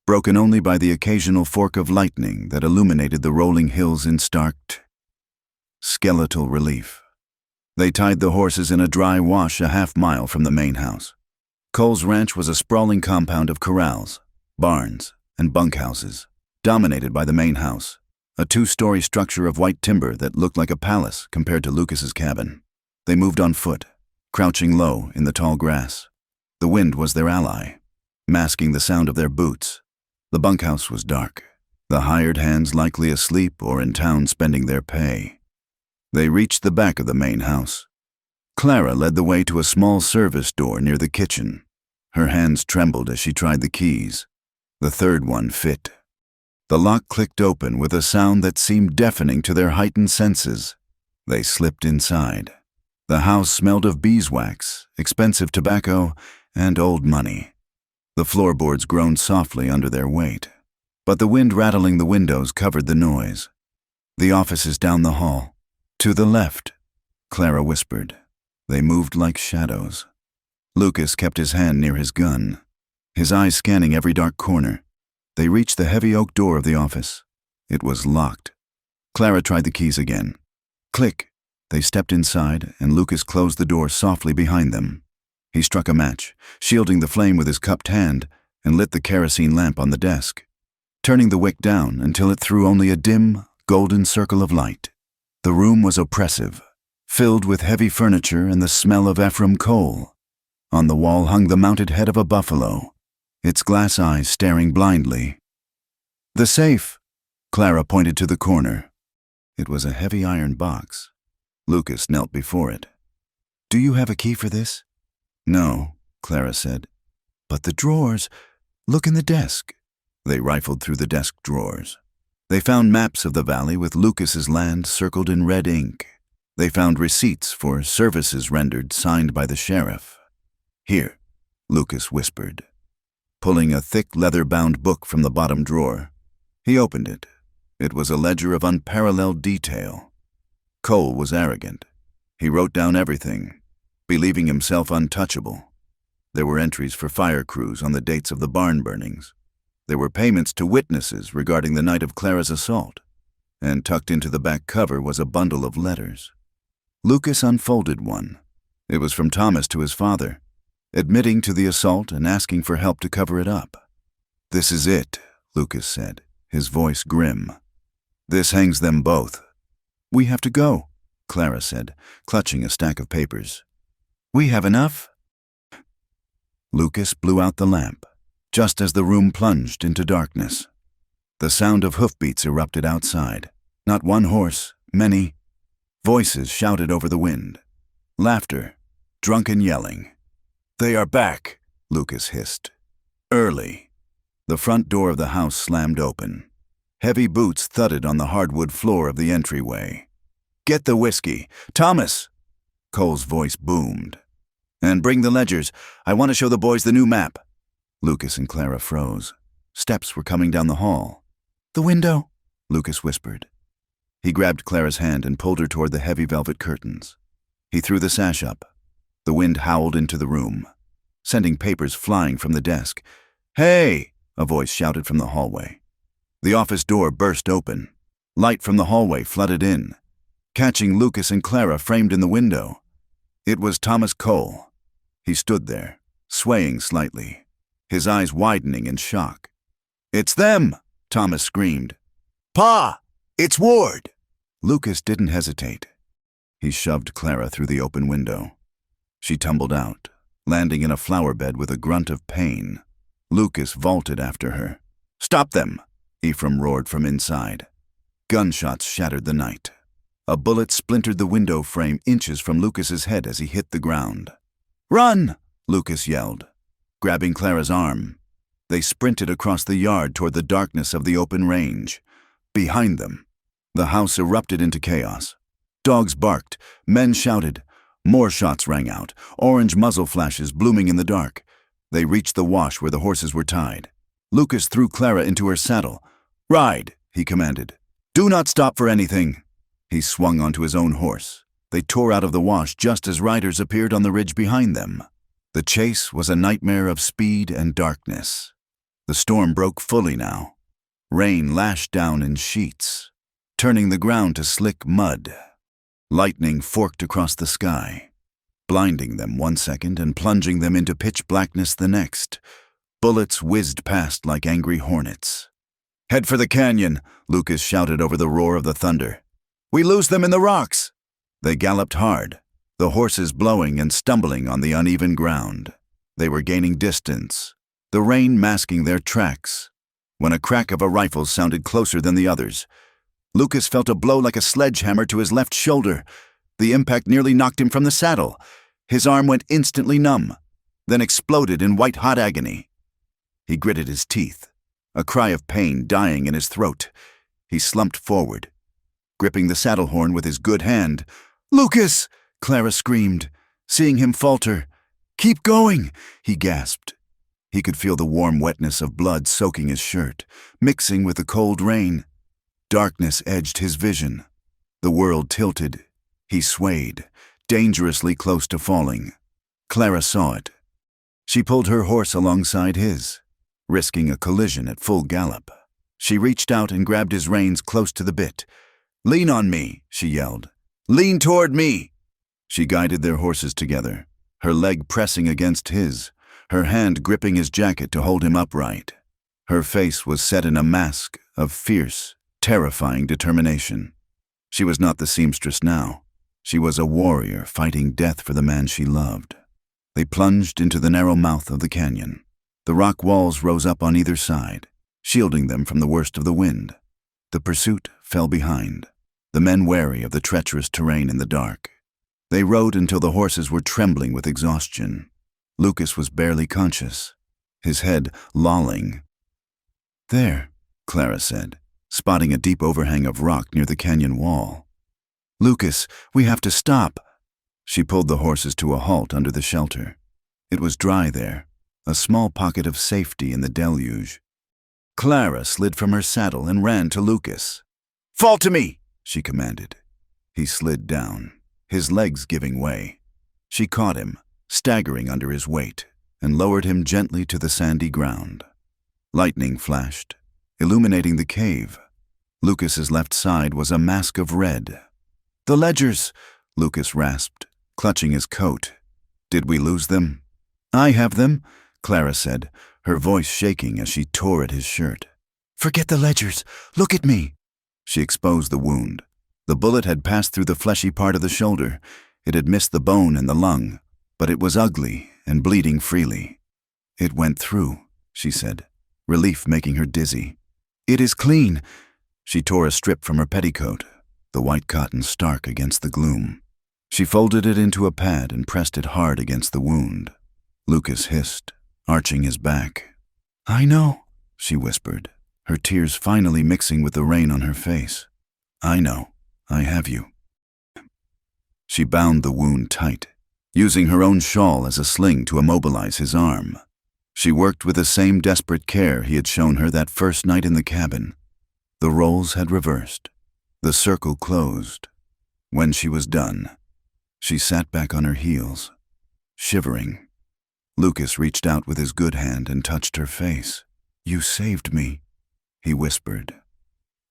broken only by the occasional fork of lightning that illuminated the rolling hills in stark, skeletal relief. They tied the horses in a dry wash a half-mile from the main house. Cole's ranch was a sprawling compound of corrals, barns, and bunkhouses, dominated by the main house, a 2-story structure of white timber that looked like a palace compared to Lucas's cabin. They moved on foot, crouching low in the tall grass. The wind was their ally, masking the sound of their boots. The bunkhouse was dark, the hired hands likely asleep or in town spending their pay. They reached the back of the main house. Clara led the way to a small service door near the kitchen. Her hands trembled as she tried the keys. The third one fit. The lock clicked open with a sound that seemed deafening to their heightened senses. They slipped inside. The house smelled of beeswax, expensive tobacco, and old money. The floorboards groaned softly under their weight, but the wind rattling the windows covered the noise. "The office is down the hall. To the left," Clara whispered. They moved like shadows. Lucas kept his hand near his gun, his eyes scanning every dark corner. They reached the heavy oak door of the office. It was locked. Clara tried the keys again. Click! They stepped inside, and Lucas closed the door softly behind them. He struck a match, shielding the flame with his cupped hand, and lit the kerosene lamp on the desk, turning the wick down until it threw only a dim, golden circle of light. The room was oppressive, filled with heavy furniture and the smell of Ephraim coal. On the wall hung the mounted head of a buffalo, its glass eyes staring blindly. "The safe!" Clara pointed to the corner. It was a heavy iron box. Lucas knelt before it. "Do you have a key for this?" "No," Clara said. "But the drawers, look in the desk." They rifled through the desk drawers. They found maps of the valley with Lucas's land circled in red ink. They found receipts for services rendered signed by the sheriff. "Here," Lucas whispered, pulling a thick leather-bound book from the bottom drawer. He opened it. It was a ledger of unparalleled detail. Cole was arrogant. He wrote down everything, believing himself untouchable. There were entries for fire crews on the dates of the barn burnings. There were payments to witnesses regarding the night of Clara's assault. And tucked into the back cover was a bundle of letters. Lucas unfolded one. It was from Thomas to his father, admitting to the assault and asking for help to cover it up. "This is it," Lucas said, his voice grim. "This hangs them both." "We have to go," Clara said, clutching a stack of papers. "We have enough." Lucas blew out the lamp, just as the room plunged into darkness. The sound of hoofbeats erupted outside. Not one horse, many. Voices shouted over the wind. Laughter, drunken yelling. "They are back," Lucas hissed. "Early." The front door of the house slammed open. Heavy boots thudded on the hardwood floor of the entryway. "Get the whiskey. Thomas!" Cole's voice boomed. "And bring the ledgers. I want to show the boys the new map." Lucas and Clara froze. Steps were coming down the hall. "The window," Lucas whispered. He grabbed Clara's hand and pulled her toward the heavy velvet curtains. He threw the sash up. The wind howled into the room, sending papers flying from the desk. "Hey!" a voice shouted from the hallway. The office door burst open. Light from the hallway flooded in, catching Lucas and Clara framed in the window. It was Thomas Cole. He stood there, swaying slightly, his eyes widening in shock. "It's them!" Thomas screamed. "Pa! It's Ward!" Lucas didn't hesitate. He shoved Clara through the open window. She tumbled out, landing in a flower bed with a grunt of pain. Lucas vaulted after her. "Stop them!" Ephraim roared from inside. Gunshots shattered the night. A bullet splintered the window frame inches from Lucas's head as he hit the ground. "Run!" Lucas yelled, grabbing Clara's arm. They sprinted across the yard toward the darkness of the open range. Behind them, the house erupted into chaos. Dogs barked, men shouted. More shots rang out, orange muzzle flashes blooming in the dark. They reached the wash where the horses were tied. Lucas threw Clara into her saddle. "Ride," he commanded. "Do not stop for anything." He swung onto his own horse. They tore out of the wash just as riders appeared on the ridge behind them. The chase was a nightmare of speed and darkness. The storm broke fully now. Rain lashed down in sheets, turning the ground to slick mud. Lightning forked across the sky, blinding them one second and plunging them into pitch blackness the next. Bullets whizzed past like angry hornets. "Head for the canyon," Lucas shouted over the roar of the thunder. "We lose them in the rocks." They galloped hard, the horses blowing and stumbling on the uneven ground. They were gaining distance, the rain masking their tracks, when a crack of a rifle sounded closer than the others. Lucas felt a blow like a sledgehammer to his left shoulder. The impact nearly knocked him from the saddle. His arm went instantly numb, then exploded in white-hot agony. He gritted his teeth, a cry of pain dying in his throat. He slumped forward, gripping the saddle horn with his good hand. "Lucas!" Clara screamed, seeing him falter. "Keep going!" he gasped. He could feel the warm wetness of blood soaking his shirt, mixing with the cold rain. Darkness edged his vision. The world tilted. He swayed, dangerously close to falling. Clara saw it. She pulled her horse alongside his, risking a collision at full gallop. She reached out and grabbed his reins close to the bit. "Lean on me," she yelled. "Lean toward me." She guided their horses together, her leg pressing against his, her hand gripping his jacket to hold him upright. Her face was set in a mask of fierce, terrifying determination. She was not the seamstress now. She was a warrior fighting death for the man she loved. They plunged into the narrow mouth of the canyon. The rock walls rose up on either side, shielding them from the worst of the wind. The pursuit fell behind, the men wary of the treacherous terrain in the dark. They rode until the horses were trembling with exhaustion. Lucas was barely conscious, his head lolling. "There," Clara said, spotting a deep overhang of rock near the canyon wall. "Lucas, we have to stop." She pulled the horses to a halt under the shelter. It was dry there, a small pocket of safety in the deluge. Clara slid from her saddle and ran to Lucas. "Fall to me," she commanded. He slid down, his legs giving way. She caught him, staggering under his weight, and lowered him gently to the sandy ground. Lightning flashed, illuminating the cave. Lucas's left side was a mask of red. "The ledgers," Lucas rasped, clutching his coat. "Did we lose them?" "I have them," Clara said, her voice shaking as she tore at his shirt. "Forget the ledgers. Look at me." She exposed the wound. The bullet had passed through the fleshy part of the shoulder. It had missed the bone and the lung, but it was ugly and bleeding freely. "It went through," she said, relief making her dizzy. "It is clean." She tore a strip from her petticoat, the white cotton stark against the gloom. She folded it into a pad and pressed it hard against the wound. Lucas hissed, arching his back. "I know," she whispered, her tears finally mixing with the rain on her face. "I know. I have you." She bound the wound tight, using her own shawl as a sling to immobilize his arm. She worked with the same desperate care he had shown her that first night in the cabin. The roles had reversed. The circle closed. When she was done, she sat back on her heels, shivering. Lucas reached out with his good hand and touched her face. "You saved me," he whispered.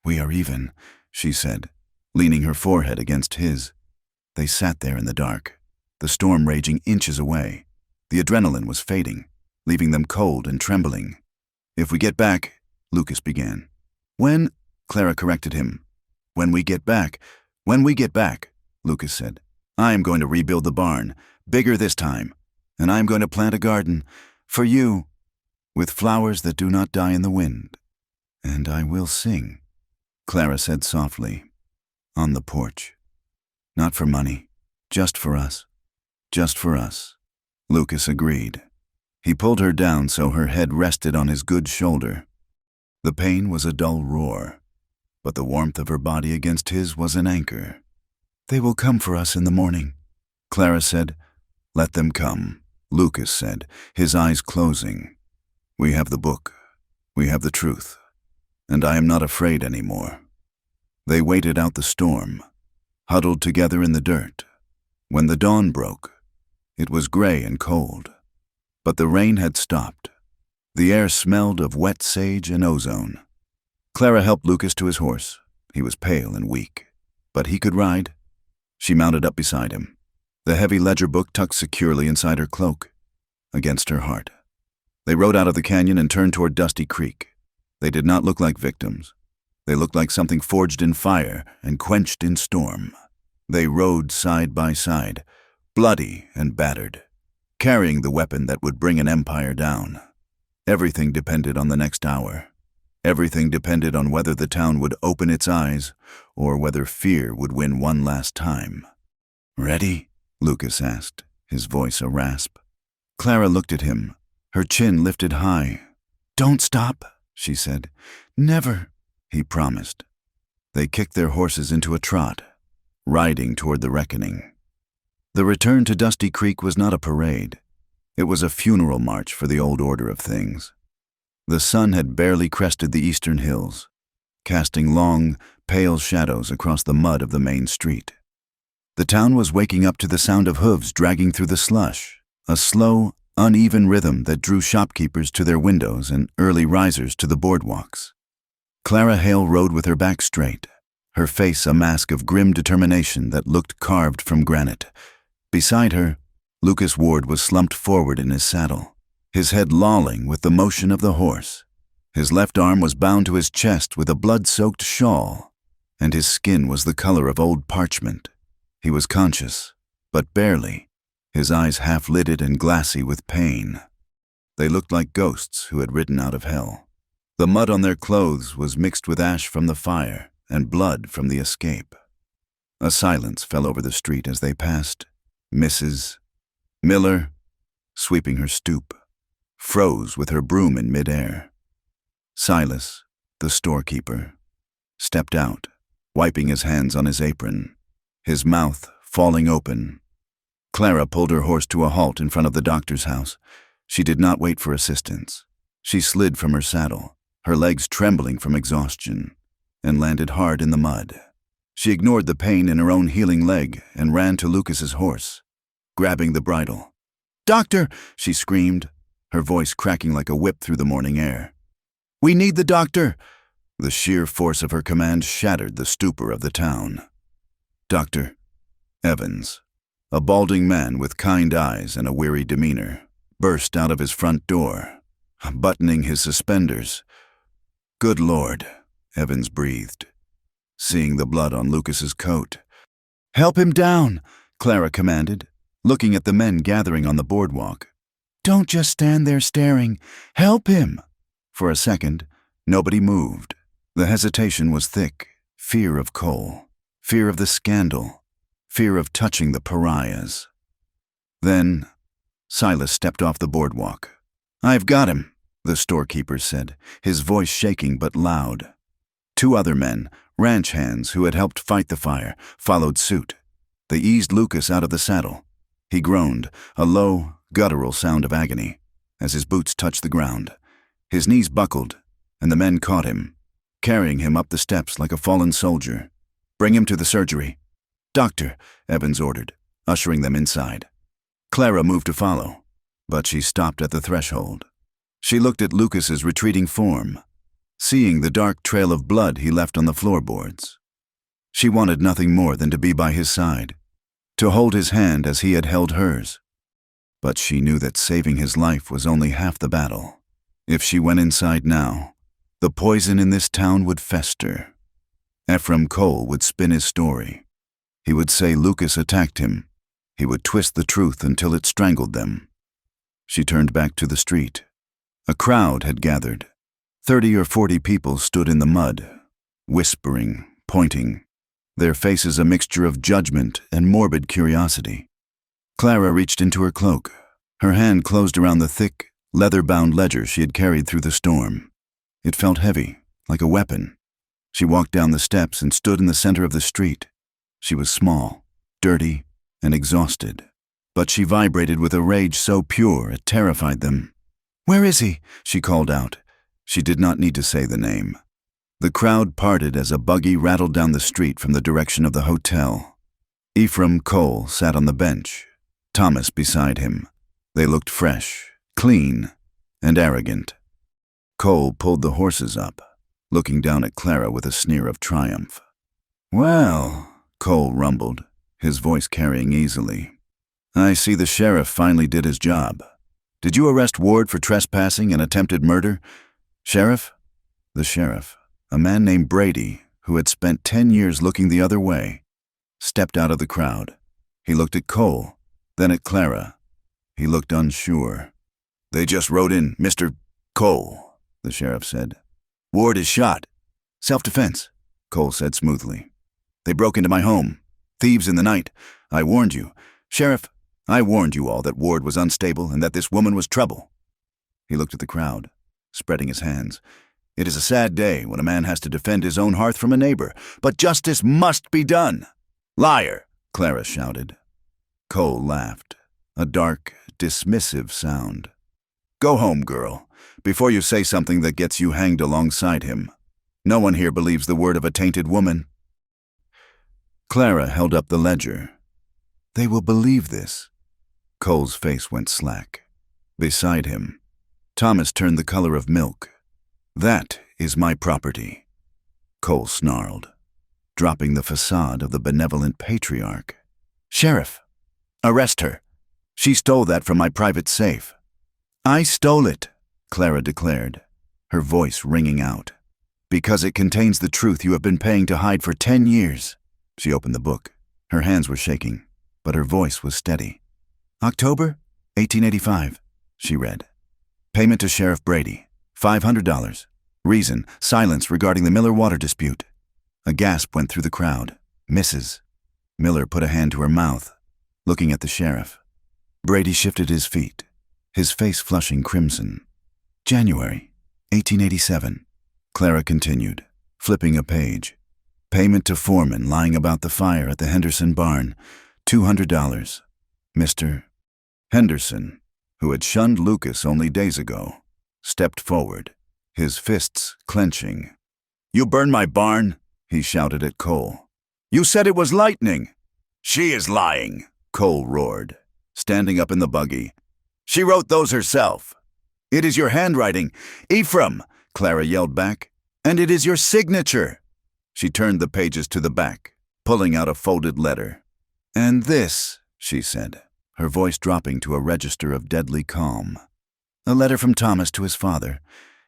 "We are even," she said, leaning her forehead against his. They sat there in the dark, the storm raging inches away. The adrenaline was fading, leaving them cold and trembling. "If we get back," Lucas began. "When?" Clara corrected him. "When we get back," Lucas said. "I am going to rebuild the barn, bigger this time, and I am going to plant a garden, for you, with flowers that do not die in the wind. And I will sing," Clara said softly, "on the porch. Not for money, just for us. Just for us." Lucas agreed. He pulled her down so her head rested on his good shoulder. The pain was a dull roar, but the warmth of her body against his was an anchor. "They will come for us in the morning," Clara said. "Let them come," Lucas said, his eyes closing. "We have the book. We have the truth. And I am not afraid anymore." They waited out the storm, huddled together in the dirt. When the dawn broke, it was gray and cold, but the rain had stopped. The air smelled of wet sage and ozone. Clara helped Lucas to his horse. He was pale and weak, but he could ride. She mounted up beside him, the heavy ledger book tucked securely inside her cloak, against her heart. They rode out of the canyon and turned toward Dusty Creek. They did not look like victims. They looked like something forged in fire and quenched in storm. They rode side by side, bloody and battered, carrying the weapon that would bring an empire down. Everything depended on the next hour. Everything depended on whether the town would open its eyes or whether fear would win one last time. "Ready?" Lucas asked, his voice a rasp. Clara looked at him, her chin lifted high. "Don't stop," she said. "Never," he promised. They kicked their horses into a trot, riding toward the reckoning. The return to Dusty Creek was not a parade. It was a funeral march for the old order of things. The sun had barely crested the eastern hills, casting long, pale shadows across the mud of the main street. The town was waking up to the sound of hooves dragging through the slush, a slow, uneven rhythm that drew shopkeepers to their windows and early risers to the boardwalks. Clara Hale rode with her back straight, her face a mask of grim determination that looked carved from granite. Beside her, Lucas Ward was slumped forward in his saddle, his head lolling with the motion of the horse. His left arm was bound to his chest with a blood-soaked shawl, and his skin was the color of old parchment. He was conscious, but barely, his eyes half-lidded and glassy with pain. They looked like ghosts who had ridden out of hell. The mud on their clothes was mixed with ash from the fire and blood from the escape. A silence fell over the street as they passed. Mrs. Miller, sweeping her stoop, froze with her broom in midair. Silas, the storekeeper, stepped out, wiping his hands on his apron, his mouth falling open. Clara pulled her horse to a halt in front of the doctor's house. She did not wait for assistance. She slid from her saddle, her legs trembling from exhaustion, and landed hard in the mud. She ignored the pain in her own healing leg and ran to Lucas's horse, grabbing the bridle. "Doctor!" she screamed, her voice cracking like a whip through the morning air. "We need the doctor!" The sheer force of her command shattered the stupor of the town. Dr. Evans, a balding man with kind eyes and a weary demeanor, burst out of his front door, buttoning his suspenders. "Good Lord," Evans breathed, seeing the blood on Lucas's coat. "Help him down," Clara commanded, looking at the men gathering on the boardwalk. "Don't just stand there staring. Help him!" For a second, nobody moved. The hesitation was thick, fear of Cole, fear of the scandal, fear of touching the pariahs. Then, Silas stepped off the boardwalk. "I've got him," the storekeeper said, his voice shaking but loud. Two other men, ranch hands who had helped fight the fire, followed suit. They eased Lucas out of the saddle. He groaned, a low, guttural sound of agony, as his boots touched the ground. His knees buckled, and the men caught him, carrying him up the steps like a fallen soldier. "Bring him to the surgery." "Doctor," Evans ordered, ushering them inside. Clara moved to follow, but she stopped at the threshold. She looked at Lucas's retreating form, seeing the dark trail of blood he left on the floorboards. She wanted nothing more than to be by his side, to hold his hand as he had held hers. But she knew that saving his life was only half the battle. If she went inside now, the poison in this town would fester. Ephraim Cole would spin his story. He would say Lucas attacked him. He would twist the truth until it strangled them. She turned back to the street. A crowd had gathered. 30 or 40 people stood in the mud, whispering, pointing, their faces a mixture of judgment and morbid curiosity. Clara reached into her cloak. Her hand closed around the thick, leather-bound ledger she had carried through the storm. It felt heavy, like a weapon. She walked down the steps and stood in the center of the street. She was small, dirty, and exhausted, but she vibrated with a rage so pure it terrified them. "Where is he?" she called out. She did not need to say the name. The crowd parted as a buggy rattled down the street from the direction of the hotel. Ephraim Cole sat on the bench, Thomas beside him. They looked fresh, clean, and arrogant. Cole pulled the horses up, looking down at Clara with a sneer of triumph. "Well," Cole rumbled, his voice carrying easily, "I see the sheriff finally did his job. Did you arrest Ward for trespassing and attempted murder?" "Sheriff?" The sheriff, a man named Brady, who had spent 10 years looking the other way, stepped out of the crowd. He looked at Cole, then at Clara. He looked unsure. "They just rode in, Mr. Cole," the sheriff said. "Ward is shot." "Self-defense," Cole said smoothly. "They broke into my home. Thieves in the night. I warned you. Sheriff, I warned you all that Ward was unstable and that this woman was trouble." He looked at the crowd, spreading his hands. "It is a sad day when a man has to defend his own hearth from a neighbor, but justice must be done." "Liar!" Clara shouted. Cole laughed, a dark, dismissive sound. "Go home, girl, before you say something that gets you hanged alongside him. No one here believes the word of a tainted woman." Clara held up the ledger. "They will believe this." Cole's face went slack. Beside him, Thomas turned the color of milk. "That is my property," Cole snarled, dropping the facade of the benevolent patriarch. "Sheriff, arrest her. She stole that from my private safe." "I stole it," Clara declared, her voice ringing out, "because it contains the truth you have been paying to hide for 10 years. She opened the book. Her hands were shaking, but her voice was steady. "October 1885, she read. "Payment to Sheriff Brady, $500. Reason, silence regarding the Miller water dispute." A gasp went through the crowd. "Mrs." Miller put a hand to her mouth, looking at the sheriff. Brady shifted his feet, his face flushing crimson. "January 1887, Clara continued, flipping a page. "Payment to foreman lying about the fire at the Henderson barn, $200. Mr. Henderson, who had shunned Lucas only days ago, stepped forward, his fists clenching. "You burned my barn?" he shouted at Cole. "You said it was lightning." "She is lying," Cole roared, standing up in the buggy. "She wrote those herself." "It is your handwriting, Ephraim," Clara yelled back. "And it is your signature." She turned the pages to the back, pulling out a folded letter. "And this," she said, her voice dropping to a register of deadly calm. "A letter from Thomas to his father,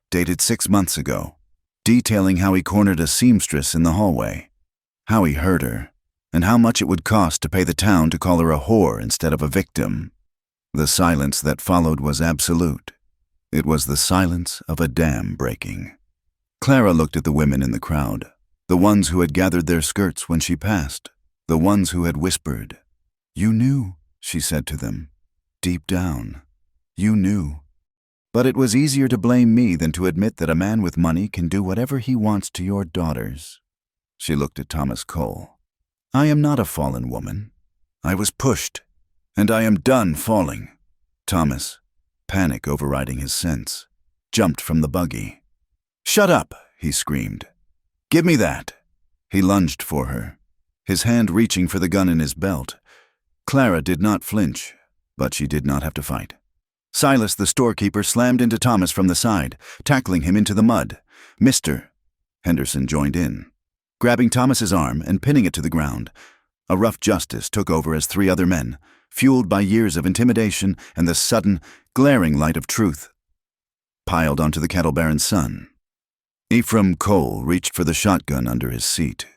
dated 6 months ago, detailing how he cornered a seamstress in the hallway, how he hurt her, and how much it would cost to pay the town to call her a whore instead of a victim." The silence that followed was absolute. It was the silence of a dam breaking. Clara looked at the women in the crowd, the ones who had gathered their skirts when she passed, the ones who had whispered. "You knew," she said to them. "Deep down, you knew. But it was easier to blame me than to admit that a man with money can do whatever he wants to your daughters." She looked at Thomas Cole. "I am not a fallen woman. I was pushed, and I am done falling." Thomas, panic overriding his sense, jumped from the buggy. "Shut up," he screamed. "Give me that." He lunged for her, his hand reaching for the gun in his belt. Clara did not flinch, but she did not have to fight. Silas, the storekeeper, slammed into Thomas from the side, tackling him into the mud. "Mr." Henderson joined in, grabbing Thomas's arm and pinning it to the ground. A rough justice took over as 3 other men, fueled by years of intimidation and the sudden, glaring light of truth, piled onto the cattle baron's son. Ephraim Cole reached for the shotgun under his seat,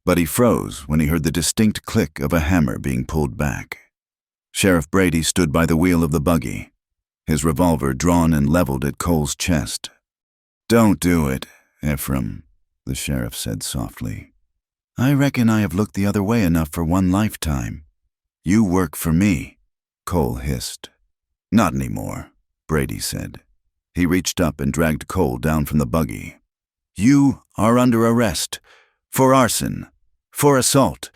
but he froze when he heard the distinct click of a hammer being pulled back. Sheriff Brady stood by the wheel of the buggy, his revolver drawn and leveled at Cole's chest. "Don't do it, Ephraim," the sheriff said softly. "I reckon I have looked the other way enough for one lifetime. You work for me," Cole hissed. "Not anymore," Brady said. He reached up and dragged Cole down from the buggy. "You are under arrest for arson, for assault,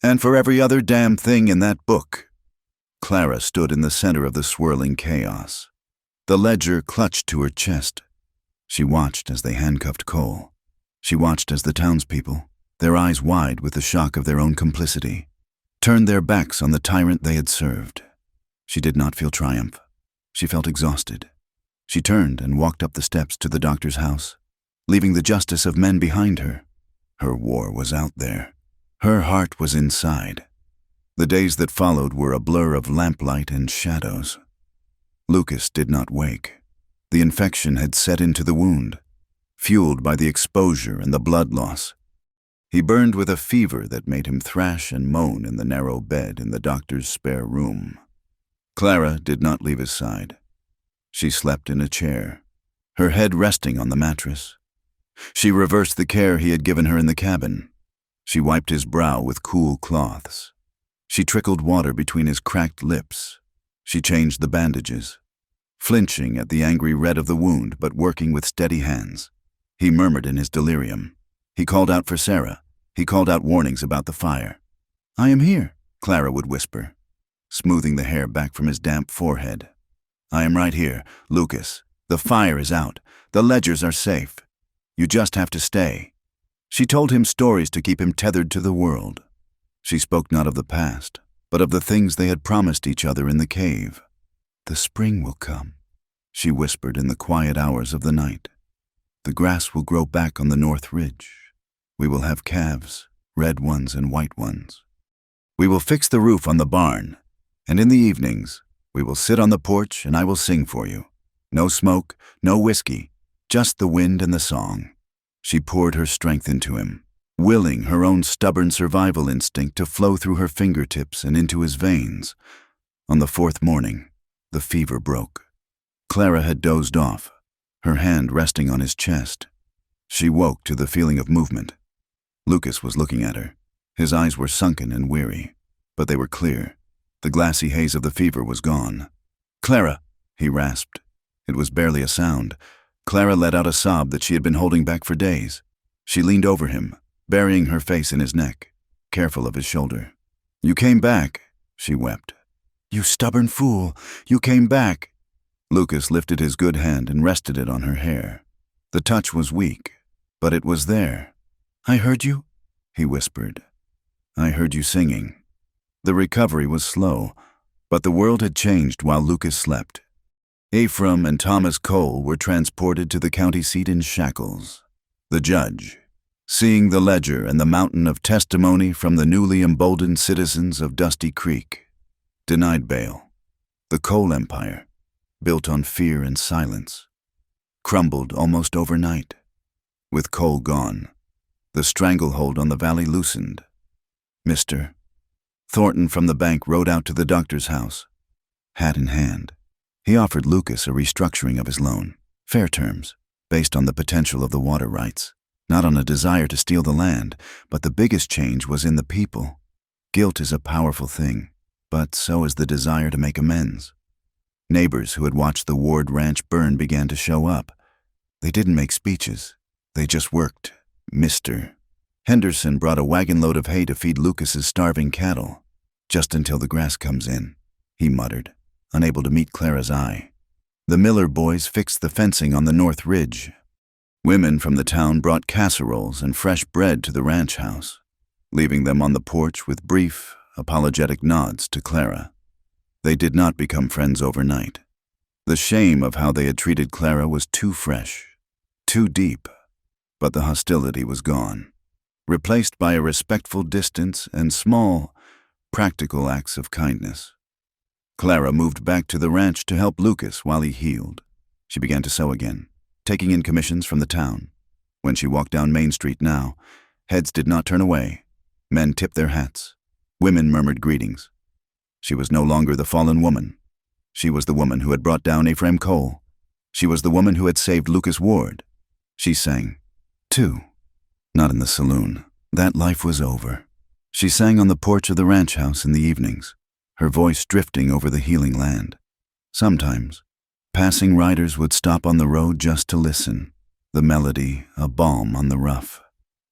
and for every other damn thing in that book." Clara stood in the center of the swirling chaos, the ledger clutched to her chest. She watched as they handcuffed Cole. She watched as the townspeople, their eyes wide with the shock of their own complicity, turned their backs on the tyrant they had served. She did not feel triumph. She felt exhausted. She turned and walked up the steps to the doctor's house, leaving the justice of men behind her. Her war was out there. Her heart was inside. The days that followed were a blur of lamplight and shadows. Lucas did not wake. The infection had set into the wound, fueled by the exposure and the blood loss. He burned with a fever that made him thrash and moan in the narrow bed in the doctor's spare room. Clara did not leave his side. She slept in a chair, her head resting on the mattress. She reversed the care he had given her in the cabin. She wiped his brow with cool cloths. She trickled water between his cracked lips. She changed the bandages, flinching at the angry red of the wound but working with steady hands. He murmured in his delirium. He called out for Sarah. He called out warnings about the fire. "I am here," Clara would whisper, smoothing the hair back from his damp forehead. "I am right here, Lucas. The fire is out. The ledgers are safe. You just have to stay." She told him stories to keep him tethered to the world. She spoke not of the past, but of the things they had promised each other in the cave. "The spring will come," she whispered in the quiet hours of the night. "The grass will grow back on the north ridge. We will have calves, red ones and white ones. We will fix the roof on the barn, and in the evenings, we will sit on the porch and I will sing for you. No smoke, no whiskey, just the wind and the song." She poured her strength into him, willing her own stubborn survival instinct to flow through her fingertips and into his veins. On the fourth morning, the fever broke. Clara had dozed off, her hand resting on his chest. She woke to the feeling of movement. Lucas was looking at her. His eyes were sunken and weary, but they were clear. The glassy haze of the fever was gone. "Clara," he rasped. It was barely a sound. Clara let out a sob that she had been holding back for days. She leaned over him, burying her face in his neck, careful of his shoulder. "You came back," she wept. "You stubborn fool, you came back." Lucas lifted his good hand and rested it on her hair. The touch was weak, but it was there. "I heard you," he whispered. "I heard you singing." The recovery was slow, but the world had changed while Lucas slept. Ephraim and Thomas Cole were transported to the county seat in shackles. The judge, seeing the ledger and the mountain of testimony from the newly emboldened citizens of Dusty Creek, denied bail. The Cole Empire, built on fear and silence, crumbled almost overnight. With Cole gone, the stranglehold on the valley loosened. Mr. Thornton from the bank rode out to the doctor's house, hat in hand. He offered Lucas a restructuring of his loan, fair terms, based on the potential of the water rights, not on a desire to steal the land, but the biggest change was in the people. Guilt is a powerful thing, but so is the desire to make amends. Neighbors who had watched the Ward Ranch burn began to show up. They didn't make speeches. They just worked. Mr. Henderson brought a wagon load of hay to feed Lucas's starving cattle. "Just until the grass comes in," he muttered, unable to meet Clara's eye. The Miller boys fixed the fencing on the north ridge. Women from the town brought casseroles and fresh bread to the ranch house, leaving them on the porch with brief, apologetic nods to Clara. They did not become friends overnight. The shame of how they had treated Clara was too fresh, too deep, but the hostility was gone, replaced by a respectful distance and small, practical acts of kindness. Clara moved back to the ranch to help Lucas while he healed. She began to sew again, taking in commissions from the town. When she walked down Main Street now, heads did not turn away. Men tipped their hats. Women murmured greetings. She was no longer the fallen woman. She was the woman who had brought down Ephraim Cole. She was the woman who had saved Lucas Ward. She sang, too. Not in the saloon. That life was over. She sang on the porch of the ranch house in the evenings, her voice drifting over the healing land. Sometimes, passing riders would stop on the road just to listen, the melody a balm on the rough,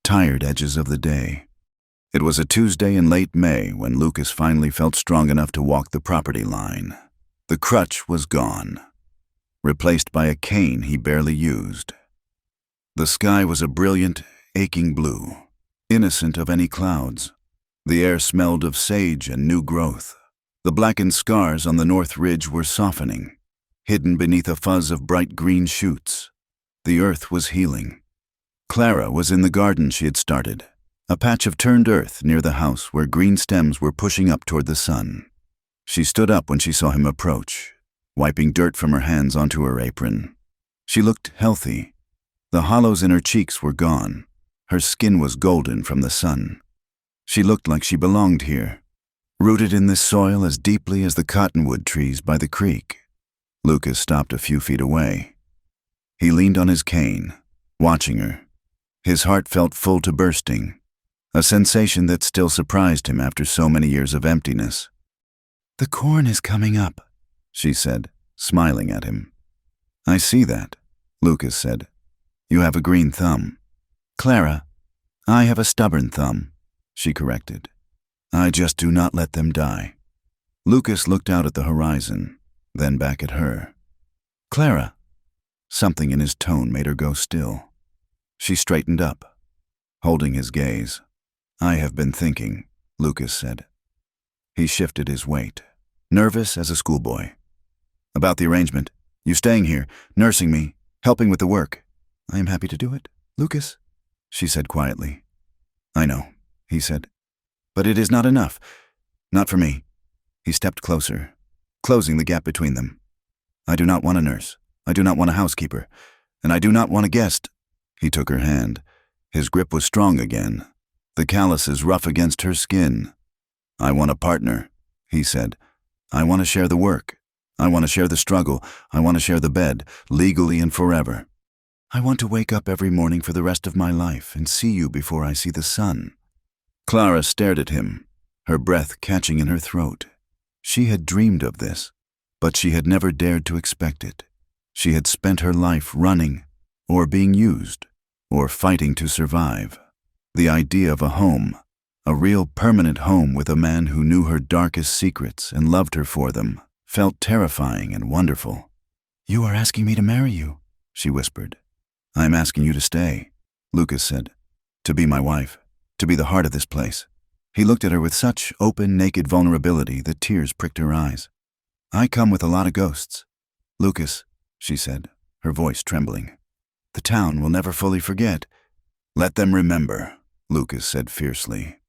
tired edges of the day. It was a Tuesday in late May when Lucas finally felt strong enough to walk the property line. The crutch was gone, replaced by a cane he barely used. The sky was a brilliant, aching blue, innocent of any clouds. The air smelled of sage and new growth. The blackened scars on the north ridge were softening, hidden beneath a fuzz of bright green shoots. The earth was healing. Clara was in the garden she had started, a patch of turned earth near the house where green stems were pushing up toward the sun. She stood up when she saw him approach, wiping dirt from her hands onto her apron. She looked healthy. The hollows in her cheeks were gone. Her skin was golden from the sun. She looked like she belonged here, rooted in this soil as deeply as the cottonwood trees by the creek. Lucas stopped a few feet away. He leaned on his cane, watching her. His heart felt full to bursting, a sensation that still surprised him after so many years of emptiness. "The corn is coming up," she said, smiling at him. "I see that," Lucas said. "You have a green thumb." "Clara, I have a stubborn thumb," she corrected. "I just do not let them die." Lucas looked out at the horizon, then back at her. "Clara." Something in his tone made her go still. She straightened up, holding his gaze. "I have been thinking," Lucas said. He shifted his weight, nervous as a schoolboy. "About the arrangement," You staying here, nursing me, helping with the work. I am happy to do it, Lucas, she said quietly. I know, he said. But it is not enough. Not for me. He stepped closer, closing the gap between them. I do not want a nurse. I do not want a housekeeper. And I do not want a guest. He took her hand. His grip was strong again, the calluses rough against her skin. I want a partner, he said. I want to share the work. I want to share the struggle. I want to share the bed, legally and forever. I want to wake up every morning for the rest of my life and see you before I see the sun. Clara stared at him, her breath catching in her throat. She had dreamed of this, but she had never dared to expect it. She had spent her life running, or being used, or fighting to survive. The idea of a home, a real permanent home with a man who knew her darkest secrets and loved her for them, felt terrifying and wonderful. You are asking me to marry you, she whispered. I am asking you to stay, Lucas said. To be my wife, to be the heart of this place. He looked at her with such open, naked vulnerability that tears pricked her eyes. I come with a lot of ghosts. Lucas, she said, her voice trembling. The town will never fully forget. Let them remember, Lucas said fiercely.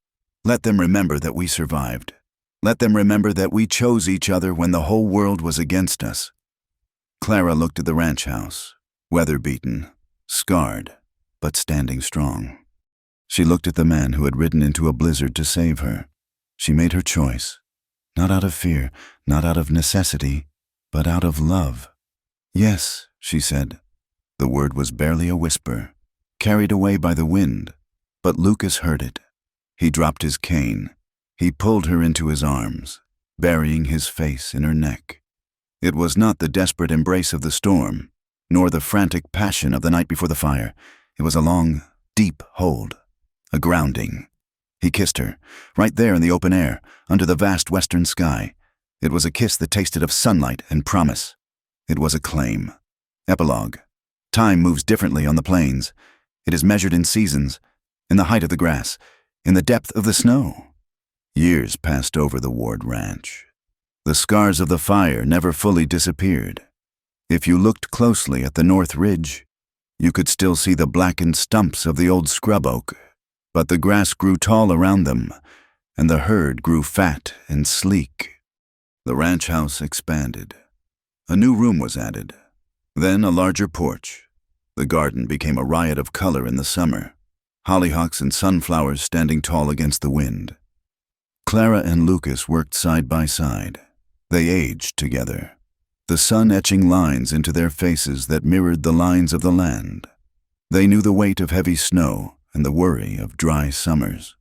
Let them remember that we survived. Let them remember that we chose each other when the whole world was against us. Clara looked at the ranch house, weather-beaten, scarred, but standing strong. She looked at the man who had ridden into a blizzard to save her. She made her choice, not out of fear, not out of necessity, but out of love. Yes, she said. The word was barely a whisper, carried away by the wind, but Lucas heard it. He dropped his cane. He pulled her into his arms, burying his face in her neck. It was not the desperate embrace of the storm, nor the frantic passion of the night before the fire. It was a long, deep hold, a grounding. He kissed her, right there in the open air, under the vast western sky. It was a kiss that tasted of sunlight and promise. It was a claim. Epilogue. Time moves differently on the plains. It is measured in seasons, in the height of the grass, in the depth of the snow. Years passed over the Ward Ranch. The scars of the fire never fully disappeared. If you looked closely at the North Ridge, you could still see the blackened stumps of the old scrub oak, but the grass grew tall around them, and the herd grew fat and sleek. The ranch house expanded. A new room was added, then a larger porch. The garden became a riot of color in the summer, hollyhocks and sunflowers standing tall against the wind. Clara and Lucas worked side by side. They aged together, the sun etching lines into their faces that mirrored the lines of the land. They knew the weight of heavy snow and the worry of dry summers.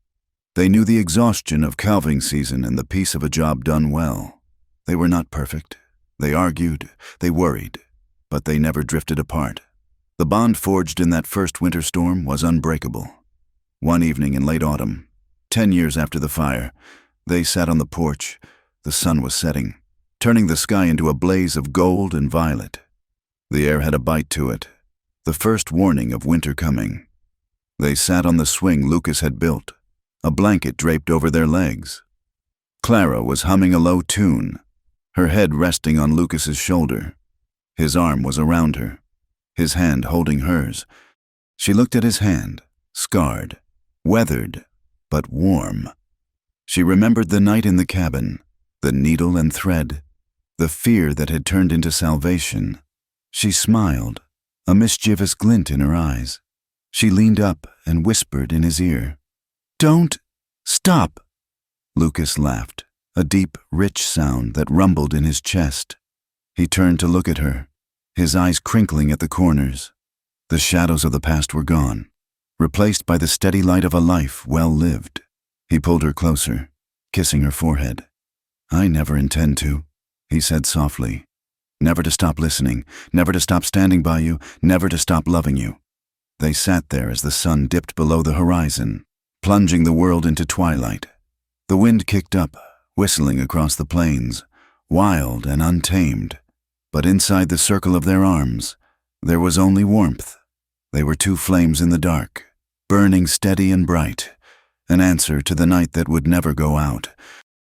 They knew the exhaustion of calving season and the peace of a job done well. They were not perfect. They argued, they worried, but they never drifted apart. The bond forged in that first winter storm was unbreakable. One evening in late autumn, 10 years after the fire, they sat on the porch. The sun was setting, turning the sky into a blaze of gold and violet. The air had a bite to it, the first warning of winter coming. They sat on the swing Lucas had built, a blanket draped over their legs. Clara was humming a low tune, her head resting on Lucas's shoulder. His arm was around her, his hand holding hers. She looked at his hand, scarred, weathered, but warm. She remembered the night in the cabin, the needle and thread, the fear that had turned into salvation. She smiled, a mischievous glint in her eyes. She leaned up and whispered in his ear, "Don't stop." Lucas laughed, a deep, rich sound that rumbled in his chest. He turned to look at her, his eyes crinkling at the corners. The shadows of the past were gone, replaced by the steady light of a life well lived. He pulled her closer, kissing her forehead. "I never intend to," he said softly. "Never to stop listening, never to stop standing by you, never to stop loving you." They sat there as the sun dipped below the horizon, plunging the world into twilight. The wind kicked up, whistling across the plains, wild and untamed. But inside the circle of their arms, there was only warmth. They were two flames in the dark, burning steady and bright, an answer to the night that would never go out.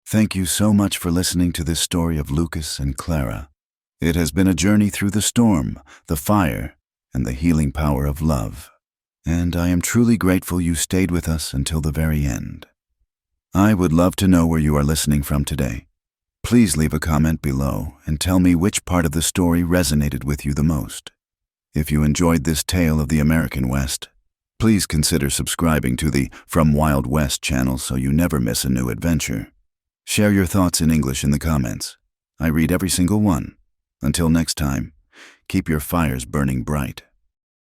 Thank you so much for listening to this story of Lucas and Clara. It has been a journey through the storm, the fire, and the healing power of love. And I am truly grateful you stayed with us until the very end. I would love to know where you are listening from today. Please leave a comment below and tell me which part of the story resonated with you the most. If you enjoyed this tale of the American West, please consider subscribing to the From Wild West channel so you never miss a new adventure. Share your thoughts in English in the comments. I read every single one. Until next time, keep your fires burning bright.